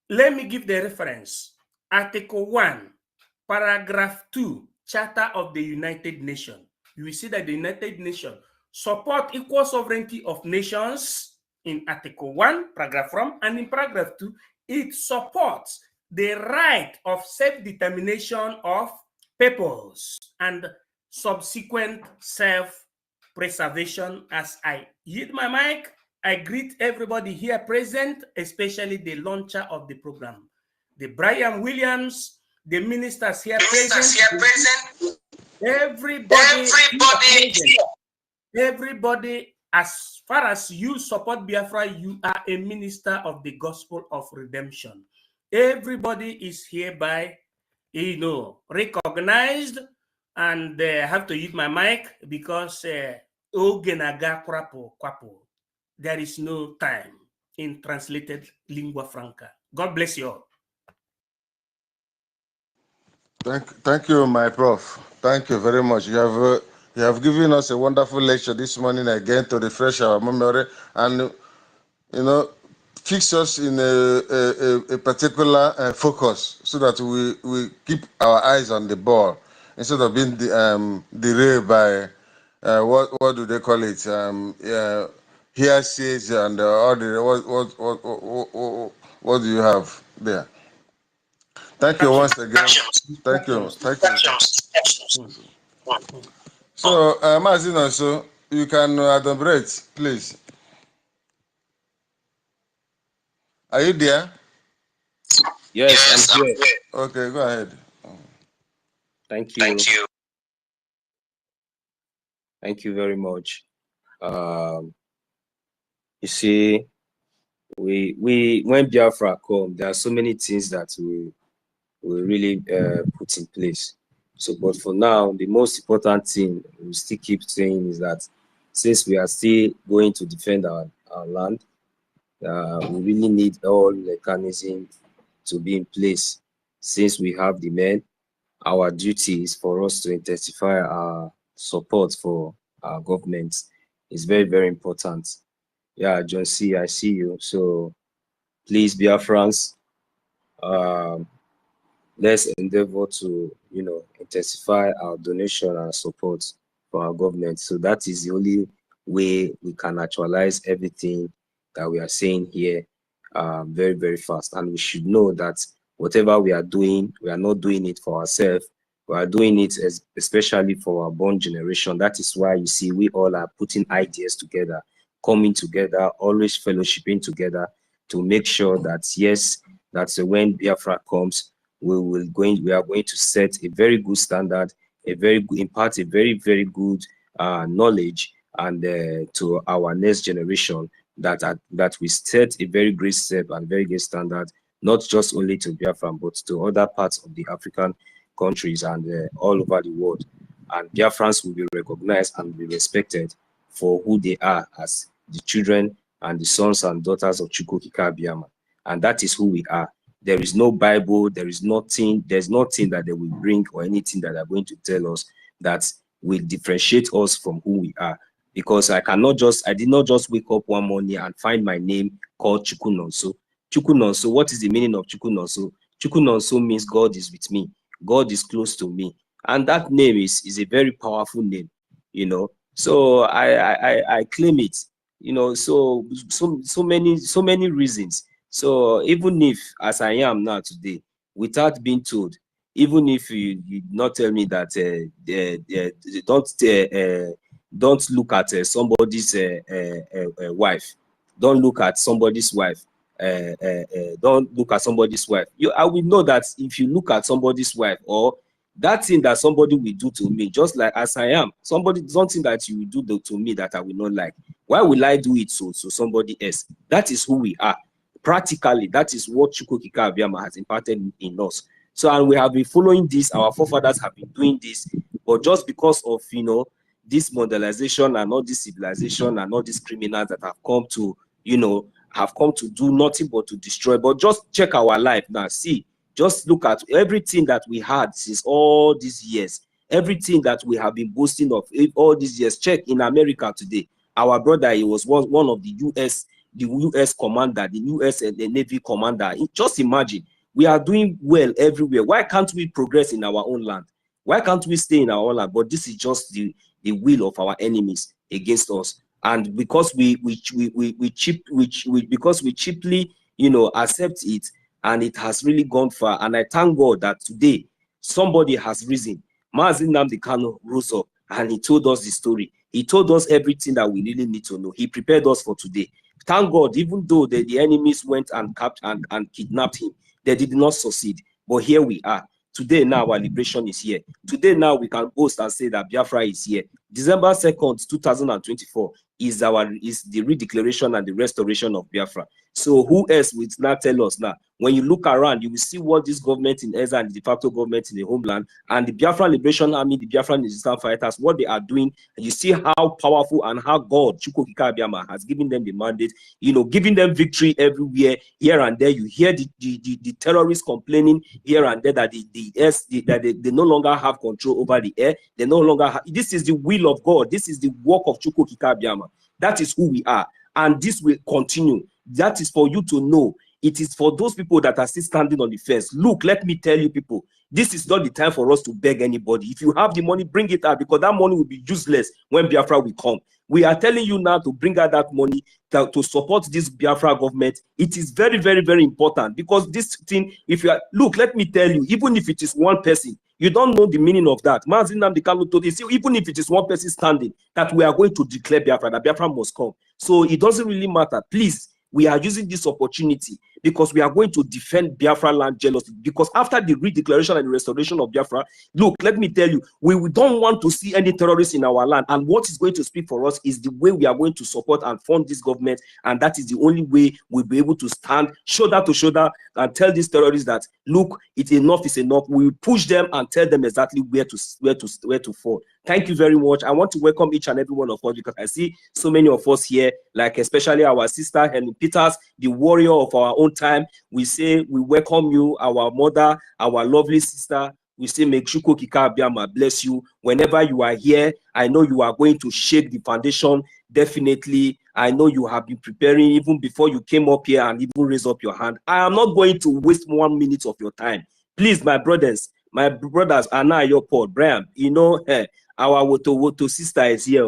Let me give the reference. Article 1, paragraph 2, Charter of the United Nations. You will see that the United Nations support equal sovereignty of nations in Article 1, paragraph 1, and in paragraph 2, it supports the right of self-determination of peoples and subsequent self-preservation. As I yield my mic, I greet everybody here present, especially the launcher of the program, the Brian Williams, the ministers here present. Everybody, as far as you support Biafra, you are a minister of the gospel of redemption. Everybody is hereby, recognized, and I have to use my mic because there is no time in translated lingua franca. God bless you all. Thank you, my prof. Thank you very much. You have given us a wonderful lecture this morning again to refresh our memory and fix us in a particular focus so that we keep our eyes on the ball instead of being derailed by what do they call it? Hearsays and all the what do you have there? Thank you once again. Thank you. So, Mazino, so you can elaborate, please. Are you there? Yes, I'm here. Okay, go ahead. Thank you. Thank you very much. You see, we when Biafra come, there are so many things that we really put in place. So, but for now, the most important thing we still keep saying is that since we are still going to defend our land, we really need all mechanisms to be in place. Since we have the men, our duty is for us to intensify our support for our government. It's very, very important. Yeah, John C., I see you. So please, Biafrans, let's endeavor to, intensify our donation and support for our government. So that is the only way we can actualize everything that we are saying here very, very fast. And we should know that whatever we are doing, we are not doing it for ourselves. We are doing it especially for our born generation. That is why you see we all are putting ideas together, coming together, always fellowshipping together to make sure that, yes, that when Biafra comes, we are going to set a very good standard, impart a very, very good knowledge and to our next generation that we set a very great step and very good standard, not just only to Biafra, but to other parts of the African countries and all over the world. And Biafrans will be recognized and be respected for who they are as the children and the sons and daughters of Chukwuka. And that is who we are. There is no Bible, there's nothing that they will bring or anything that they're going to tell us that will differentiate us from who we are. Because I did not just wake up one morning and find my name called Chukwunonso. Chukwunonso, what is the meaning of Chukwunonso? Chukwunonso means God is with me. God is close to me. And that name is a very powerful name, So I claim it, so many reasons. So even if, as I am now today, without being told, even if you not tell me that don't look at somebody's wife, don't look at somebody's wife, don't look at somebody's wife. I will know that if you look at somebody's wife or that thing that somebody will do to me, just like as I am, something that you will do to me that I will not like. Why will I do it so somebody else? That is who we are. Practically, that is what Chukwuka has imparted in us. So, and we have been following this. Our forefathers have been doing this, but just because of this modernization and all this civilization and all these criminals that have come to do nothing but to destroy. But just check our life now. See, just look at everything that we had since all these years, everything that we have been boasting of all these years. Check in America today. Our brother, he was one of the U.S. commander, the U.S. and the Navy commander. Just imagine, we are doing well everywhere. Why can't we progress in our own land? Why can't we stay in our own land? But this is just the will of our enemies against us. And because we cheaply, accept it, and it has really gone far. And I thank God that today somebody has risen. Mazi Nnamdi Kanu rose up and he told us the story. He told us everything that we really need to know. He prepared us for today. Thank God, even though the enemies went and captured and kidnapped him, they did not succeed. But here we are. Today now our liberation is here. Today now we can boast and say that Biafra is here. December 2nd, 2024 is the redeclaration and the restoration of Biafra. So who else will now tell us now? When you look around, you will see what this government in Ezra and the de facto government in the homeland and the Biafra Liberation Army, the Biafran resistance fighters, what they are doing. And you see how powerful and how God, Chukwuka has given them the mandate, giving them victory everywhere, here and there. You hear the terrorists complaining here and there that they no longer have control over the air. They no longer have. This is the will of God. This is the work of Chukwuka. That is who we are. And this will continue. That is for you to know. It is for those people that are still standing on the fence. Look, let me tell you people, this is not the time for us to beg anybody. If you have the money, bring it out, because that money will be useless when Biafra will come. We are telling you now to bring out that money to support this Biafra government. It is very, very, very important, because this thing, look, let me tell you, even if it is one person, you don't know the meaning of that. Mazi Nnamdi Kanu told you, even if it is one person standing, that we are going to declare Biafra, that Biafra must come. So it doesn't really matter. Please, we are using this opportunity because we are going to defend Biafra land jealously. Because after the redeclaration and the restoration of Biafra, look, let me tell you, we don't want to see any terrorists in our land. And what is going to speak for us is the way we are going to support and fund this government. And that is the only way we'll be able to stand shoulder to shoulder and tell these terrorists that, look, enough is enough. We will push them and tell them exactly where to fall. Thank you very much. I want to welcome each and every one of us because I see so many of us here, like especially our sister Helen Peters, the warrior of our own time. We say we welcome you, our mother, our lovely sister. We say, make Shuko Kika Abiyama bless you. Whenever you are here, I know you are going to shake the foundation. Definitely. I know you have been preparing even before you came up here and even raise up your hand. I am not going to waste 1 minute of your time. Please, my brothers, Anna, your Paul, Brian, you know, our Woto sister is here.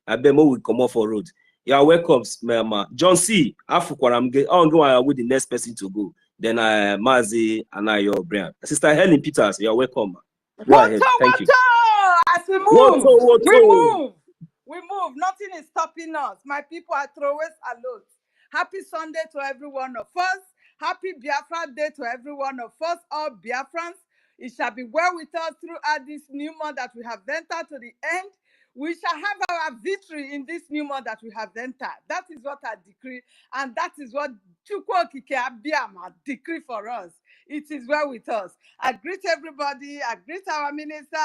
Abemo will come off for road. You are welcome, Mama. John C. Afukwaram, I'll go with the next person to go. Then Mazi, Anna, your Brian. Sister Helen Peters, you are welcome. Go ahead. Thank you. As we move, we move. Nothing is stopping us. My people are throwers alone. Happy Sunday to every one of us. Happy Biafra Day to every one of us, all Biafrans. It shall be well with us throughout this new month that we have entered to the end. We shall have our victory in this new month that we have entered. That is what I decree, and that is what Chukwu Okike Abiyama decree for us. It is well with us. I greet everybody. I greet our minister,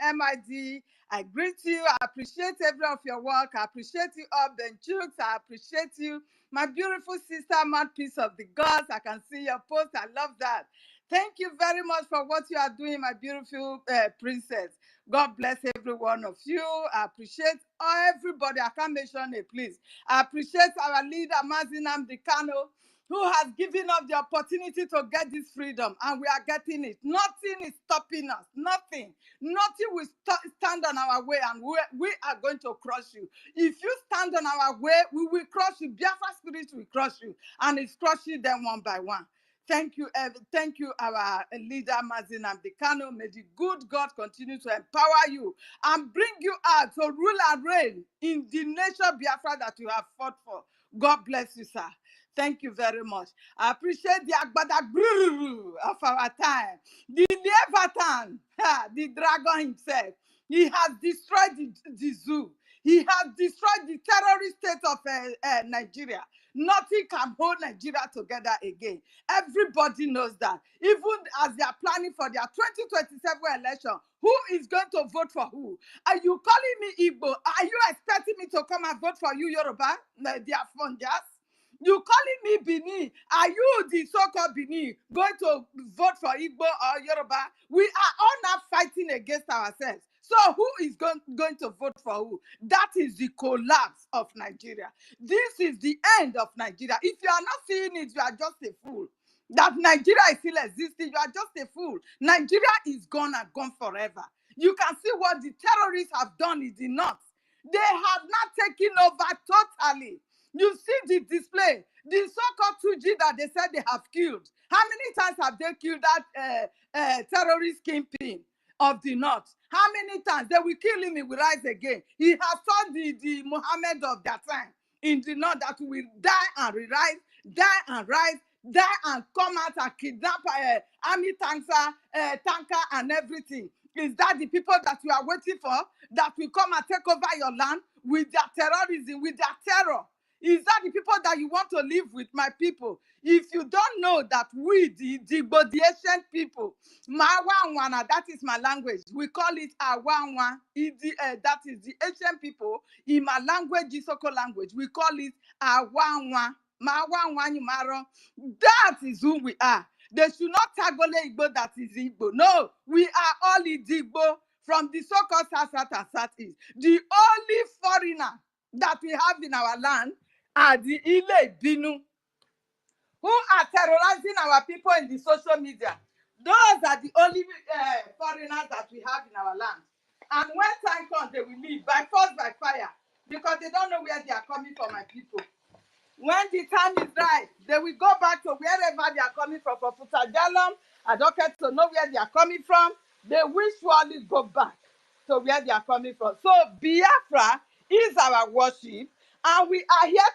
MID. I greet you. I appreciate every of your work. I appreciate you all, Ben Chooks. I appreciate you. My beautiful sister, Mouthpiece of the Gods. I can see your post. I love that. Thank you very much for what you are doing, my beautiful princess. God bless every one of you. I appreciate everybody. I can't mention it, please. I appreciate our leader, Mazinam Dikano, who has given us the opportunity to get this freedom, and we are getting it. Nothing is stopping us. Nothing. Nothing will stand on our way, and we are going to crush you. If you stand on our way, we will crush you. Biafra spirit will crush you, and it's crushing them one by one. Thank you, our leader, Mazin Amdekano. May the good God continue to empower you and bring you out to rule and reign in the nation Biafra that you have fought for. God bless you, sir. Thank you very much. I appreciate the Agbada of our time. The Leviathan, the dragon himself. He has destroyed the zoo. He has destroyed the terrorist state of Nigeria. Nothing can hold Nigeria together again. Everybody knows that. Even as they are planning for their 2027 election, who is going to vote for who? Are you calling me Igbo? Are you expecting me to come and vote for you, Yoruba? They are funders. You calling me Bini? Are you the so-called Bini going to vote for Igbo or Yoruba? We are all now fighting against ourselves. So who is going to vote for who? That is the collapse of Nigeria. This is the end of Nigeria. If you are not seeing it, you are just a fool. That Nigeria is still existing, you are just a fool. Nigeria is gone and gone forever. You can see what the terrorists have done in the north. They have not taken over totally. You see the display, the so-called 2G that they said they have killed. How many times have they killed that terrorist kingpin of the north? How many times? They will kill him, he will rise again. He has taught the Muhammad of that time in the north that will die and rise, die and rise, die and come out and kidnap army tanker and everything. Is that the people that you are waiting for that will come and take over your land with their terrorism, with their terror? Is that the people that you want to live with, my people? If you don't know that we, the ancient people, Mawanwana, that is my language. We call it Awanwa. That is the ancient people. In my language, Isoko language, we call it Awanwa. Mawanwa. That is who we are. They should not taggle Igbo that is Igbo. No, we are all Igbo from the so-called South and Southeast. The only foreigner that we have in our land are the Ile Binu, who are terrorizing our people in the social media. Those are the only foreigners that we have in our land. And when time comes, they will leave by force, by fire, because they don't know where they are coming from, my people. When the time is right, they will go back to wherever they are coming from. For Putajalam, I don't get to know where they are coming from. They will surely go back to where they are coming from. So Biafra is our worship, And we are here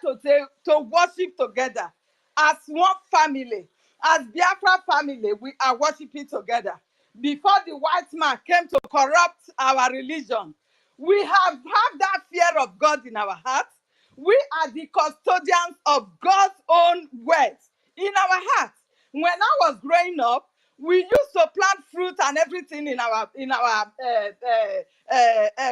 to worship together as one family. As Biafra family, we are worshiping together. Before the white man came to corrupt our religion, we have had that fear of God in our hearts. We are the custodians of God's own words in our hearts. When I was growing up, we used to plant fruit and everything in our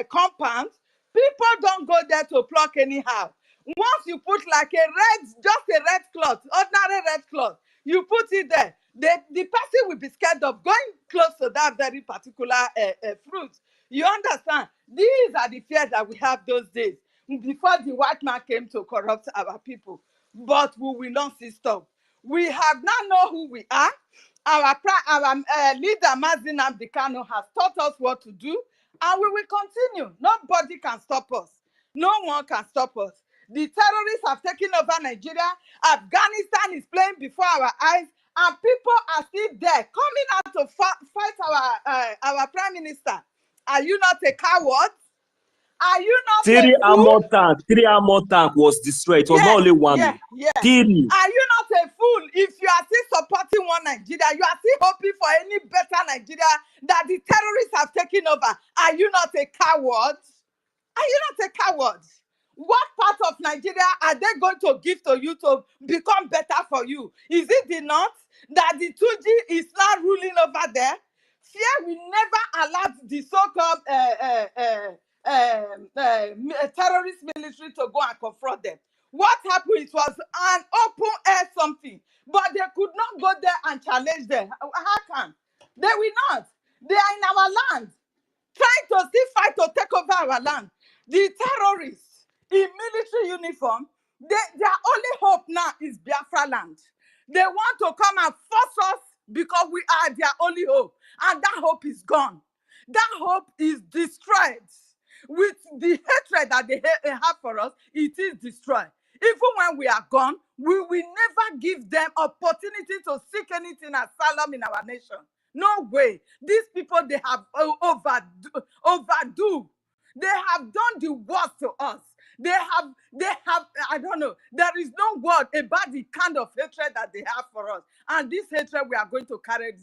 compound. People don't go there to pluck anyhow. Once you put like just a red cloth, ordinary red cloth, you put it there, the person will be scared of going close to that very particular fruit. You understand? These are the fears that we have those days, before the white man came to corrupt our people. But we will not see stop. We have now know who we are. Our leader, Mazi Nnamdi Kanu, has taught us what to do, and we will continue. Nobody can stop us. No one can stop us. The terrorists have taken over Nigeria. Afghanistan is playing before our eyes, and people are still there, coming out to fight our prime minister. Are you not a coward? Are you not Three a fool? Three armor tank was destroyed. It was not only one. Yeah. Three. Are you not a fool if you are still supporting one Nigeria? You are still hoping for any better Nigeria that the terrorists have taken over. Are you not a coward? Are you not a coward? What part of Nigeria are they going to give to you to become better for you? Is it the north that the 2G is now ruling over there? Fear will never allow the so-called terrorist military to go and confront them. What happened? It was an open air something, but they could not go there and challenge them. How can? They will not. They are in our land, trying to still fight to take over our land. The terrorists in military uniform, their only hope now is Biafra land. They want to come and force us because we are their only hope. And that hope is gone. That hope is destroyed. With the hatred that they have for us, it is destroyed. Even when we are gone, we will never give them opportunity to seek anything asylum in our nation. No way. These people, they have overdo. They have done the worst to us. They have, I don't know, there is no word about the kind of hatred that they have for us. And this hatred, we are going to carry it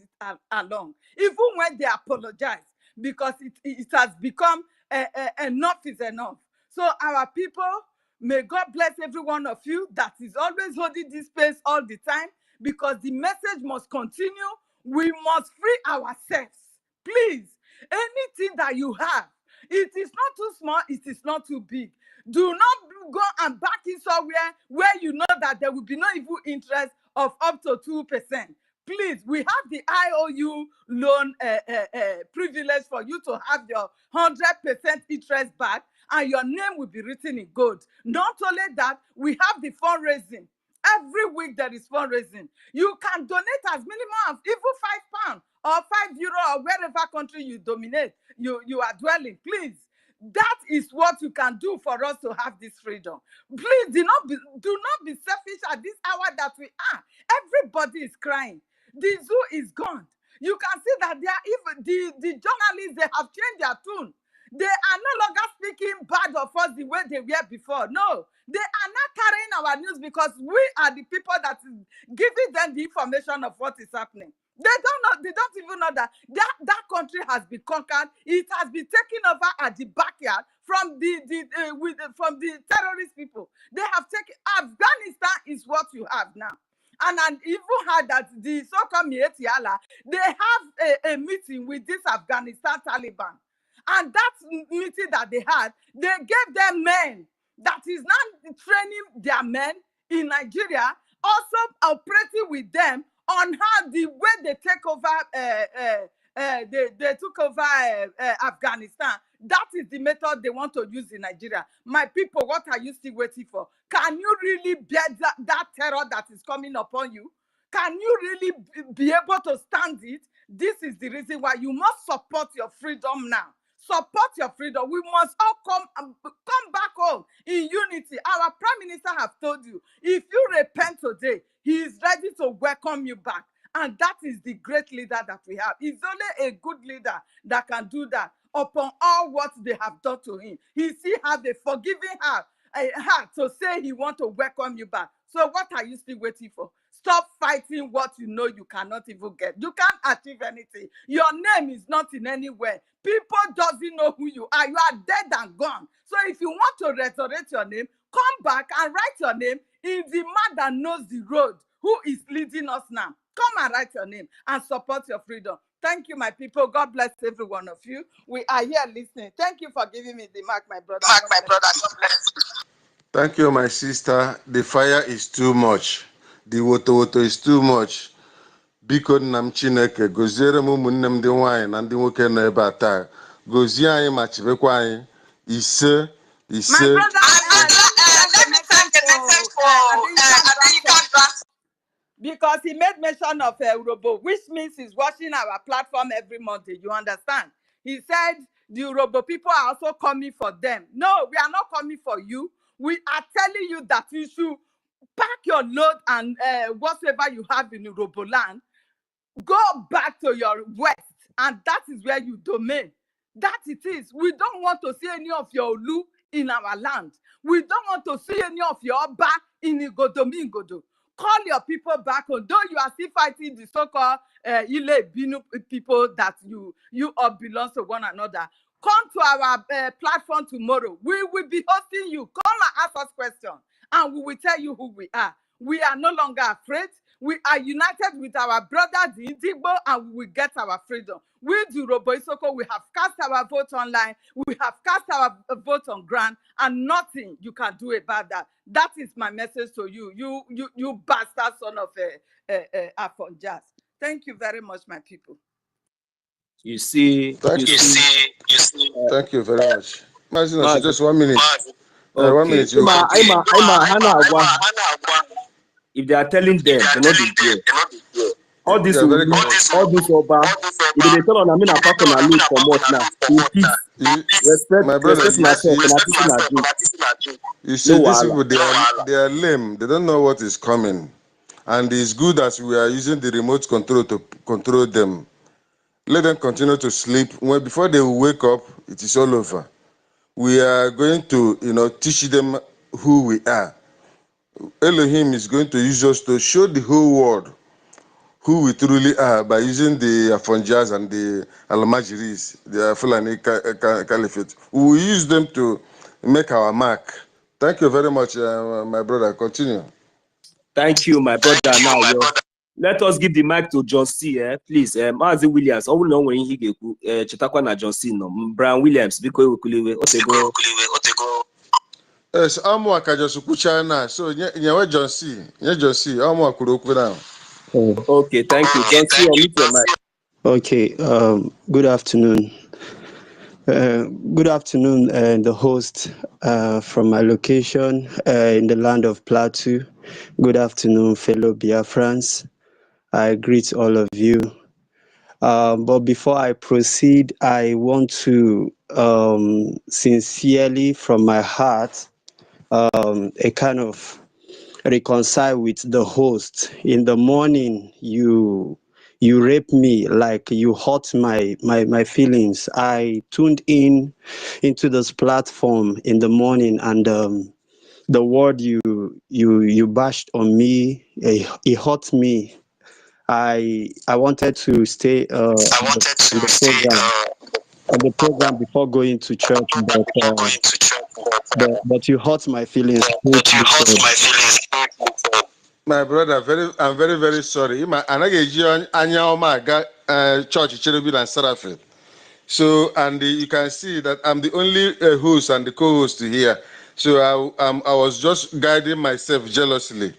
along. Even when they apologize, because it has become enough is enough. So our people, may God bless every one of you that is always holding this space all the time, because the message must continue. We must free ourselves. Please, anything that you have, it is not too small, it is not too big. Do not go and back in somewhere where you know that there will be no evil interest of up to 2%. Please, we have the IOU loan privilege for you to have your 100% interest back, and your name will be written in gold. Not only that, we have the fundraising. Every week there is fundraising. You can donate as minimum of even £5 or €5 or wherever country you dominate, you are dwelling. Please, that is what you can do for us to have this freedom. Please do not be selfish at this hour that we are. Everybody is crying. The zoo is gone. You can see that they are even the journalists, they have changed their tune. They are no longer speaking bad of us the way they were before. No, they are not carrying our news because we are the people that is giving them the information of what is happening. They don't know. They don't even know that country has been conquered. It has been taken over at the backyard from from the terrorist people. They have taken Afghanistan is what you have now. And I even heard that the so-called Mietiala, they have a meeting with this Afghanistan Taliban. And that meeting that they had, they gave them men that is now training their men in Nigeria, also operating with them on how the way they take over, they took over Afghanistan. That is the method they want to use in Nigeria. My people, what are you still waiting for? Can you really bear that terror that is coming upon you? Can you really be able to stand it? This is the reason why you must support your freedom now. Support your freedom. We must all come back home in unity. Our Prime Minister has told you, if you repent today, he is ready to welcome you back. And that is the great leader that we have. He's only a good leader that can do that upon all what they have done to him. He still has a forgiving heart. to say he want to welcome you back. So what are you still waiting for? Stop fighting what you know you cannot even get. You can't achieve anything. Your name is not in anywhere. People doesn't know who you are. You are dead and gone. So if you want to resurrect your name, come back and write your name in the man that knows the road, who is leading us now. Come and write your name and support your freedom. Thank you, my people. God bless every one of you. We are here listening. Thank you for giving me the mic, my brother. Thank you, my sister. The fire is too much. The woto is too much. Biko nna m Chineke goziere m ụmụnne m ndị nwaanyị na ndị nwoke nọ ebe a taa. Gozie anyị ma chibekwa anyị. Ise. My brother, let me thank the message for because he made mention of Urobo, which means he's watching our platform every Monday. You understand? He said the Urobo people are also coming for them. No, we are not coming for you. We are telling you that you should pack your load and whatever you have in Urobo land, go back to your west, and that is where you domain. That it is. We don't want to see any of your Olu in our land. We don't want to see any of your Oba in Igodo. Call your people back, although you are still fighting the so-called Ile Binu people that you all belong to one another. Come to our platform tomorrow. We will be hosting you. Come and ask us questions, and we will tell you who we are. We are no longer afraid. We are united with our brother, the Indigbo, and we will get our freedom. We do Robo Isoko. We have cast our vote online. We have cast our vote on ground, and nothing you can do about that. That is my message to you, you bastard son of Afonjas. Thank you very much, my people. You see. Thank you very much. Mazina, just 1 minute. Okay. 1 minute. If they are telling them, they're not the all this Oba, if they tell on Amina Park on a look for what now? Respect myself, you see, these people, they are lame. They don't know what is coming. And it's good as we are using the remote control to control them. Let them continue to sleep. When before they wake up, it is all over. We are going to, teach them who we are. Elohim is going to use us to show the whole world who we truly are by using the Afonjas and the Almajiris, the Fulani Caliphate. We will use them to make our mark. Thank you very much, my brother. Continue. Thank you, my brother. Let us give the mic to John C. Please, Mazi Williams. I will know when he get Chetakwa na John C. No, Brian Williams. Because Otego. Yes, I'm more just Kuchana. So, yeah, John C. Yeah, John C. I'm more Kuroku now. Okay, thank you, John C. I'll meet your mic. Okay. Good afternoon. Good afternoon, the host from my location in the land of Plateau. Good afternoon, fellow Biafrans. I greet all of you. But before I proceed, I want to sincerely, from my heart, a kind of reconcile with the host. In the morning, you raped me, like you hurt my feelings. I tuned into this platform in the morning, and the word you bashed on me, it hurt me. I wanted to stay on the program before going to church, but you hurt my feelings. My brother, I'm very, very sorry. Church Cherubim and Seraphim. So, and you can see that I'm the only host and the co-host here. So I was just guiding myself jealously.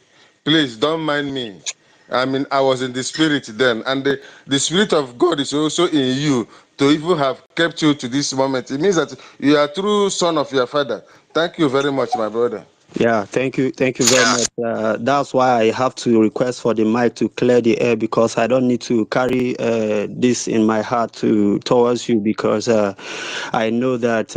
Please don't mind me. I mean, I was in the spirit then, and the spirit of God is also in you to even have kept you to this moment. It means that you are a true son of your father. Thank you very much, my brother. Yeah, thank you very much. That's why I have to request for the mic to clear the air, because I don't need to carry this in my heart towards you, because I know that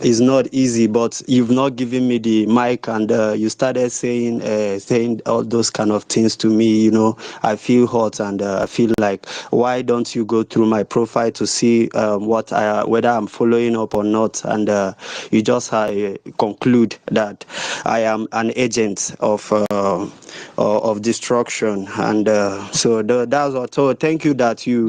it's not easy. But you've not given me the mic, and you started saying all those kind of things to me. You know, I feel hot, and I feel like, why don't you go through my profile to see whether I'm following up or not? And you just conclude that I am an agent of destruction, and that's what. So thank you that you.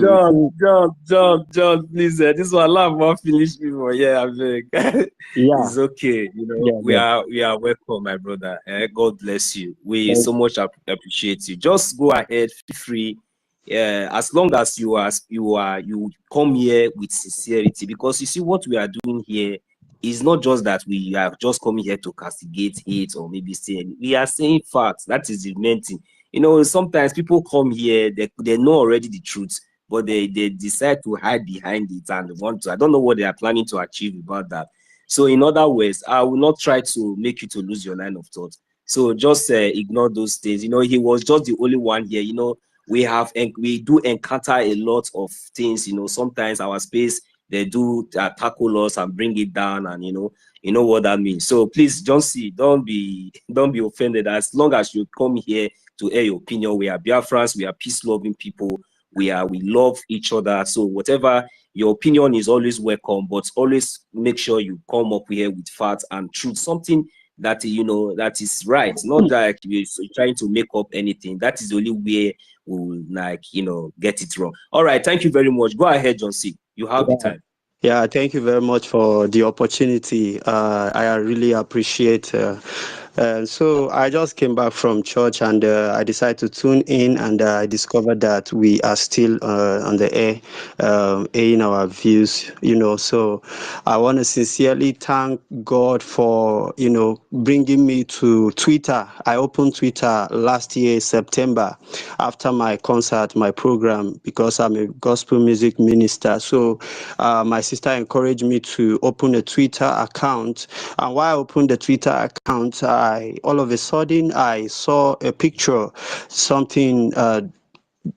John, please, this one laugh won't finish me for I beg. Yeah, It's okay, yeah, we yeah. are welcome, my brother. God bless you. We so much appreciate you. Just go ahead, feel free. As long as you come here with sincerity, because you see what we are doing here is not just that we are just coming here to castigate it or maybe say we are saying facts. That is the main thing. Sometimes people come here, they know already the truth, but they decide to hide behind it and want to. I don't know what they are planning to achieve about that. So in other words, I will not try to make you to lose your line of thought. So just ignore those things. He was just the only one here. We do encounter a lot of things. Sometimes our space, they do tackle us and bring it down, and you know what that means. So please, don't be offended. As long as you come here to air your opinion, we are Biafrans, we are peace-loving people. We love each other. So whatever your opinion is always welcome, but always make sure you come up here with facts and truth, something that that is right, not like you're trying to make up anything. That is the only way we will get it wrong. All right, thank you very much. Go ahead, John C. You have the time. Yeah, thank you very much for the opportunity. I really appreciate. So I just came back from church, and I decided to tune in, and I discovered that we are still on the air, airing our views. So I want to sincerely thank God for bringing me to Twitter. I opened Twitter last year, September, after my concert, my program, because I'm a gospel music minister. So my sister encouraged me to open a Twitter account, and while I opened the Twitter account, all of a sudden I saw a picture, something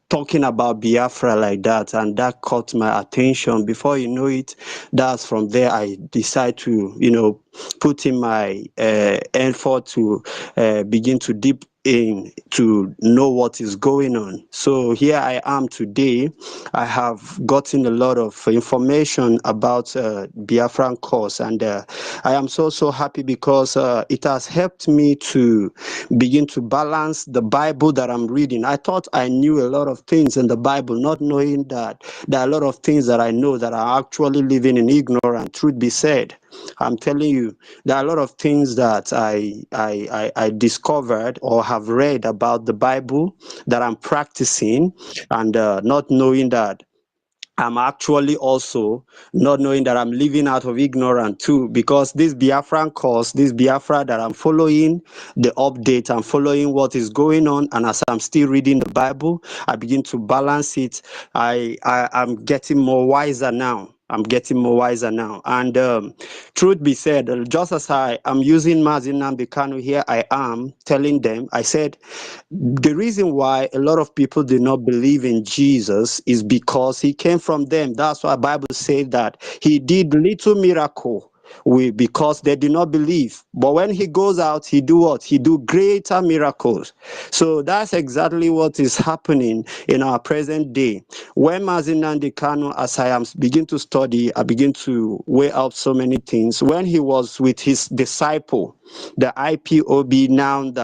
talking about Biafra like that, and that caught my attention. Before you know it, that's from there I decide to put in my effort to begin to deep in to know what is going on. So here I am today. I have gotten a lot of information about Biafran cause, and I am so happy, because it has helped me to begin to balance the Bible that I'm reading. I thought I knew a lot of things in the Bible, not knowing that there are a lot of things that I know that are actually living in ignorance. Truth be said, I'm telling you, there are a lot of things that I discovered or have read about the Bible that I'm practicing, and not knowing that I'm actually also not knowing that I'm living out of ignorance too, because this Biafran cause, this Biafra that I'm following, the update, I'm following what is going on, and as I'm still reading the Bible, I begin to balance it. I'm getting more wiser now. I'm getting more wiser now. And truth be said, just as I am using Mazi Nnamdi Kanu here, I am telling them, I said, the reason why a lot of people do not believe in Jesus is because he came from them. That's why the Bible says that he did little miracle because they did not believe. But when he goes out, he do what? He do greater miracles. So that's exactly what is happening in our present day. When Mazi Nnamdi Kanu, as I am begin to study, I begin to weigh out so many things. When he was with his disciple, the IPOB, now the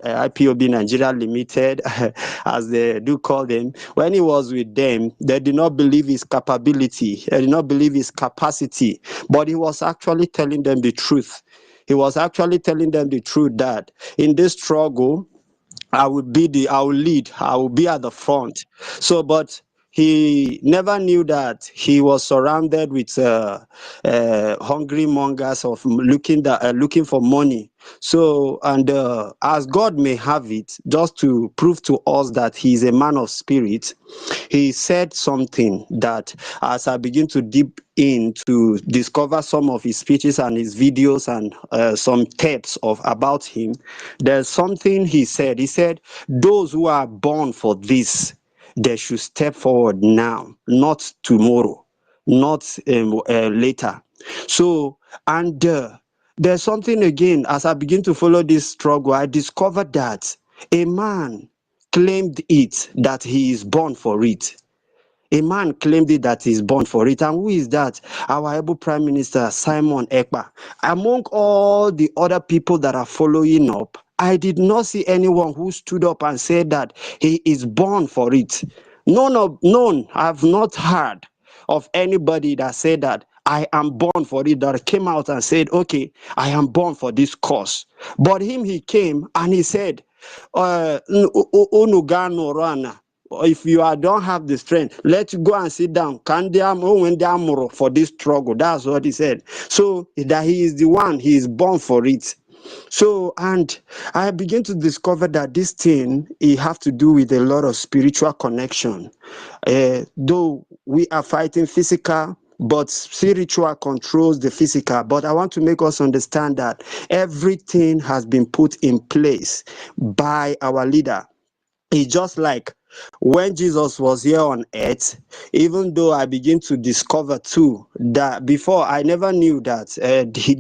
IPOB Nigeria Limited, as they do call them, when he was with them, they did not believe his capability, they did not believe his capacity, but he was actually telling them the truth. He was actually telling them the truth that in this struggle, I will lead, I will be at the front. So, but he never knew that he was surrounded with hungry mongers of looking for money. So, and as God may have it, just to prove to us that he is a man of spirit, he said something that as I begin to deep in to discover some of his speeches and his videos and some tapes about him, there's something he said. He said, those who are born for this, they should step forward now, not tomorrow, not later. So, and there's something again, as I begin to follow this struggle, I discovered that a man claimed it, that he is born for it. A man claimed it that he's born for it. And who is that? Our able Prime Minister, Simon Ekpa. Among all the other people that are following up, I did not see anyone who stood up and said that he is born for it. None. I've not heard of anybody that said that I am born for it, that came out and said, okay, I am born for this cause. But he came and he said, Onugano Rana. If you don't have the strength, let's go and sit down. For this struggle. That's what he said. So that he is the one, he is born for it. So, and I begin to discover that this thing, it have to do with a lot of spiritual connection. Though we are fighting physical, but spiritual controls the physical. But I want to make us understand that everything has been put in place by our leader. It's just like when Jesus was here on earth, even though I begin to discover too that before I never knew that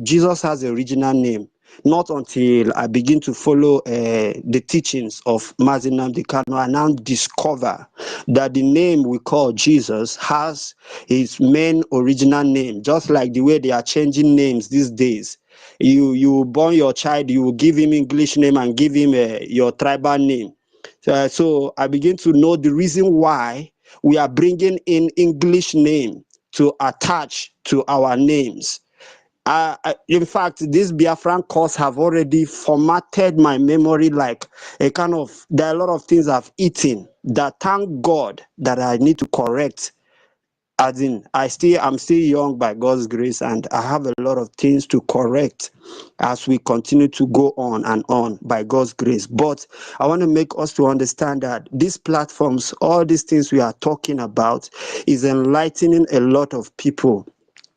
Jesus has an original name. Not until I begin to follow the teachings of Mazi Nnamdi Kanu, I now discover that the name we call Jesus has his main original name, just like the way they are changing names these days. You born your child, you will give him English name and give him your tribal name. So I begin to know the reason why we are bringing in English name to attach to our names. In fact, this Biafran course have already formatted my memory like a kind of, there are a lot of things I've eaten that thank God that I need to correct. As in, I'm still young by God's grace, and I have a lot of things to correct as we continue to go on by God's grace. But I want to make us to understand that these platforms, all these things we are talking about, is enlightening a lot of people.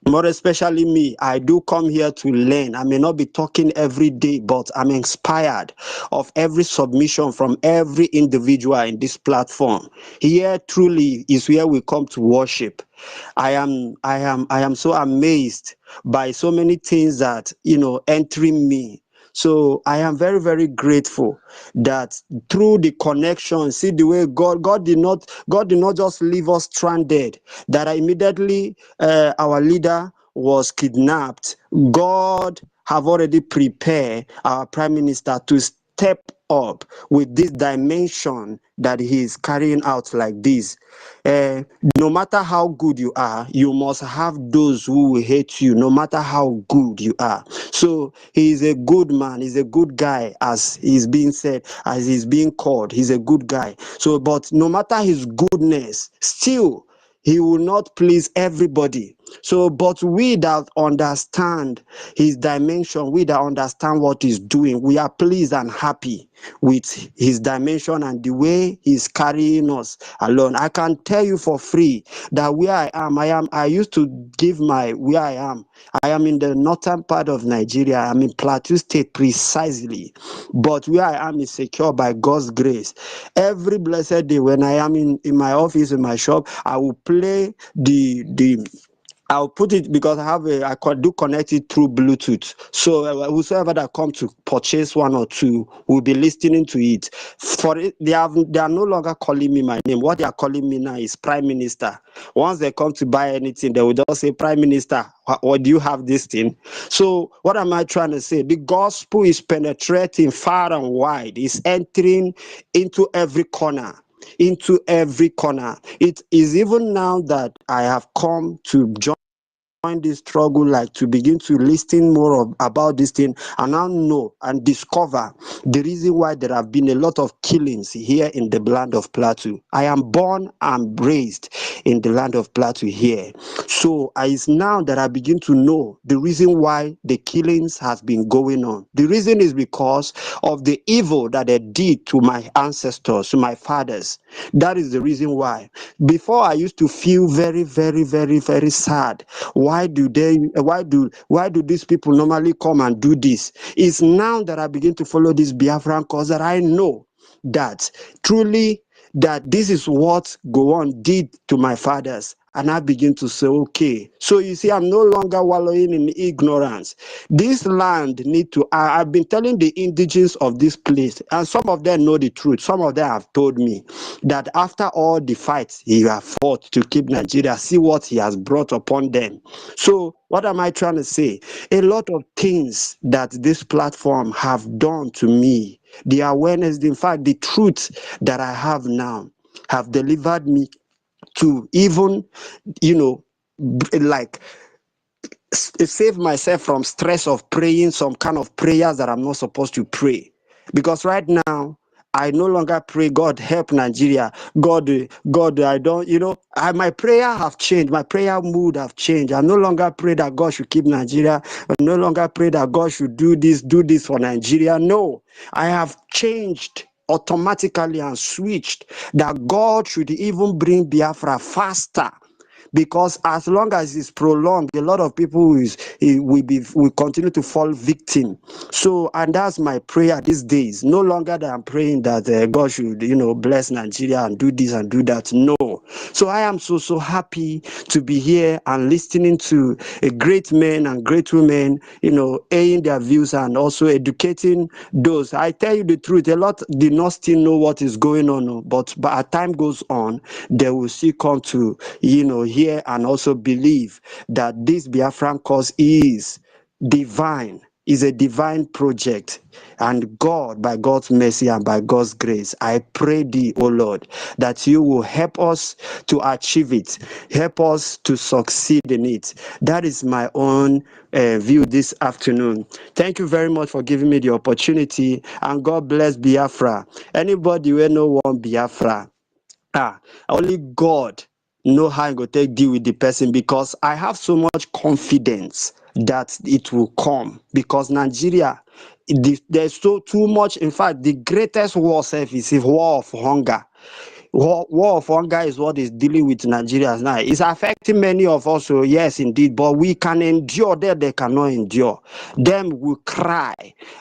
More especially me, I do come here to learn. I may not be talking every day, but I'm inspired of every submission from every individual in this platform. Here truly is where we come to worship. I am so amazed by so many things that, entering me. So I am very, very grateful that through the connection, see the way God did not just leave us stranded, that immediately our leader was kidnapped. God have already prepared our Prime Minister to step up with this dimension that he is carrying out like this. No matter how good you are, you must have those who will hate you, no matter how good you are. So he is a good man, he's a good guy, as he's being said, as he's being called. He's a good guy. So, but no matter his goodness, still he will not please everybody. So, but we that understand his dimension, we that understand what he's doing, we are pleased and happy with his dimension and the way he's carrying us along. I can tell you for free that where I used to give where I am in the northern part of Nigeria. I'm in Plateau State precisely, but where I am is secure by God's grace. Every blessed day when I am in my office, in my shop, I will play I'll put it, because I do connect it through Bluetooth. So whosoever that come to purchase one or two will be listening to it. For it, they are no longer calling me my name. What they are calling me now is Prime Minister. Once they come to buy anything, they will just say, Prime Minister, or do you have this thing? So what am I trying to say? The gospel is penetrating far and wide. It's entering into every corner. It is even now that I have come to join join this struggle, like to begin to listen more about this thing, and now know and discover the reason why there have been a lot of killings here in the land of Plateau. I am born and raised in the land of Plateau here. So it's now that I begin to know the reason why the killings has been going on. The reason is because of the evil that they did to my ancestors, to my fathers. That is the reason why. Before I used to feel very, very, very, very sad. Why do these people normally come and do this? It's now that I begin to follow this Biafran cause that I know that truly that this is what Gowon did to my fathers. And I begin to say, okay. So you see, I'm no longer wallowing in ignorance. This land need to, I've been telling the indigenous of this place, and some of them know the truth. Some of them have told me that after all the fights he have fought to keep Nigeria, see what he has brought upon them. So what am I trying to say? A lot of things that this platform have done to me, the awareness, in fact, the truth that I have now have delivered me to even, like save myself from stress of praying some kind of prayers that I'm not supposed to pray. Because right now, I no longer pray, God help Nigeria. God, I don't, my prayer have changed. My prayer mood have changed. I no longer pray that God should keep Nigeria. I no longer pray that God should do this for Nigeria. No, I have changed automatically and switched that God should even bring Biafra faster. Because as long as it's prolonged, a lot of people will continue to fall victim. So, and that's my prayer these days. No longer that I'm praying that God should, bless Nigeria and do this and do that. No. So I am so happy to be here and listening to a great men and great women, airing their views and also educating those. I tell you the truth, a lot did not still know what is going on, but as time goes on, they will still come to, hear and also believe that this Biafran cause is divine, is a divine project. And God, by God's mercy and by God's grace, I pray thee, O Lord, that you will help us to achieve it, help us to succeed in it. That is my own view this afternoon. Thank you very much for giving me the opportunity, and God bless Biafra. Anybody who no want Biafra, only God know how I'm going to deal with the person, because I have so much confidence that it will come, because Nigeria, there's so too much. In fact, the greatest war is a war of hunger. War of hunger is what is dealing with Nigeria now. It's affecting many of us, so yes, indeed, but we can endure that they cannot endure. Them will cry.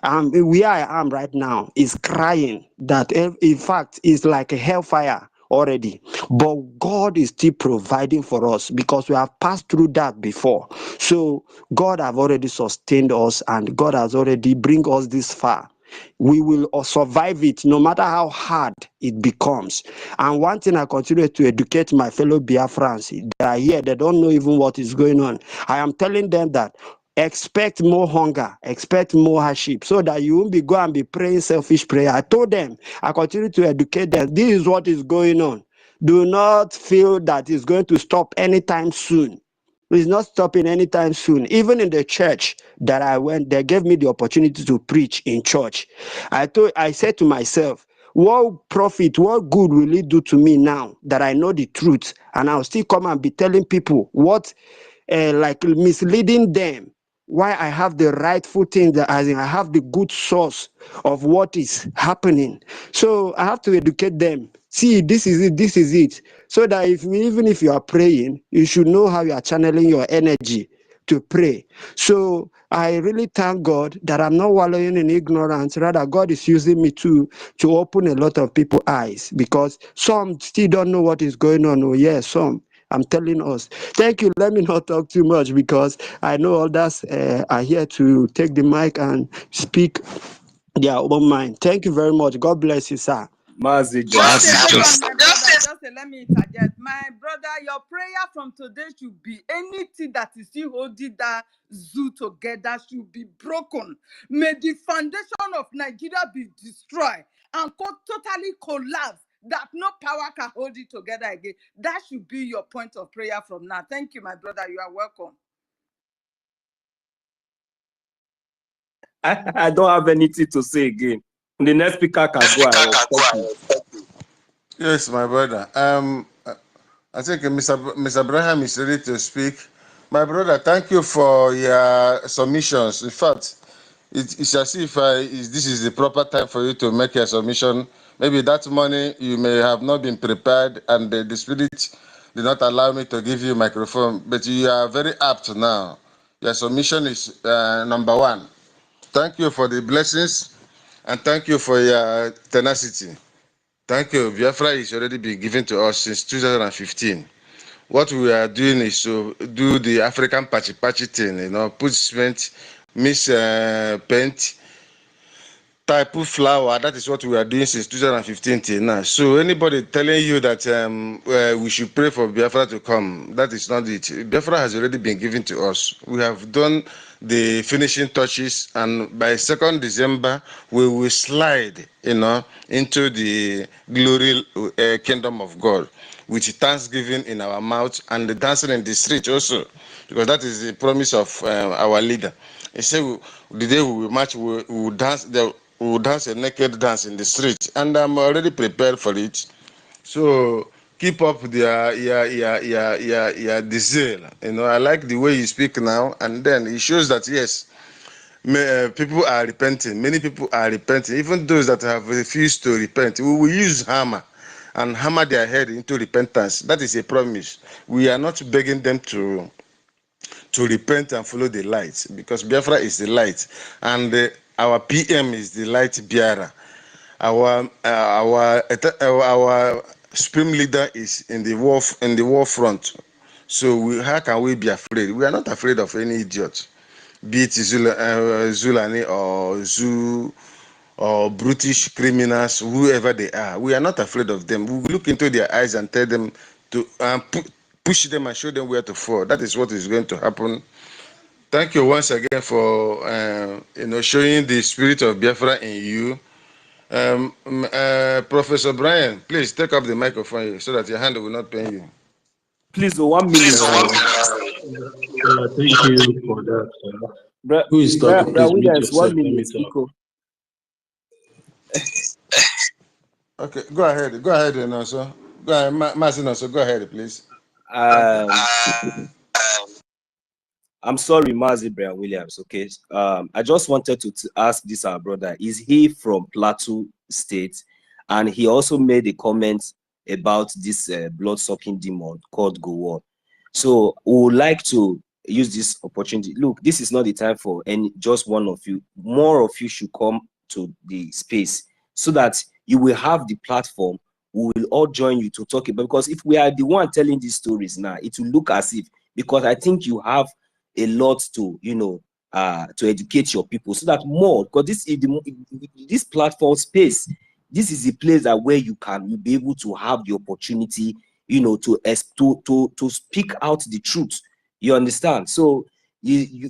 Where I am right now is crying that, in fact, it's like a hellfire already, but God is still providing for us because we have passed through that before. So God have already sustained us, and God has already bring us this far. We will survive it no matter how hard it becomes. And one thing I continue to educate my fellow Biafrans, they are here, they don't know even what is going on. I am telling them that expect more hunger, expect more hardship, so that you won't be go and be praying selfish prayer. I told them, I continue to educate them, this is what is going on. Do not feel that it's going to stop anytime soon. It's not stopping anytime soon. Even in the church that I went, they gave me the opportunity to preach in church. I said to myself, what profit, what good will it do to me now that I know the truth, and I'll still come and be telling people what, like misleading them, why I have the rightful thing, that as in I have the good source of what is happening. So I have to educate them. See, this is it. So that even if you are praying, you should know how you are channeling your energy to pray. So I really thank God that I'm not wallowing in ignorance. Rather, God is using me to open a lot of people's eyes, because some still don't know what is going on. Oh, yes, some. I'm telling us. Thank you. Let me not talk too much, because I know others are here to take the mic and speak their own mind. Thank you very much. God bless you, sir. Just a second, my brother. Let me interject. My brother, your prayer from today should be anything that is still holding that zoo together should be broken. May the foundation of Nigeria be destroyed and totally collapse, that no power can hold it together again. That should be your point of prayer from now. Thank you, my brother. You are welcome. I don't have anything to say again. The next speaker can go ahead. Thank you. Yes, my brother. I think Mr. Abraham is ready to speak. My brother, thank you for your submissions. In fact, it's as if this is the proper time for you to make your submission. Maybe that morning you may have not been prepared and the spirit did not allow me to give you a microphone, but you are very apt now. Your submission is number one. Thank you for the blessings and thank you for your tenacity. Thank you. Biafra is already been given to us since 2015. What we are doing is to do the African patchy thing, put cement, mix paint, type of flour. That is what we are doing since 2015 till now. So anybody telling you that we should pray for Biafra to come, that is not it. Biafra has already been given to us. We have done the finishing touches, and by 2nd December we will slide, into the glory kingdom of God, with thanksgiving in our mouth and the dancing in the street also, because that is the promise of our leader. He said the day we will march, we will dance. We will dance a naked dance in the street, and I'm already prepared for it. So keep up the zeal. I like the way you speak now, and then it shows that yes, people are repenting. Many people are repenting. Even those that have refused to repent, we will use hammer and hammer their head into repentance. That is a promise. We are not begging them to repent and follow the light, because Biafra is the light, and our PM is the light bearer. Our supreme leader is in the war front. So how can we be afraid? We are not afraid of any idiot, be it Zulani or Zoo or brutish criminals, whoever they are. We are not afraid of them. We will look into their eyes and tell them to push them and show them where to fall. That is what is going to happen. Thank you once again for showing the spirit of Biafra in you. Professor Brian, please take up the microphone so that your hand will not pain you. Please, 1 minute. Thank you for that. Who is talking? Please mute Williams, yourself. 1 minute. Okay, go ahead. Go ahead, Noso. Go ahead, Noso. Go ahead, please. I'm sorry, Mazi Brian Williams. Okay, I just wanted to ask this our brother: is he from Plateau State? And he also made a comment about this blood-sucking demon called Gowon. So we would like to use this opportunity. Look, this is not the time for just one of you. More of you should come to the space so that you will have the platform. We will all join you to talk about, because if we are the one telling these stories now, it will look as if, because I think you have a lot to to educate your people, so that more, because this platform space, this is a place that where you'll be able to have the opportunity to speak out the truth. You understand? So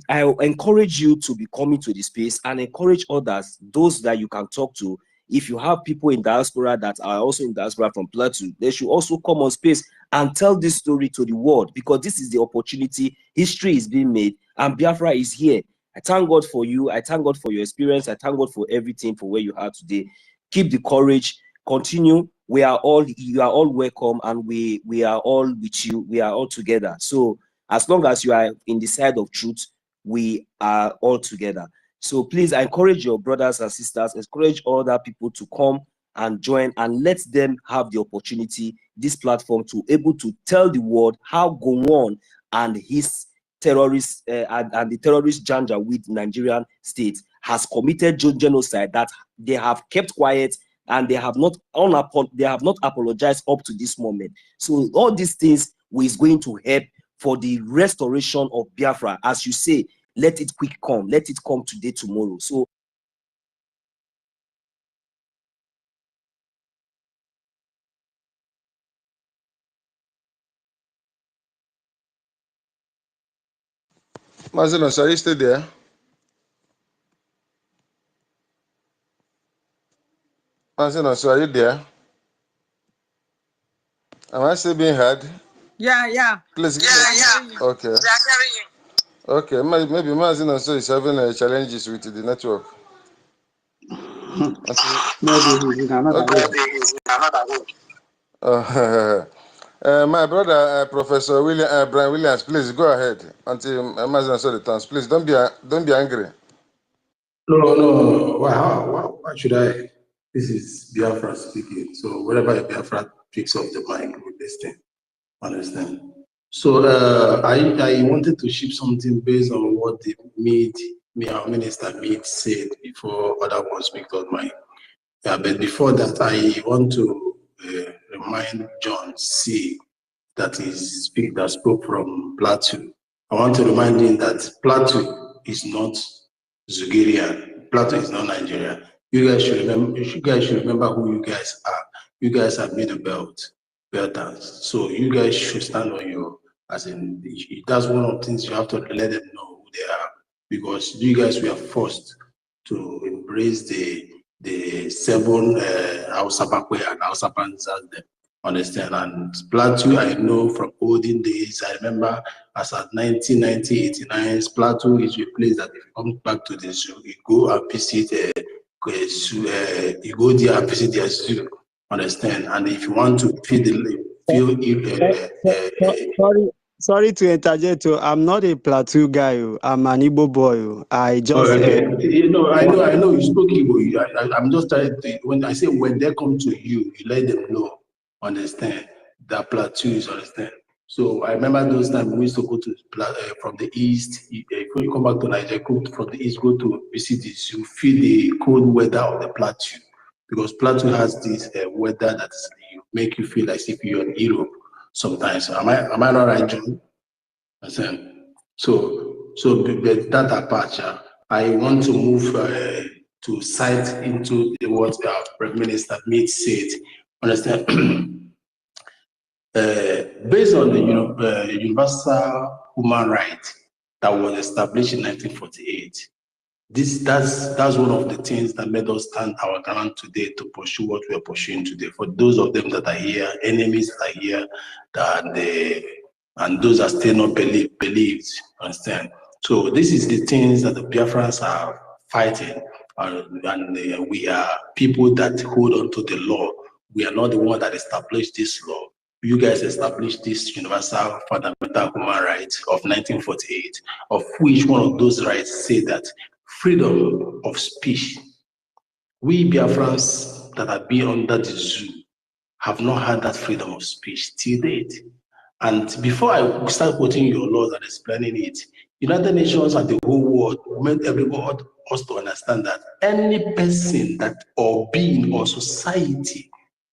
I encourage you to be coming to the space, and encourage others, those that you can talk to. If you have people in diaspora that are also in diaspora from Plateau, they should also come on space and tell this story to the world, because this is the opportunity. History is being made, and Biafra is here. I thank God for you. I thank God for your experience. I thank God for everything, for where you are today. Keep the courage. Continue. You are all welcome, and we are all with you. We are all together. So as long as you are in the side of truth, we are all together. So please encourage your brothers and sisters, encourage other people to come and join, and let them have the opportunity, this platform, to able to tell the world how Gowon and his terrorists and the terrorist Janjaweed Nigerian state has committed genocide, that they have kept quiet, and they have not apologized up to this moment. So all these things is going to help for the restoration of Biafra. As you say, let it quick come. Let it come today, tomorrow. So Mazinos, are you still there? Mazinos, are you there? Am I still being heard? Yeah. Please. Yeah. Okay. Okay, maybe Mazin also is having challenges with the network. Maybe he's in another room. My brother, Professor William Brian Williams, please go ahead until Mazin also returns. Please don't be angry. No. Why should I? This is Biafra speaking. So whenever Biafra picks up the mic with this thing, understand? So I wanted to ship something based on what our minister said before other ones picked up mic. Yeah, but before that, I want to remind John C. that spoke from Plateau. I want to remind him that Plateau is not Zugeria. Plateau is not Nigeria. You guys should remember who you guys are. You guys have made a belters. So you guys should stand on your, as in, that's one of the things you have to let them know who they are, because you guys were forced to embrace the seven Hausapakwe and Hausapans as them. Understand? And Plateau, I know from olden days, I remember as at 1990, 89, Plateau is a place that if you come back to the zoo, you go and visit you go there and visit their zoo. Understand? And if you want to Sorry to interject you. I'm not a Plateau guy. I'm an Igbo boy. I just okay. I know you spoke Igbo. I'm just trying to, when I say when they come to you, you let them know. Understand that Plateau is understand. So I remember those times we used to go to from the east. When you come back to Nigeria, go from the east, go to visit this. You feel the cold weather of the Plateau, because Plateau has this weather that make you feel as if you're in Europe sometimes. Am I not right, John? So that apart, I want to move to cite into what our Prime Minister said. Understand? Based on the universal human right that was established in 1948, that's one of the things that made us stand our ground today to pursue what we are pursuing today. For those of them that are here, enemies that are here, and those that still not believed, understand? So this is the things that the Biafrans are fighting, and we are people that hold on to the law. We are not the one that established this law. You guys established this universal fundamental human rights of 1948, of which one of those rights say that freedom of speech. We Biafrans that have been under the zoo have not had that freedom of speech till date. And before I start quoting your laws and explaining it, United Nations and the whole world made everybody us to understand that any person that or being or society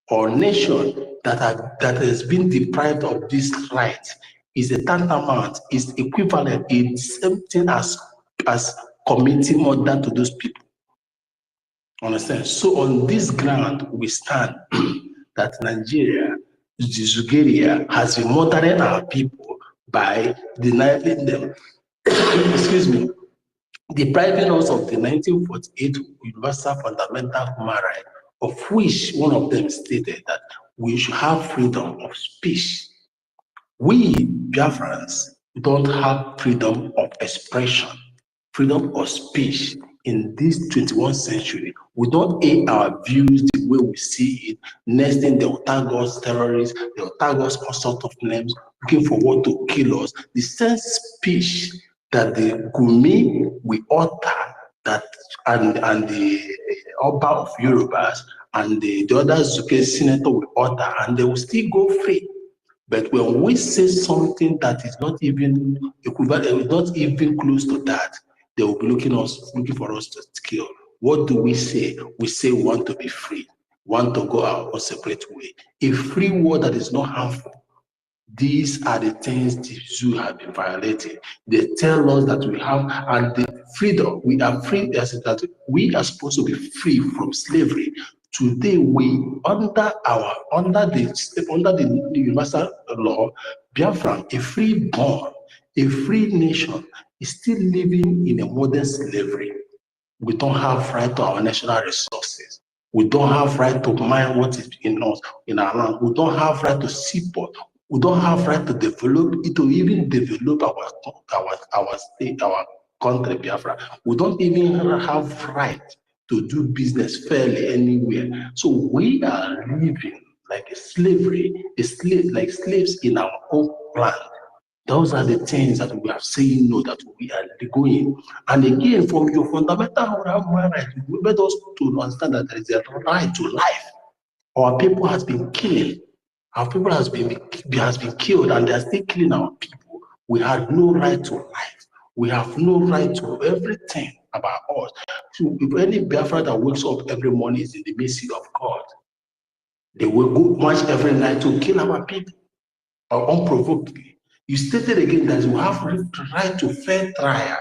or nation that has been deprived of this right is a tantamount, is equivalent, is the same thing as committing murder to those people. Understand? So on this ground, we stand that Nigeria, Zugeria, has been murdering our people by denying them, excuse me, depriving us of the 1948 Universal Fundamental Human Right, of which one of them stated that we should have freedom of speech. We Biafrans don't have freedom of expression, freedom of speech in this 21st century. We don't air our views the way we see it. Next thing, they will tag us terrorists, they will tag us all sorts of names, looking for what to kill us. The same speech that the Gumi we utter, that and the Oba of Yorubas and the other Zuke senator will utter, and they will still go free. But when we say something that is not even equivalent, not even close to that, they will be looking for us to kill. What do we say? We say we want to be free, want to go our own separate way. A free world that is not harmful. These are the things the zoo have been violating. They tell us that we have, and the freedom, we are free, that we are supposed to be free from slavery. Today, we under the universal law, Biafra, a free born, a free nation, is still living in a modern slavery. We don't have right to our national resources. We don't have right to mine what is in us, in our land. We don't have right to seaport. We don't have right to develop it, to even develop our state, our country, Biafra. We don't even have right to do business fairly anywhere. So we are living like a slavery, like slaves in our own land. Those are the things that we are saying no, that we are going. And again, from your fundamental human right, we made us to understand that there is a right to life. Our people has been killing. Our people has been killed, and they are still killing our people. We have no right to life. We have no right to everything about us. So if any Biafra that wakes up every morning is in the mercy of God, they will go march every night to kill our people unprovokedly. You stated again that we have right to fair trial.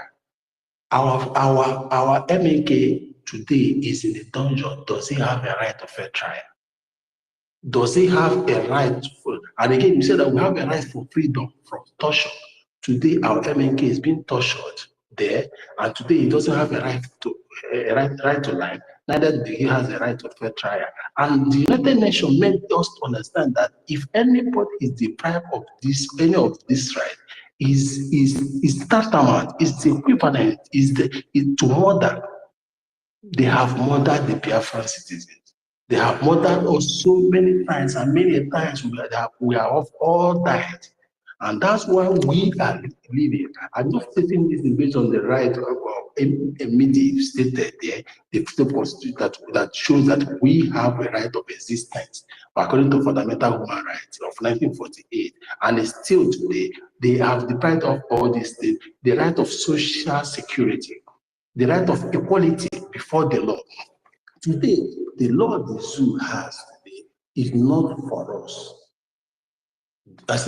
Our MNK today is in the dungeon. Does he have a right to fair trial? Does he have a right for, and again, you said that we have a right for freedom from torture. Today, our MNK is being tortured there, and today he doesn't have a right to life. Neither do he has a right to fair trial. And the United Nations made us to understand that if anybody is deprived of any of this right, is tantamount, is the equivalent, is to murder. They have murdered the Biafran citizens. They have murdered us so many times, and many times we are all died. And that's why we are living. I'm not stating this based on the right of a media stated there, the freedom constitution that shows that we have a right of existence according to fundamental human rights of 1948. And still today, they have deprived of all these things, the right of social security, the right of equality before the law. Today, the law the zoo has today is not for us. Is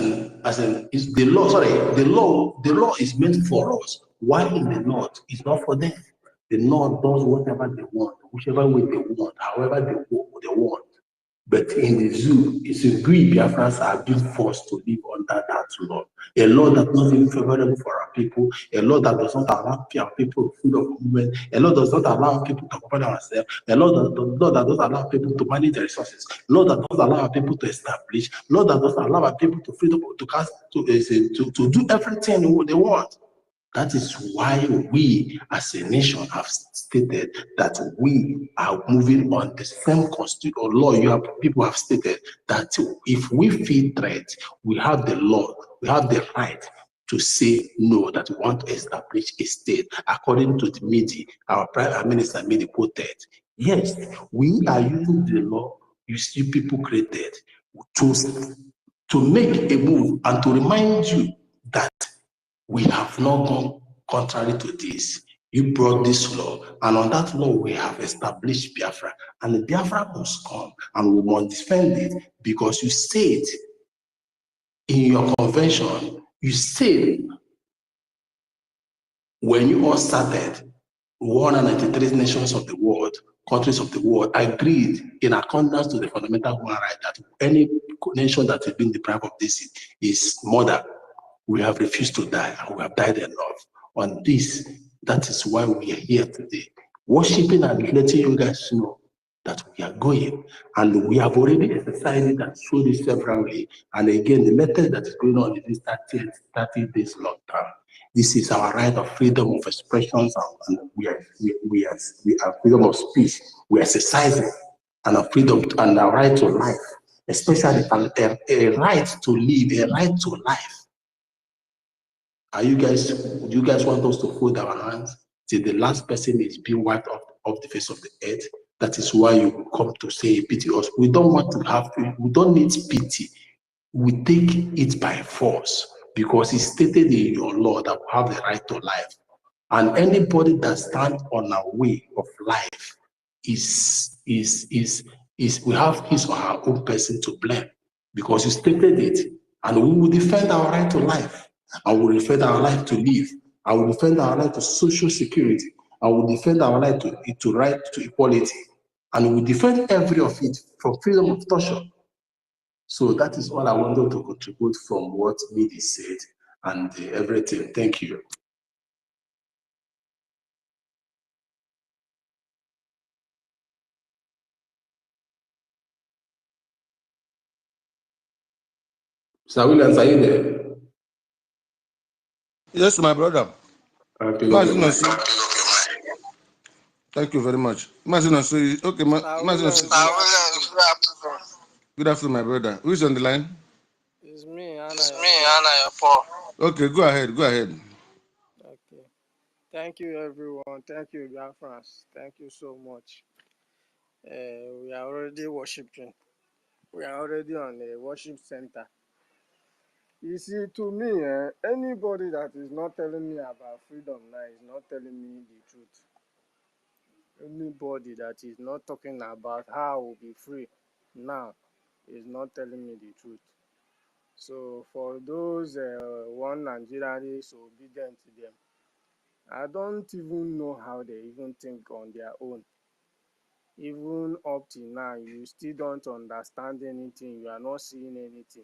the law, sorry, the law is meant for us. Why in the north? It's not for them. The north does whatever they want, whichever way they want, however they want. But in the zoo, it's a we Biafrans are being forced to live under that law. A law that's not even favorable for our people, a law that does not allow our people freedom of movement, a law that does not allow people to occupy ourselves, a law that doesn't allow people to manage their resources, a law that doesn't allow our people to establish, a law that doesn't allow our people to freedom to do everything they want. That is why we as a nation have stated that we are moving on the same constitution or law people have stated that if we feel threat, we have the law, we have the right to say no, that we want to establish a state according to the media. Our Prime Minister made a quoted. Yes, we are using the law you see people created to make a move and to remind you that we have not gone contrary to this. You brought this law, and on that law, we have established Biafra. And the Biafra must come, and we must defend it because you said in your convention, you said when you all started, 193 nations of the world, countries of the world, agreed in accordance to the fundamental human right that any nation that has been deprived of this is murder. We have refused to die, and we have died enough. On this, that is why we are here today, worshiping and letting you guys know that we are going, and we have already exercised it and showed it severally. And again, the method that is going on in this 30 days lockdown. This is our right of freedom of expressions, and we are freedom of speech. We are exercising and our freedom and our right to life, especially a right to live, a right to life. Do you guys want us to hold our hands till the last person is being wiped off the face of the earth? That is why you come to say pity us. We don't need pity. We take it by force because it's stated in your law that we have the right to life. And anybody that stands on our way of life we have his or her own person to blame because you stated it, and we will defend our right to life. I will defend our right to live. I will defend our right to social security. I will defend our right to right to equality. And we will defend every of it from freedom of torture. So that is all I wanted to contribute from what Midi said and everything. Thank you. Sir Williams, are you there? Yes, my brother. Pin up your mic. Thank you very much. Mazinosu, okay, Mazinosu. Good afternoon, my brother. Who is on the line? It's me, It's Anna. me, Anna Paul. Okay, go ahead. Okay. Thank you, everyone. Thank you, Biafrans. Thank you so much. We are already worshiping. We are already on a worship center. You see, to me, anybody that is not telling me about freedom now is not telling me the truth. Anybody that is not talking about how I will be free now is not telling me the truth. So for those one Nigerian is obedient to them, I don't even know how they even think on their own. Even up till now, you still don't understand anything. You are not seeing anything.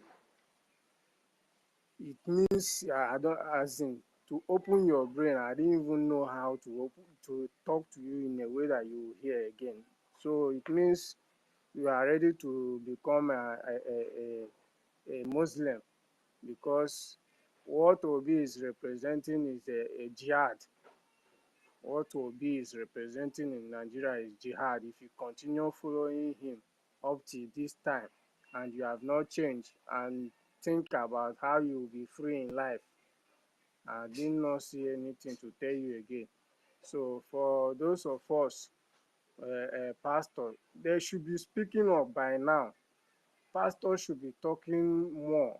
It means I don't, as in, to open your brain. I didn't even know how to talk to you in a way that you will hear again. So it means you are ready to become a Muslim, because what Obi is representing is a jihad. What Obi is representing in Nigeria is jihad. If you continue following him up to this time and you have not changed and think about how you will be free in life, I did not see anything to tell you again. So for those of us, pastors, they should be speaking up by now. Pastors should be talking more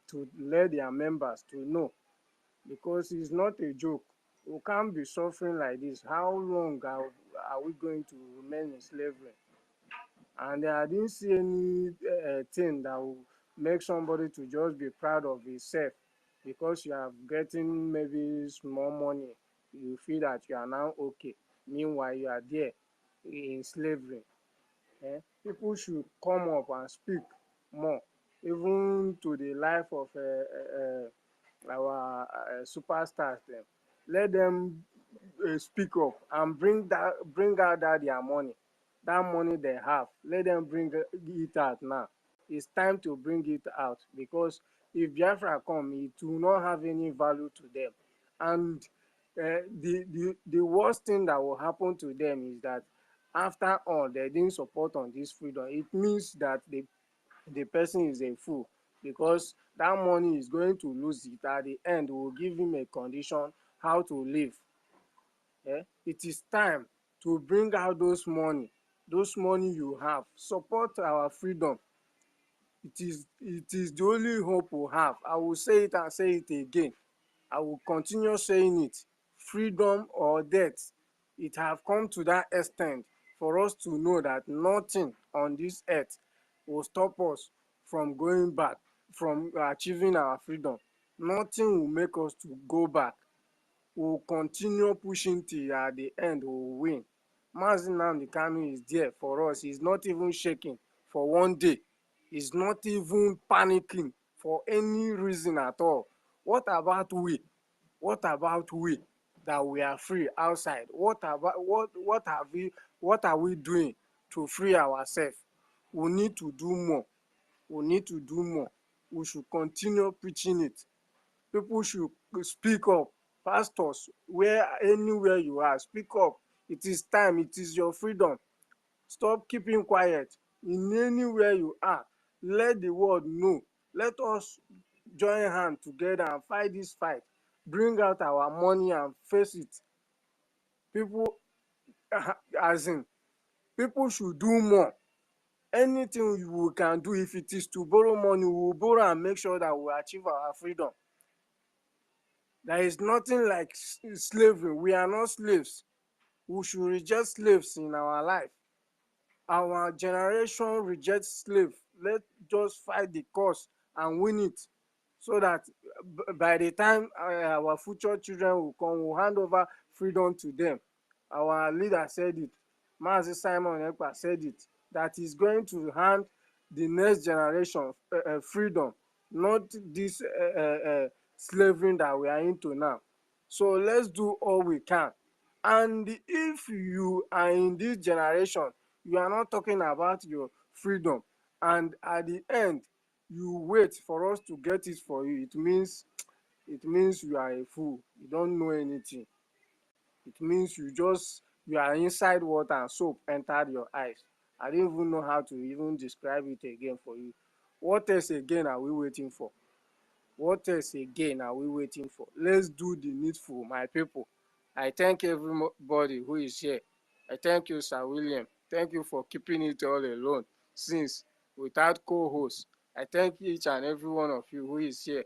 to let their members to know, because it's not a joke. We can't be suffering like this. How long are we going to remain in slavery? And I didn't see any thing that will make somebody to just be proud of himself because you are getting maybe small money. You feel that you are now okay. Meanwhile, you are there in slavery. People should come up and speak more, even to the life of our superstars. Them, let them speak up and bring out that their money, that money they have. Let them bring it out now. It's time to bring it out, because if Biafra come, it will not have any value to them. And the worst thing that will happen to them is that after all they didn't support on this freedom, it means that the person is a fool, because that money is going to lose it. At the end, will give him a condition how to live. It is time to bring out those money you have. Support our freedom. It is the only hope we have. I will say it and say it again. I will continue saying it. Freedom or death. It have come to that extent for us to know that nothing on this earth will stop us from going back, from achieving our freedom. Nothing will make us to go back. We'll continue pushing till at the end we'll win. Mazi Nnamdi Kanu is there for us. He's not even shaking for one day. He's not even panicking for any reason at all. What about we? What about we that we are free outside? What are we doing to free ourselves? We need to do more. We should continue preaching it. People should speak up. Pastors, anywhere you are, speak up. It is time. It is your freedom. Stop keeping quiet. In anywhere you are, let the world know. Let us join hands together and fight this fight. Bring out our money and face it. People, as in, people should do more. Anything we can do, if it is to borrow money, we will borrow and make sure that we achieve our freedom. There is nothing like slavery. We are not slaves. We should reject slaves in our life. Our generation rejects slaves. Let's just fight the cause and win it, so that by the time our future children will come, we'll hand over freedom to them. Our leader said it. Mazi Simon Ekpa said it, that he's going to hand the next generation freedom, not this slavery that we are into now. So let's do all we can. And if you are in this generation, you are not talking about your freedom, and at the end, you wait for us to get it for you, it means you are a fool. You don't know anything. It means you are inside water and soap entered your eyes. I don't even know how to even describe it again for you. What else again are we waiting for? What else again are we waiting for? Let's do the needful, my people. I thank everybody who is here. I thank you, Sir William. Thank you for keeping it all alone since without co-host. I thank each and every one of you who is here.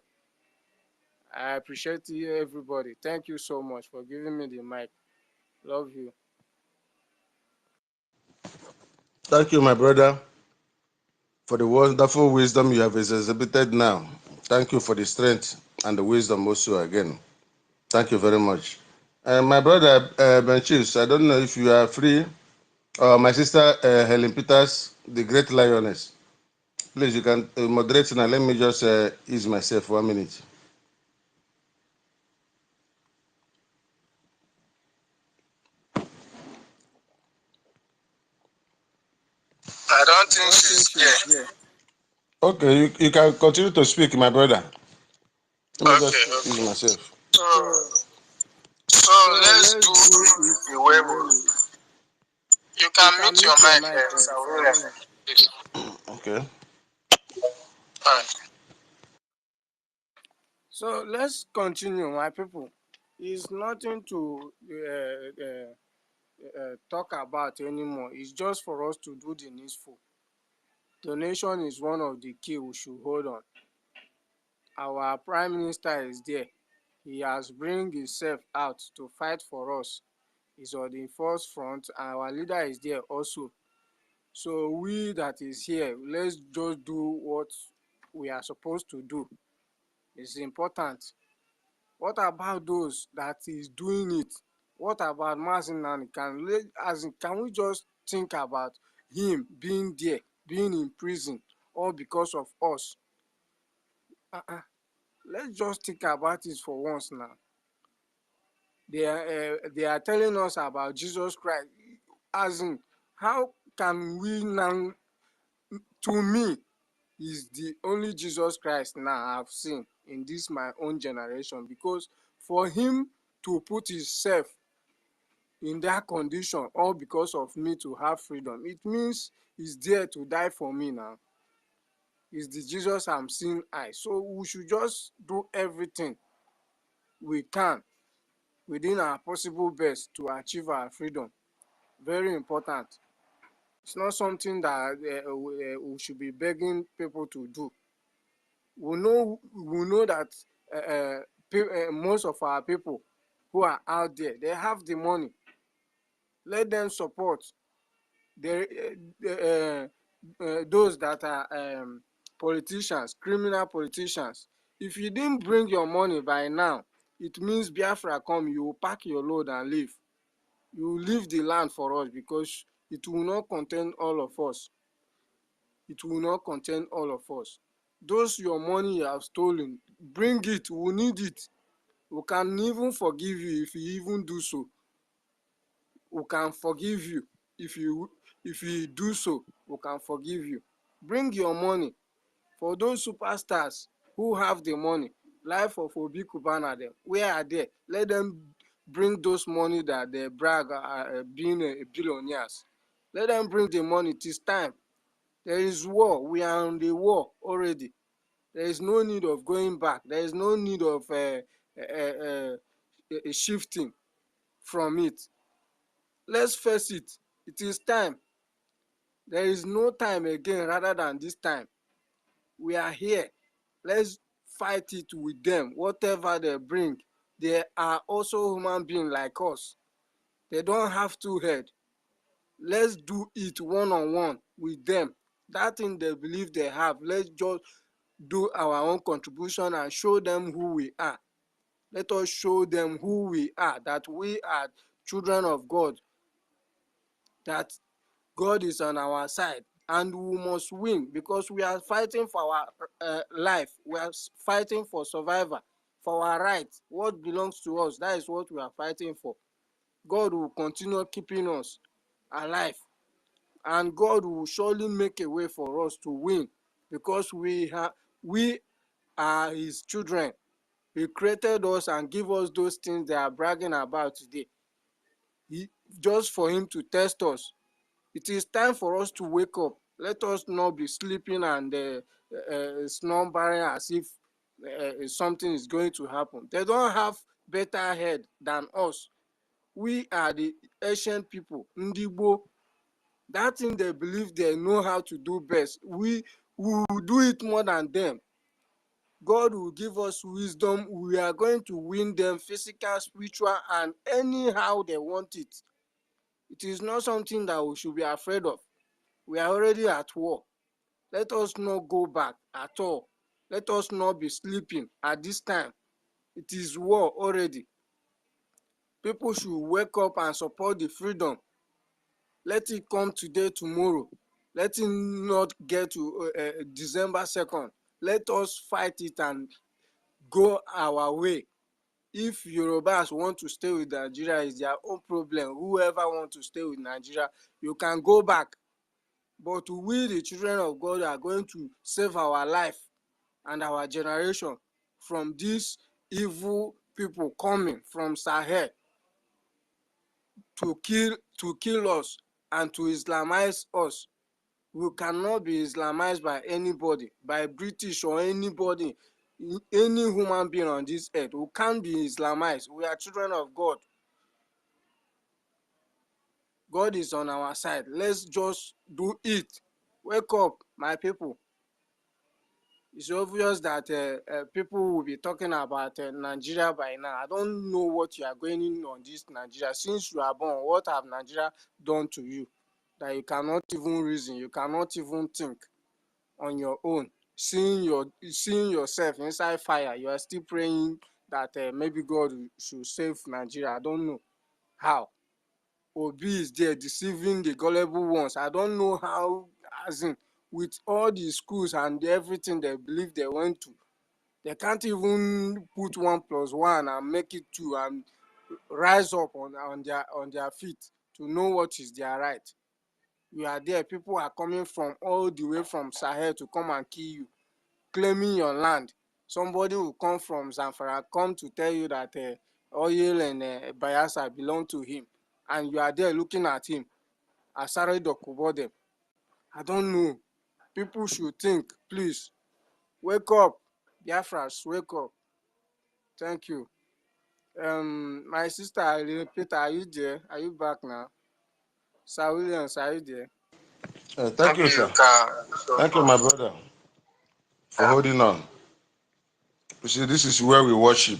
I appreciate you, everybody. Thank you so much for giving me the mic. Love you. Thank you, my brother, for the wonderful wisdom you have exhibited now. Thank you for the strength and the wisdom also again. Thank you very much. My brother Benchis, I don't know if you are free. My sister Helen Peters, the great lioness. Please, you can moderate now. Let me just ease myself 1 minute. I don't I think don't think she's she's here. here. Okay, you can continue to speak, my brother. Let me just ease Okay. myself. So let's Let's do do it the the way way we. you You can can mute your mute your mic, mic, Sir Sir William, William. please. Okay. All right. So let's continue, my people. It's nothing to talk about anymore. It's just for us to do the needful. Donation is one of the key we should hold on. Our Prime Minister is there. He has bring himself out to fight for us. He's on the first front. Our leader is there also. So we that is here, let's just do what we are supposed to do. It's important. What about those that is doing it? What about Mazinani? Can we just think about him being there, being in prison, all because of us? Let's just think about it for once now. They are telling us about Jesus Christ. As in, how can we now? To me, is the only Jesus Christ now I've seen in this my own generation, because for him to put himself in that condition all because of me to have freedom, it means he's there to die for me now. It's the Jesus I'm seeing I. So we should just do everything we can within our possible best to achieve our freedom. Very important. It's not something that we should be begging people to do. We know that most of our people who are out there, they have the money. Let them support those that are politicians, criminal politicians. If you didn't bring your money by now, it means Biafra come, you will pack your load and leave. You will leave the land for us, because it will not contain all of us. It will not contain all of us. Those your money you have stolen, bring it. We need it. We can even forgive you if you even do so. We can forgive you if you do so. We can forgive you. Bring your money. For those superstars who have the money, life of Obi Kubana, them, where are they? Let them bring those money that they brag being billionaires. Let them bring the money. It is time. There is war. We are on the war already. There is no need of going back. There is no need of shifting from it. Let's face it. It is time. There is no time again rather than this time. We are here. Let's fight it with them. Whatever they bring, they are also human beings like us. They don't have two heads. Let's do it one-on-one with them. That thing they believe they have, let's just do our own contribution and show them who we are. Let us show them who we are, that we are children of God, that God is on our side, and we must win, because we are fighting for our life. We are fighting for survival, for our rights. What belongs to us, that is what we are fighting for. God will continue keeping us alive, and God will surely make a way for us to win. because we are his children. He created us and give us those things they are bragging about today. Just for him to test us. It is time for us to wake up. Let us not be sleeping and slumbering as if something is going to happen. They don't have better head than us. We are the ancient people, Ndigbo. That thing they believe they know how to do best. We will do it more than them. God will give us wisdom. We are going to win them physical, spiritual, and anyhow they want it. It is not something that we should be afraid of. We are already at war. Let us not go back at all. Let us not be sleeping at this time. It is war already. People should wake up and support the freedom. Let it come today, tomorrow. Let it not get to December 2nd. Let us fight it and go our way. If Yorubas want to stay with Nigeria, it's their own problem. Whoever wants to stay with Nigeria, you can go back. But we, the children of God, are going to save our life and our generation from these evil people coming from Sahel to kill us and to Islamize us. We cannot be Islamized by anybody, by British or anybody, any human being on this earth. We can't be Islamized. We are children of God. God is on our side. Let's just do it. Wake up, my people. It's obvious that people will be talking about Nigeria by now. I don't know what you are going in on this Nigeria. Since you are born, what have Nigeria done to you that you cannot even reason, you cannot even think on your own? Seeing yourself inside fire, you are still praying that maybe God should save Nigeria. I don't know how. Obi is there deceiving the gullible ones. I don't know how, as in, with all the schools and everything they believe they went to, they can't even put 1 + 1 and make it 2 and rise up on their feet to know what is their right. You are there, people are coming from all the way from Sahel to come and kill you, claiming your land. Somebody will come from Zamfara, come to tell you that oil and Bayelsa belong to him, and you are there looking at him. Asare Dokubode. I don't know. People should think, please. Wake up. Biafras, wake up. Thank you. My sister, Peter, are you there? Are you back now? Sir Williams, are you there? Thank you, sir. Thank you, my brother, for holding on. You see, this is where we worship.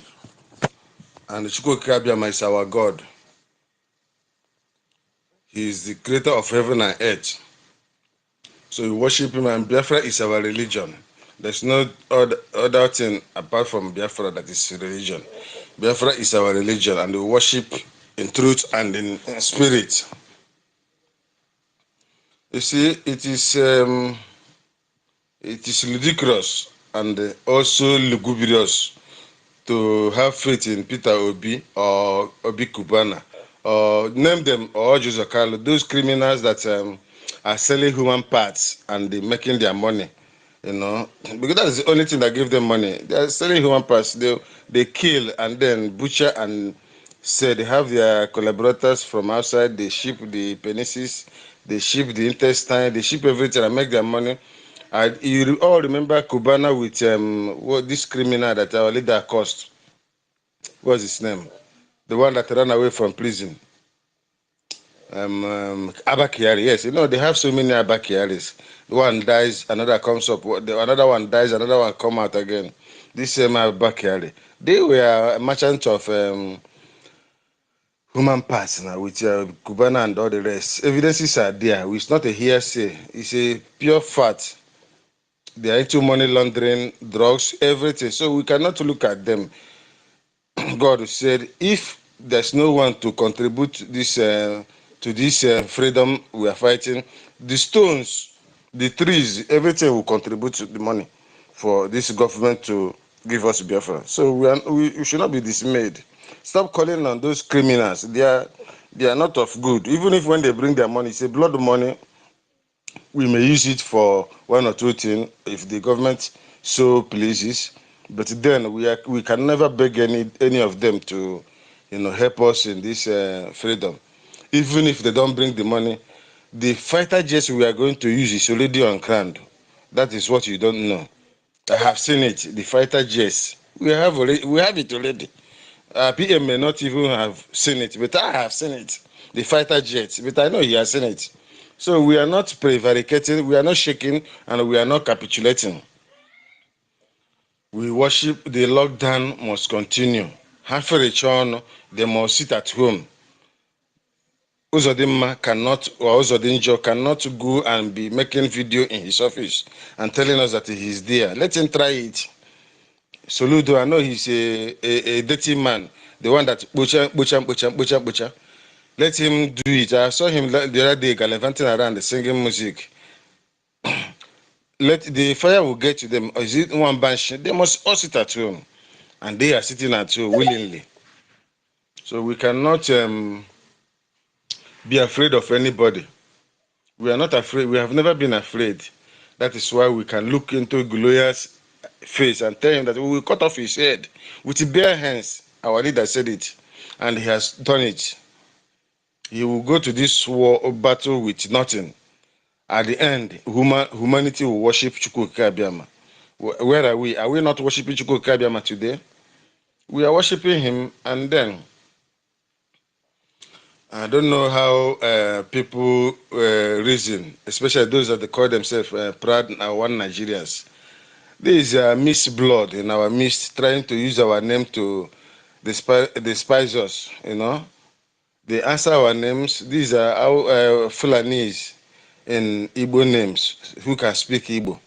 And EFIK-IBIBIO is our God. He is the creator of heaven and earth. So we worship him, and Biafra is our religion. There's no other thing apart from Biafra that is religion. Biafra is our religion, and we worship in truth and in spirit. You see, it is ludicrous and also lugubrious to have faith in Peter Obi or Obi Kubana, or name them, or Joseph Carlo, those criminals that are selling human parts and they're making their money, you know, because that's the only thing that gives them money. They are selling human parts. They kill and then butcher and say they have their collaborators from outside. They ship the penises, they ship the intestine, they ship everything and make their money. You all remember Kubana with this criminal that our leader caused. What's his name? The one that ran away from prison. Abakiari, yes. You know, they have so many Abakiaris. One dies, another comes up. Another one dies, another one come out again. This same Abakiari. They were merchants of human parts now with Cubana and all the rest. Evidences are there. It's not a hearsay. It's a pure fact. They are into money laundering, drugs, everything. So we cannot look at them. God said, if there's no one to contribute this to this freedom we are fighting, the stones, the trees, everything will contribute to the money for this government to give us Biafra. So we should not be dismayed. Stop calling on those criminals. They are not of good. Even if when they bring their money, it's a blood money. We may use it for one or two things if the government so pleases, but then we can never beg any of them to, help us in this freedom. Even if they don't bring the money, the fighter jets we are going to use is already on ground. That is what you don't know. I have seen it. The fighter jets we have it already. PM may not even have seen it, but I have seen it. The fighter jets, but I know he has seen it. So we are not prevaricating, we are not shaking, and we are not capitulating. We worship. The lockdown must continue. Half-a-chon, they must sit at home. Uzodinma cannot, or Uzodinjo cannot go and be making video in his office and telling us that he is there. Let him try it. Soludo, I know he's a dirty man, the one that butcher. Let him do it. I saw him the other day gallivanting around singing music. Let the fire will get to them. Is it one bunch? They must all sit at home, and they are sitting at home willingly. So we cannot be afraid of anybody. We are not afraid. We have never been afraid. That is why we can look into Goliath's face and tell him that we will cut off his head with bare hands. Our leader said it, and he has done it. He will go to this war or battle with nothing. At the end, humanity will worship Chukwuka. Where are we? Are we not worshiping Chukwuka today? We are worshiping him, and then I don't know how people reason, especially those that they call themselves proud one Nigerians. There is a mixed blood in our midst, trying to use our name to despise us. They answer our names. These are our Fulanese in Igbo names who can speak Igbo,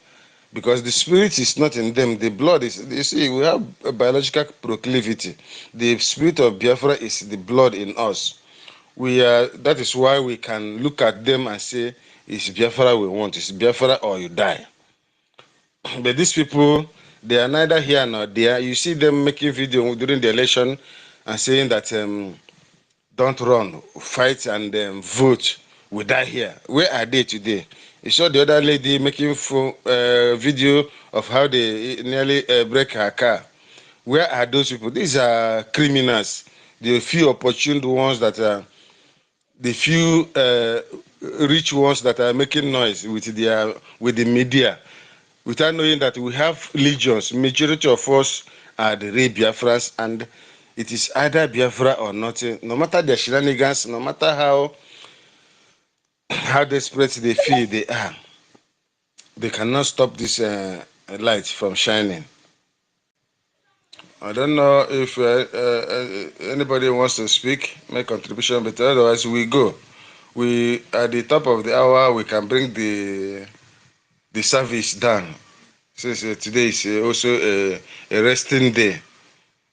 because the spirit is not in them. The blood is. You see, we have a biological proclivity. The spirit of Biafra is the blood in us. That is why we can look at them and say, it's Biafra we want. It's Biafra or you die. But these people, they are neither here nor there. You see them making video during the election and saying that don't run, fight and vote. We die here. Where are they today? You saw the other lady making video of how they nearly break her car. Where are those people? These are criminals. The few opportune ones that are, the few rich ones that are making noise with the media, without knowing that we have legions. Majority of us are the real Biafrans, and it is either Biafra or nothing. No matter their shenanigans, no matter how desperate they feel they are, they cannot stop this light from shining. I don't know if anybody wants to speak, make contribution, but otherwise we go. We at the top of the hour we can bring the service down. Since today is also a resting day.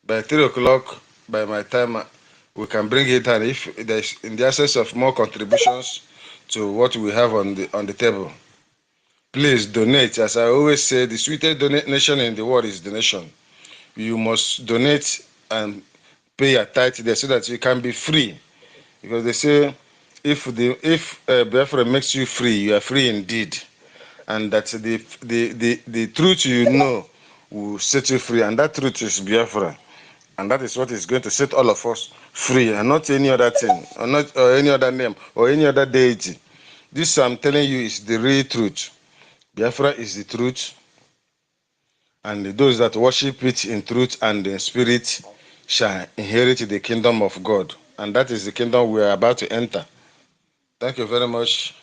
By 3 o'clock, by my time, we can bring it down if there's in the absence of more contributions to what we have on the table. Please donate. As I always say, the sweetest donation in the world is donation. You must donate and pay your tithe there so that you can be free. Because they say if Biafra makes you free, you are free indeed. And that the truth will set you free, and that truth is Biafra. And that is what is going to set all of us free, and not any other thing, or any other name, or any other deity. This I'm telling you is the real truth. Biafra is the truth, and those that worship it in truth and in spirit shall inherit the kingdom of God. And that is the kingdom we are about to enter. Thank you very much.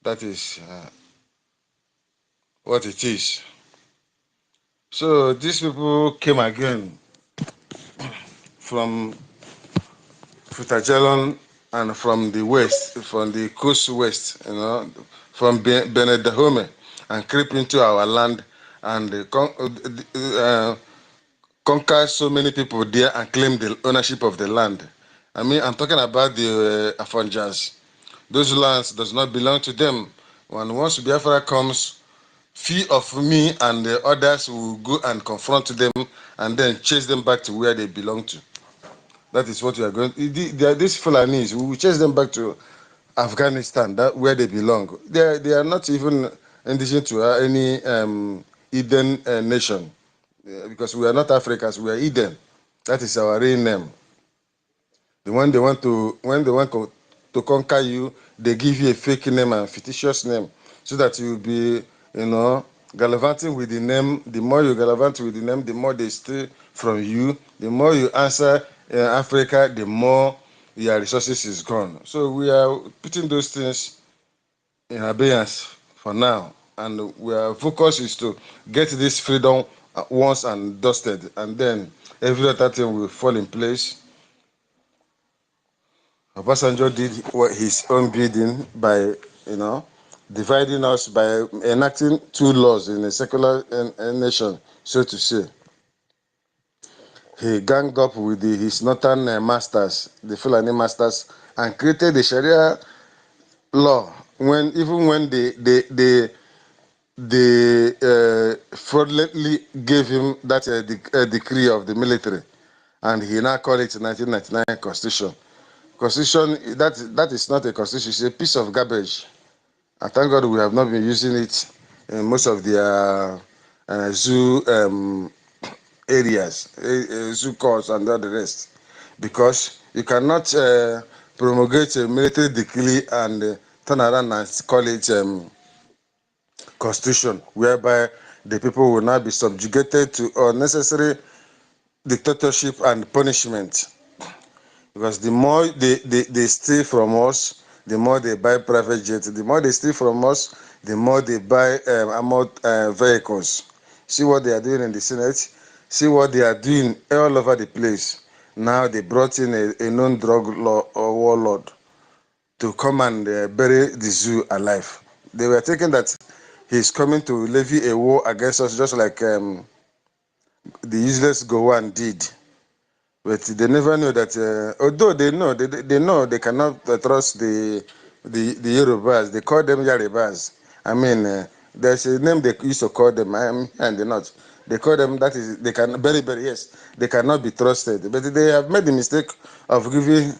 That is what it is. So these people came again from Futajalon and from the west, from the coast west, from Benin Dahomey, and creep into our land and conquer so many people there and claim the ownership of the land. I mean, I'm talking about the Afonjas. Those lands does not belong to them. When once Biafra comes, few of me and the others will go and confront them and then chase them back to where they belong to. That is what we are going. These Fulanese, we will chase them back to Afghanistan, that where they belong. They are not even indigenous to any Eden nation, because we are not Africans. We are Eden. That is our real name. When they want to conquer you, they give you a fake name and fictitious name, so that you'll be, gallivanting with the name. The more you gallivant with the name, the more they steal from you. The more you answer Africa, the more your resources is gone. So we are putting those things in abeyance for now, and our focus is to get this freedom once and dusted, and then every other thing will fall in place. Obasanjo did his own bidding by, dividing us by enacting two laws in a secular nation, so to say. He ganged up with his northern masters, the Fulani masters, and created the Sharia law. Even when they fraudulently gave him that decree of the military, and he now called it 1999 Constitution. Constitution, that is not a constitution, it's a piece of garbage. And thank God we have not been using it in most of the zoo areas, zoo courts and all the rest, because you cannot promulgate a military decree and turn around and call it constitution, whereby the people will now be subjugated to unnecessary dictatorship and punishment. Because the more they steal from us, the more they buy private jets. The more they steal from us, the more they buy armored vehicles. See what they are doing in the Senate. See what they are doing all over the place. Now they brought in a known drug warlord to come and bury the zoo alive. They were thinking that he's coming to levy a war against us, just like the useless Gowon did. But they never knew that, although they know they cannot trust the Yorubas. They call them Yaribas. I mean, there's a name they used to call them, and they're not. They call them, that is, they can, very, yes, they cannot be trusted. But they have made the mistake of giving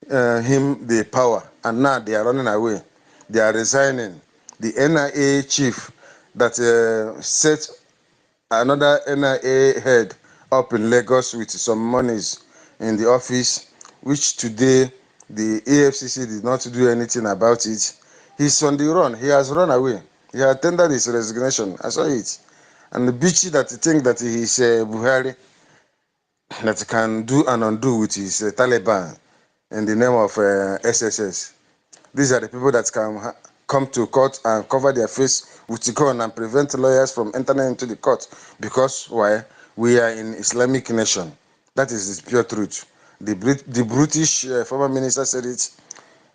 him the power, and now they are running away. They are resigning. The NIA chief that set another NIA head up in Lagos with some monies in the office, which today the AFCC did not do anything about it. He's on the run. He has run away. He had tendered his resignation. I saw it. And the bitchy that think that he's Buhari, that can do and undo with his Taliban in the name of SSS. These are the people that can come to court and cover their face with the gun and prevent lawyers from entering into the court. Because why? We are in Islamic nation. That is the pure truth. The British former minister said it.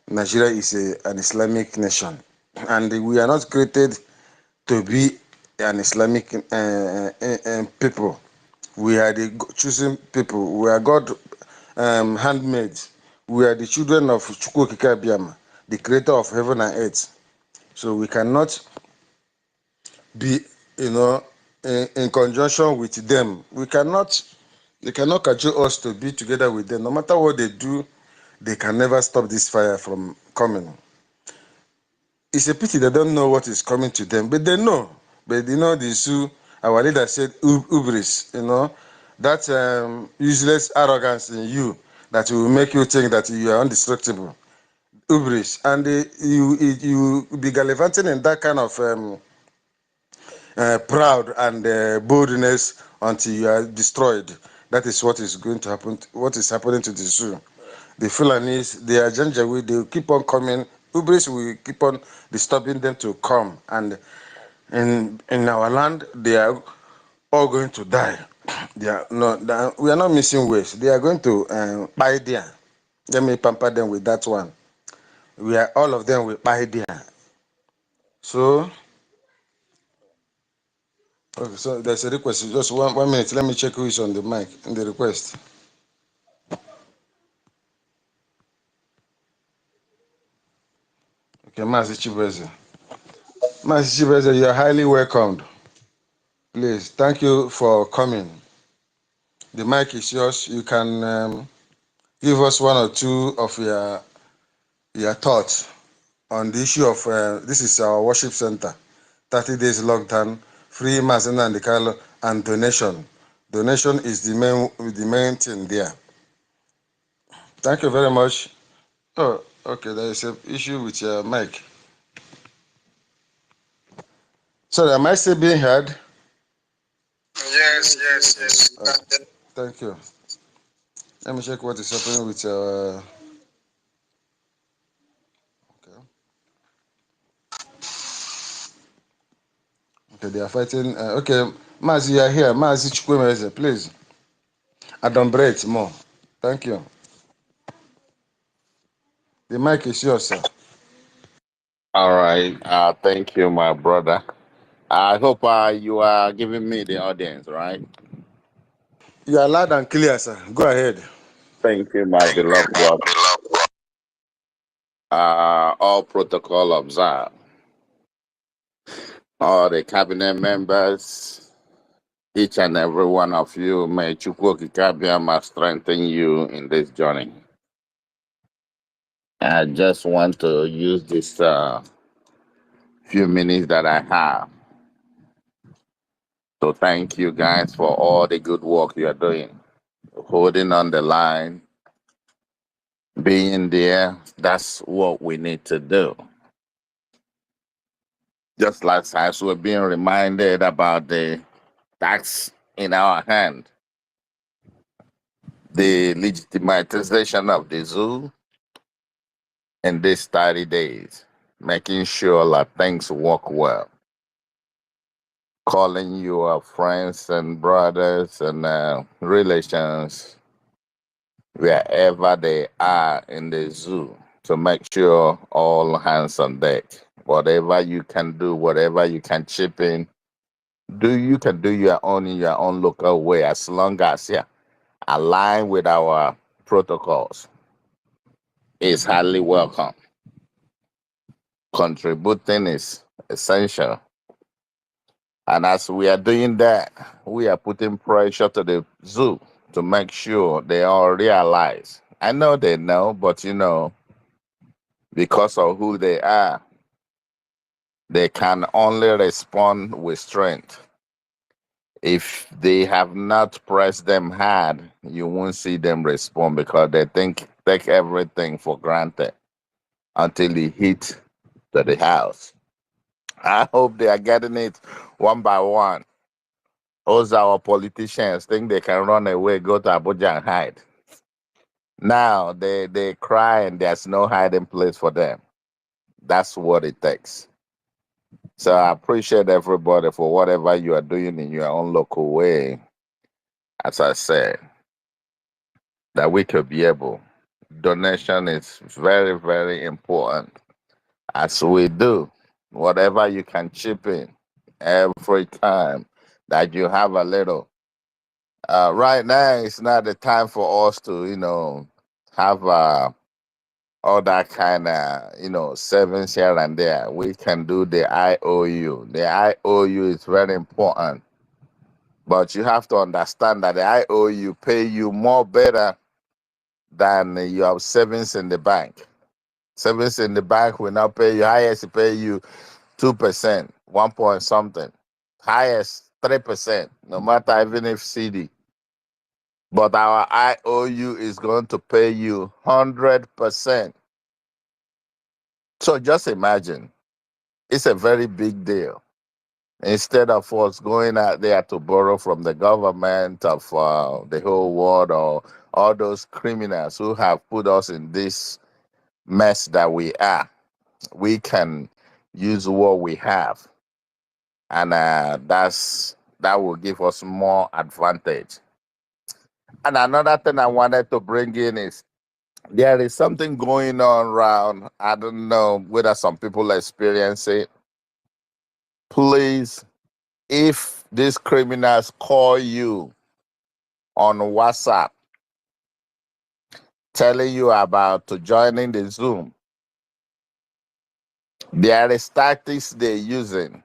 Nigeria is an Islamic nation, and we are not created to be an Islamic people. We are the choosing people. We are God handmaids. We are the children of EKIK-IBIBIO, the creator of heaven and earth. So we cannot be, in conjunction with them. They cannot cajole us to be together with them. No matter what they do, they can never stop this fire from coming. It's a pity they don't know what is coming to them, but they know. But the Sioux, our leader said, "Ubris," that useless arrogance in you that will make you think that you are indestructible. Ubris, and you be gallivanting in that kind of proud and boldness until you are destroyed. That is what is going to happen. What is happening to the Sioux? The Fulanis, they are Janjaweed, they will keep on coming. Ubris will keep on disturbing them to come, and in our land, they are all going to die. We are not missing ways. They are going to buy there. Let me pamper them with that one. All of them will buy there. So, okay, so there's a request. Just one minute. Let me check who is on the mic in the request. Okay, Mazi Chibeze. Mazi Chibeze, you are highly welcomed. Please, thank you for coming. The mic is yours. You can give us one or two of your your thoughts on the issue of this is our worship center, 30 days lockdown, free mass and donation. Donation is the main thing there. Thank you very much. Oh, okay, there is an issue with your mic. Sorry, am I still being heard? Yes. Thank you. Let me check what is happening with your. Okay. Okay, they are fighting. Okay, Mazi, you are here. Mazi Chukwemeze, please. Adumbrate more. Thank you. The mic is yours, sir. All right. Thank you, my brother. I hope you are giving me the audience, right? You are loud and clear, sir. Go ahead. Thank you, my beloved brother. All protocol observed. All the cabinet members, each and every one of you, may Chukwokikabiyama strengthen you in this journey. I just want to use this few minutes that I have to thank you guys for all the good work you are doing, holding on the line, being there. That's what we need to do. Just like as we're being reminded about the tax in our hand, the legitimization of the zoo in these 30 days, making sure that things work well, calling your friends and brothers and relations wherever they are in the zoo to make sure all hands on deck. Whatever you can do, whatever you can chip in, you can do your own in your own local way as long as align with our protocols. Is highly welcome. Contributing is essential. And as we are doing that, we are putting pressure to the zoo to make sure they all realize. I know they know, but because of who they are, they can only respond with strength. If they have not pressed them hard, you won't see them respond because they take everything for granted until it hit to the house. I hope they are getting it one by one. Those our politicians think they can run away, go to Abuja and hide. Now they cry and there's no hiding place for them. That's what it takes. So I appreciate everybody for whatever you are doing in your own local way. As I said, that we could be able. Donation is very, very important. As we do, whatever you can chip in every time that you have a little. Right now, it's not the time for us to, have all that kind of, savings here and there. We can do the IOU. The IOU is very important. But you have to understand that the IOU pay you more better than you have savings in the bank. Savings in the bank will not pay you. Highest pay you 2%, 1 point something. Highest 3%, no matter even if CD. But our IOU is going to pay you 100%. So just imagine, it's a very big deal. Instead of us going out there to borrow from the government of the whole world or all those criminals who have put us in this mess that we are, we can use what we have. And that will give us more advantage. And another thing I wanted to bring in is there is something going on around. I don't know whether some people experience it. Please, if these criminals call you on WhatsApp telling you about to joining the Zoom, there is tactics they're using.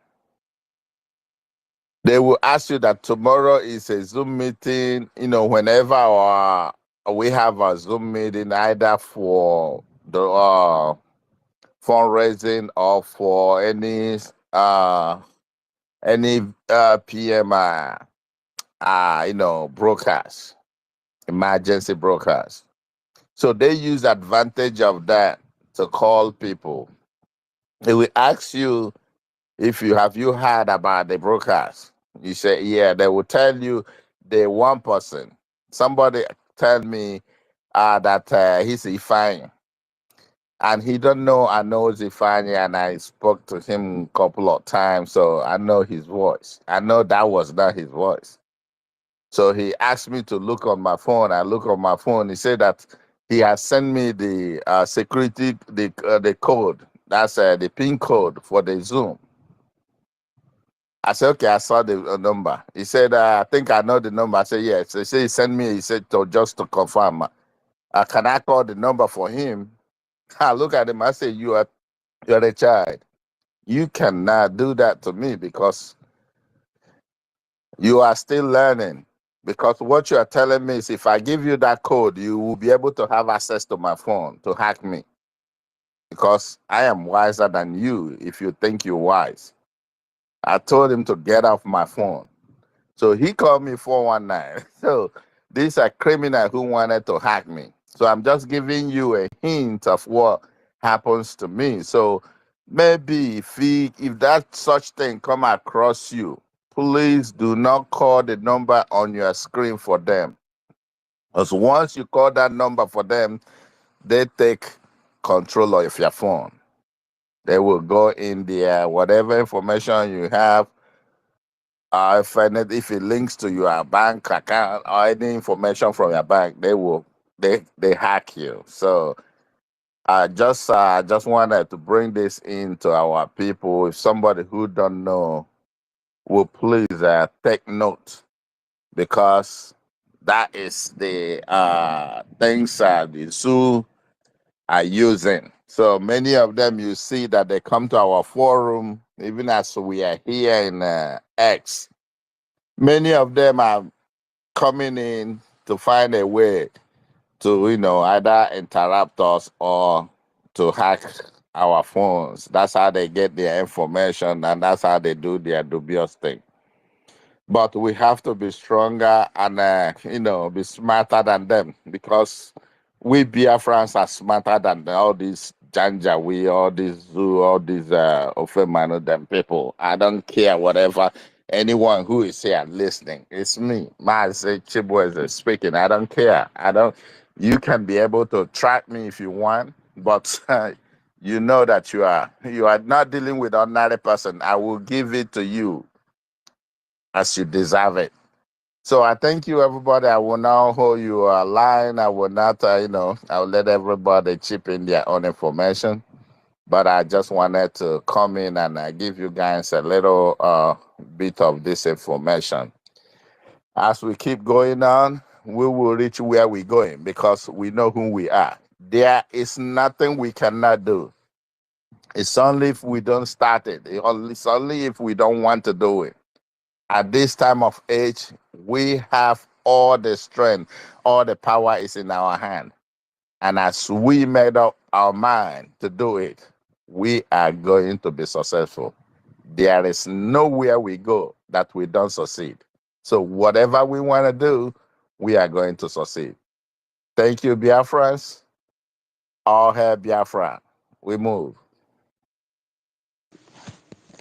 They will ask you that tomorrow is a Zoom meeting, whenever we have a Zoom meeting, either for the fundraising or for any PMI, broadcast, emergency broadcast. So they use advantage of that to call people. They will ask you if you heard about the broadcast. You say, yeah, they will tell you the one person. Somebody tell me that he's EFIK, and he don't know I know EFIK, and I spoke to him a couple of times, so I know his voice. I know that was not his voice. So he asked me to look on my phone. I look on my phone. He said that he has sent me the security, the code. That's the PIN code for the Zoom. I said, okay, I saw the number. He said, I think I know the number. I said, yes. He said, he sent me, he said, just to confirm. Can I call the number for him? I look at him, I say, you're a child. You cannot do that to me because you are still learning. Because what you are telling me is if I give you that code, you will be able to have access to my phone to hack me. Because I am wiser than you if you think you're wise. I told him to get off my phone. So he called me 419. So these are criminals who wanted to hack me. So I'm just giving you a hint of what happens to me. So maybe if that such thing come across you, please do not call the number on your screen for them. Because once you call that number for them, they take control of your phone. They will go in there, whatever information you have, if it links to your bank account or any information from your bank, they hack you. So I just wanted to bring this into our people. If somebody who don't know will please take note, because that is the things the zoo are using. So many of them, you see that they come to our forum, even as we are here in X. Many of them are coming in to find a way to, either interrupt us or to hack our phones. That's how they get their information, and that's how they do their dubious thing. But we have to be stronger and, be smarter than them, because we Biafrans are smarter than all these Janjaweed, all these Zoo, all these Ofemanu, them people. I don't care whatever anyone who is here listening. It's me. Mazi Chibu is speaking. I don't care. You can be able to track me if you want, but you know that you are not dealing with an ordinary person. I will give it to you as you deserve it. So I thank you, everybody. I will now hold you a line. I will not, I'll let everybody chip in their own information. But I just wanted to come in and give you guys a little bit of this information. As we keep going on, we will reach where we're going because we know who we are. There is nothing we cannot do. It's only if we don't start it. It's only if we don't want to do it. At this time of age, we have all the strength, all the power is in our hand. And as we made up our mind to do it, we are going to be successful. There is nowhere we go that we don't succeed. So whatever we want to do, we are going to succeed. Thank you, Biafrans. All hail Biafra. We move.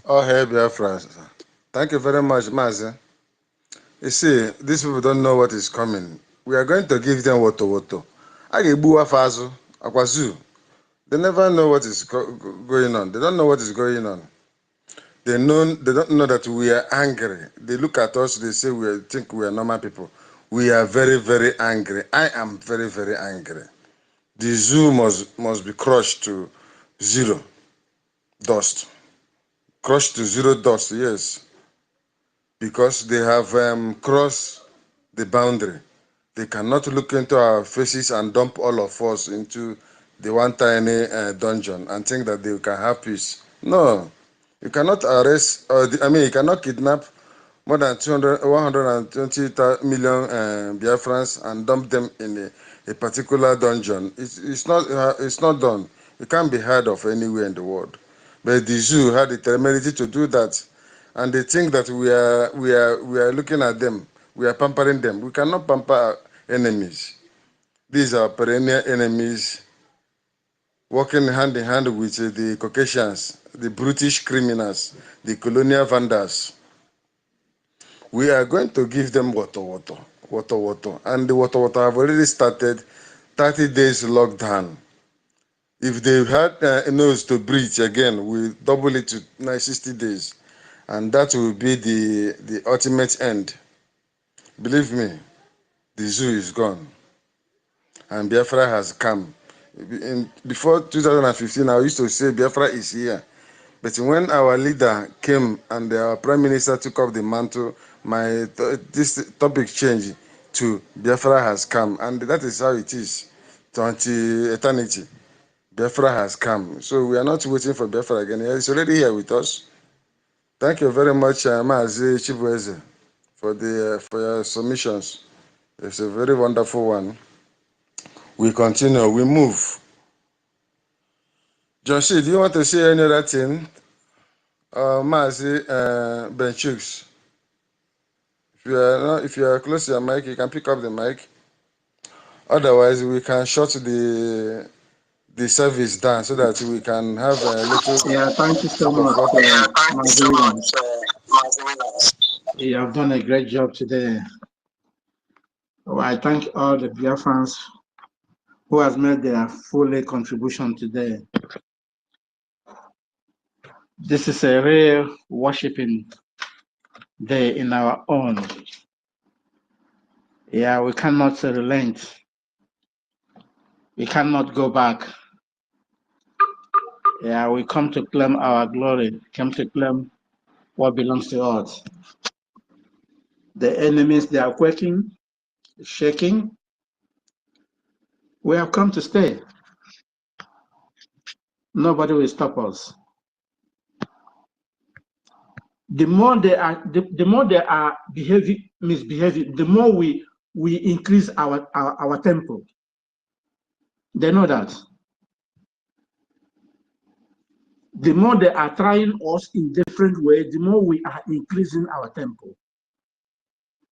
All hail Biafra. Thank you very much, Mazi. You see, these people don't know what is coming. We are going to give them woto. They never know what is going on. They don't know what is going on. They don't know that we are angry. They look at us, they say think we are normal people. We are very, very angry. I am very, very angry. The zoo must be crushed to zero dust. Crushed to zero dust, yes. Because they have crossed the boundary. They cannot look into our faces and dump all of us into the one tiny dungeon and think that they can have peace. No, you cannot arrest, you cannot kidnap more than 120 million Biafrans and dump them in a particular dungeon. It's not done. It can't be heard of anywhere in the world. But the zoo had the temerity to do that, and they think that we are looking at them. We are pampering them. We cannot pamper our enemies. These are perennial enemies, working hand in hand with the Caucasians, the British criminals, the colonial vandals. We are going to give them water. And the water have already started 30 days lockdown. If they had a nose to breathe again, we double it to 60 days. And that will be the ultimate end. Believe me, the zoo is gone. And Biafra has come. Before 2015, I used to say Biafra is here. But when our leader came and our prime minister took up the mantle, this topic changed to Biafra has come. And that is how it is until eternity. Biafra has come. So we are not waiting for Biafra again. It's already here with us. Thank you very much, Maazi Chibueze, for your submissions. It's a very wonderful one. We continue. We move. Joshi, do you want to say any other thing? Maazi Benchooks. If you are close to your mic, you can pick up the mic. Otherwise, we can shut the service down so that we can have a little Thank you so sip of much, water. You have done a great job today. I thank all the Biafrans who has made their full contribution today. This is a real worshiping day in our own. We cannot relent. We cannot go back. We come to claim our glory, come to claim what belongs to us. The enemies, they are quaking, shaking. We have come to stay. Nobody will stop us. The more they are misbehaving, the more we increase our tempo. They know that. The more they are trying us in different ways, the more we are increasing our tempo.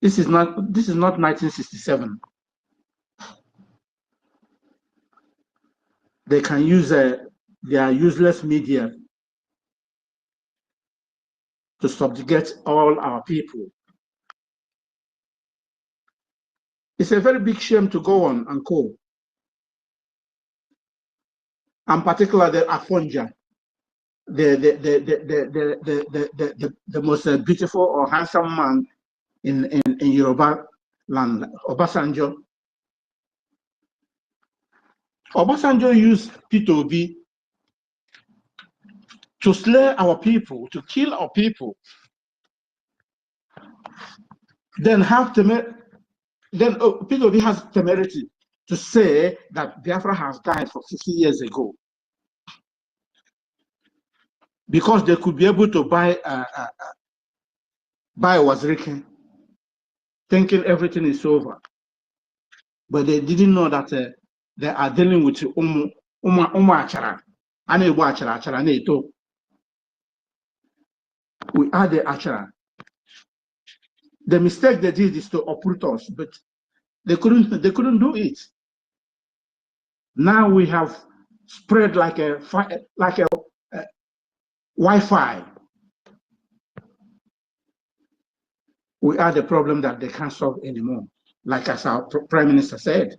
This is not 1967. They can use their useless media to subjugate all our people. It's a very big shame to go on and call. And particularly the Afonja, the most beautiful or handsome man in Yoruba land, Obasanjo. Obasanjo used P2B to slay our people, to kill our people. Then P2B has temerity to say that Biafra has died for 50 years ago because they could be able to buy Wazirike, thinking everything is over. But they didn't know that they are dealing with Achara. We are the Achara. The mistake they did is to uproot us, but they couldn't do it. Now we have spread like a Wi-Fi. We are the problem that they can't solve anymore, like as our Prime Minister said.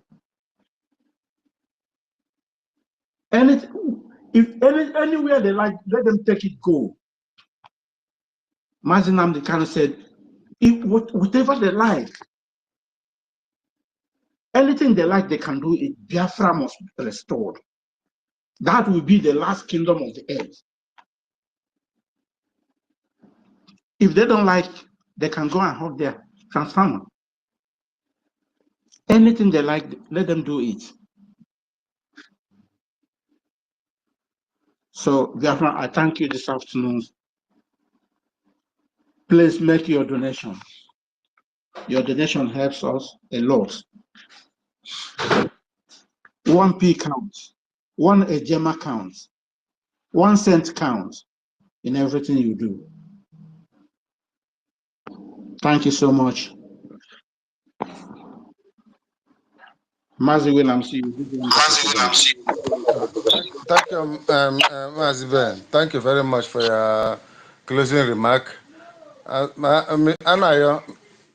Anywhere they like, let them take it, go. Mazi Nnamdi Kanu said, whatever they like, anything they like, they can do it. Biafra must be restored. That will be the last kingdom of the earth. If they don't like, they can go and hold their transformer. Anything they like, let them do it. So, Biafra, I thank you this afternoon. Please make your donation. Your donation helps us a lot. 1 P counts, 1 Ejema counts, 1 cent counts in everything you do. Thank you so much. Mazi William, see you. Thank you, Mazi Ben. Thank you very much for your closing remark. Anayo,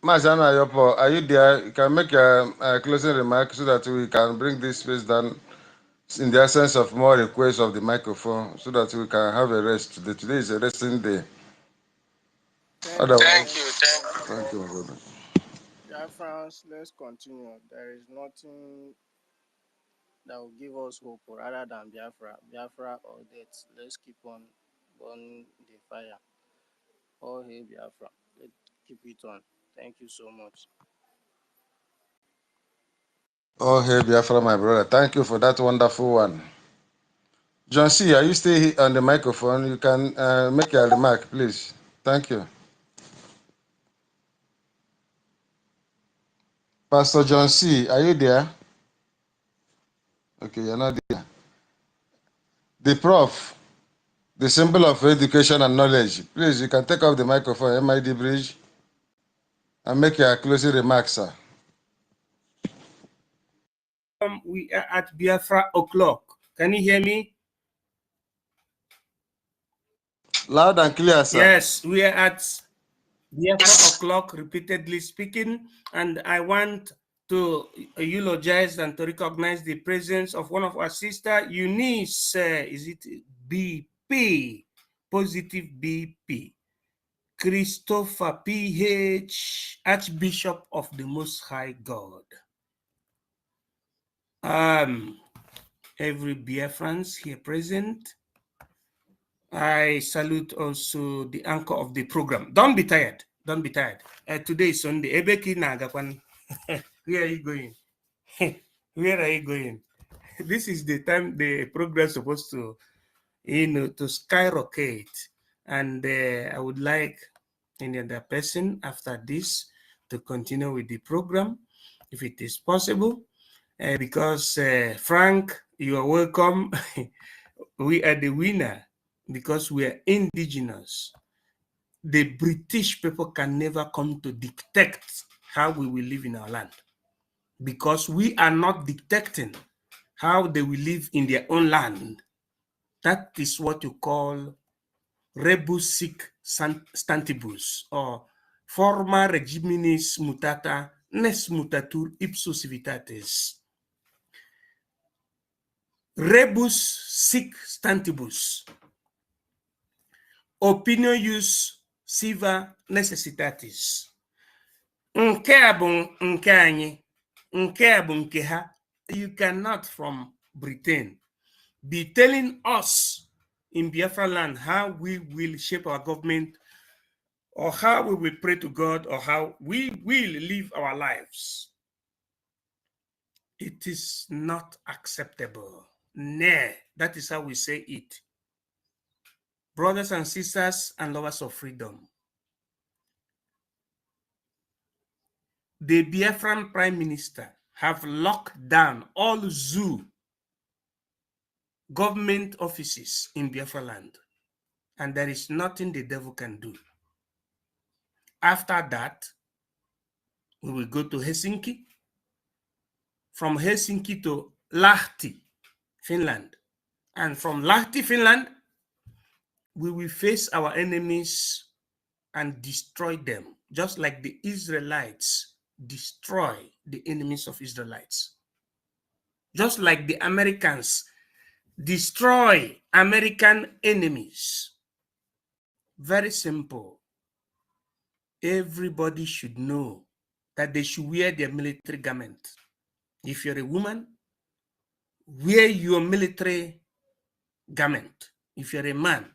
Mazi Anayo, are you there? You can make a closing remark so that we can bring this space down in the absence of more requests of the microphone so that we can have a rest today. Today is a resting day. Thank you. Thank you, my brother. Yeah, France, let's continue. There is nothing that will give us hope rather than Biafra or death. Let's keep on burning the fire. Oh, hey, Biafra. Let's keep it on. Thank you so much. Oh, hey, Biafra, my brother. Thank you for that wonderful one. John C., are you still on the microphone? You can make your remark, please. Thank you. Pastor John C., are you there? Okay, you're not there. The prof, the symbol of education and knowledge. Please, you can take off the microphone, MID Bridge, and make your closing remarks, sir. We are at Biafra o'clock. Can you hear me? Loud and clear, sir. Yes, we are at Biafra o'clock, repeatedly speaking, and I want to eulogize and to recognize the presence of one of our sister, Eunice, is it BP, positive BP, Christopher PH, Archbishop of the Most High God. Every Biafrans here present, I salute also the anchor of the program. Don't be tired. Don't be tired. Today is Sunday. Where are you going? Where are you going? This is the time the program is supposed to, to skyrocket. And I would like any other person after this to continue with the program, if it is possible. Because Frank, you are welcome. We are the winner because we are indigenous. The British people can never come to dictate how we will live in our land, because we are not dictating how they will live in their own land. That is what you call rebus sic stantibus, or forma regiminis mutata, nes mutatur ipso civitatis. Rebus sic stantibus, opinioius siva necessitatis. Nke a bụ nke anyị, nke a bụ nke ha. You cannot from Britain be telling us in Biafra land how we will shape our government, or how we will pray to God, or how we will live our lives. It is not acceptable. Nay, that is how we say it. Brothers and sisters and lovers of freedom, the Biafran Prime Minister have locked down all zoo government offices in Biafra land, and there is nothing the devil can do. After that, we will go to Helsinki, from Helsinki to Lahti, Finland, and from Lahti, Finland, we will face our enemies and destroy them, just like the Israelites destroy the enemies of Israelites. Just like the Americans destroy American enemies. Very simple. Everybody should know that they should wear their military garment. If you're a woman, wear your military garment. If you're a man,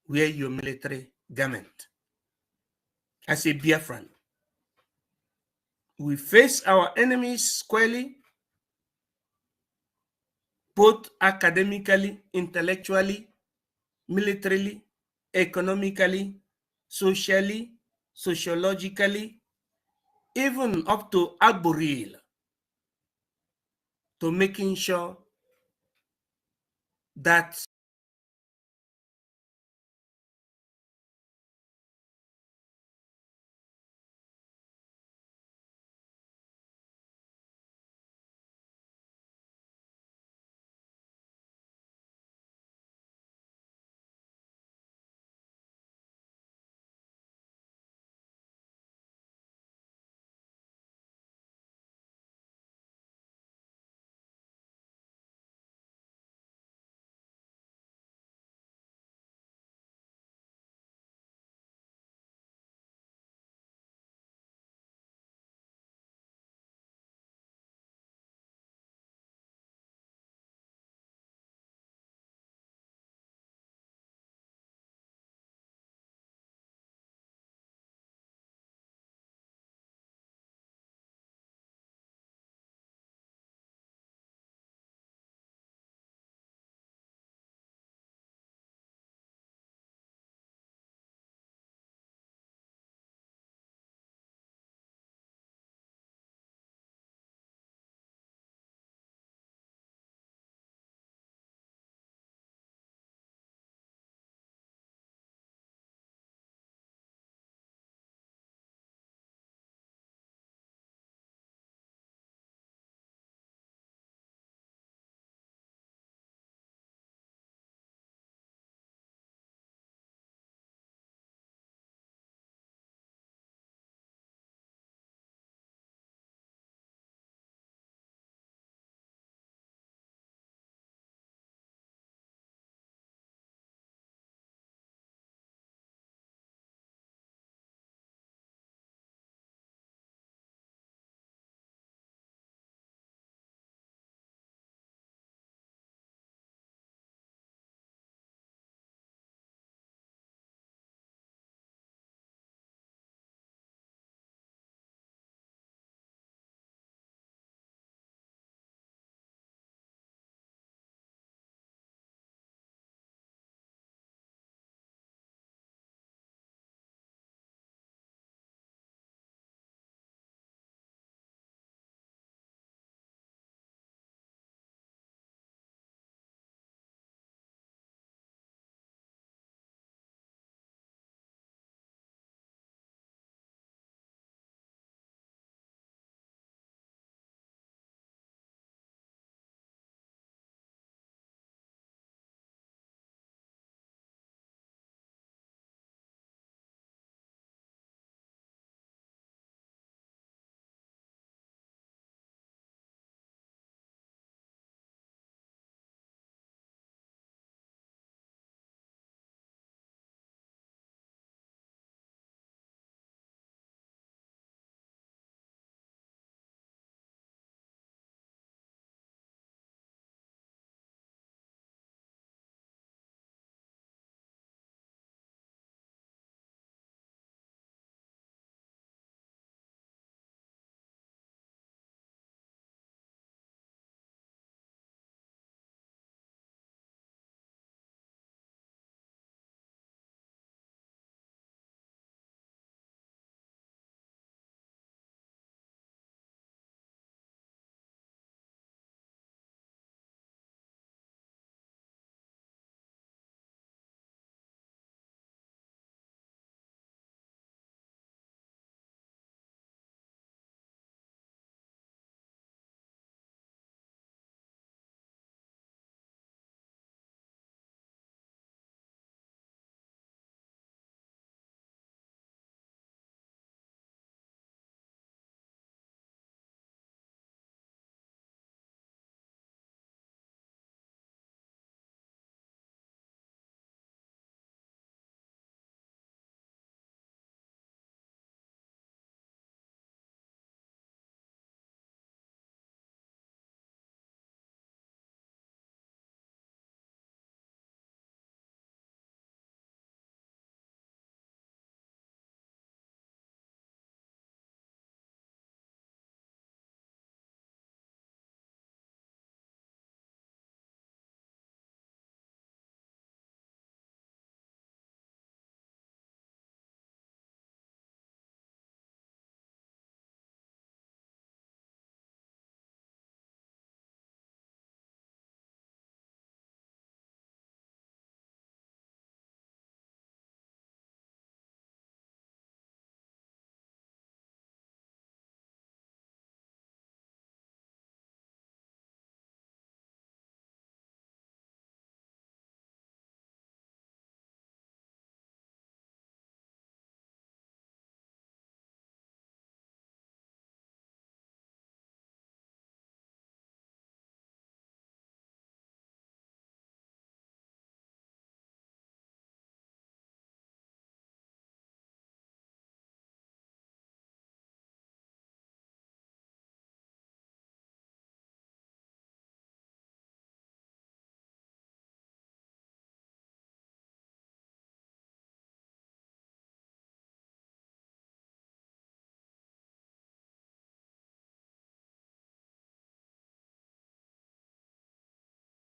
wear your military garment. As a Biafran, we face our enemies squarely, both academically, intellectually, militarily, economically, socially, sociologically, even up to arboreal. to making sure that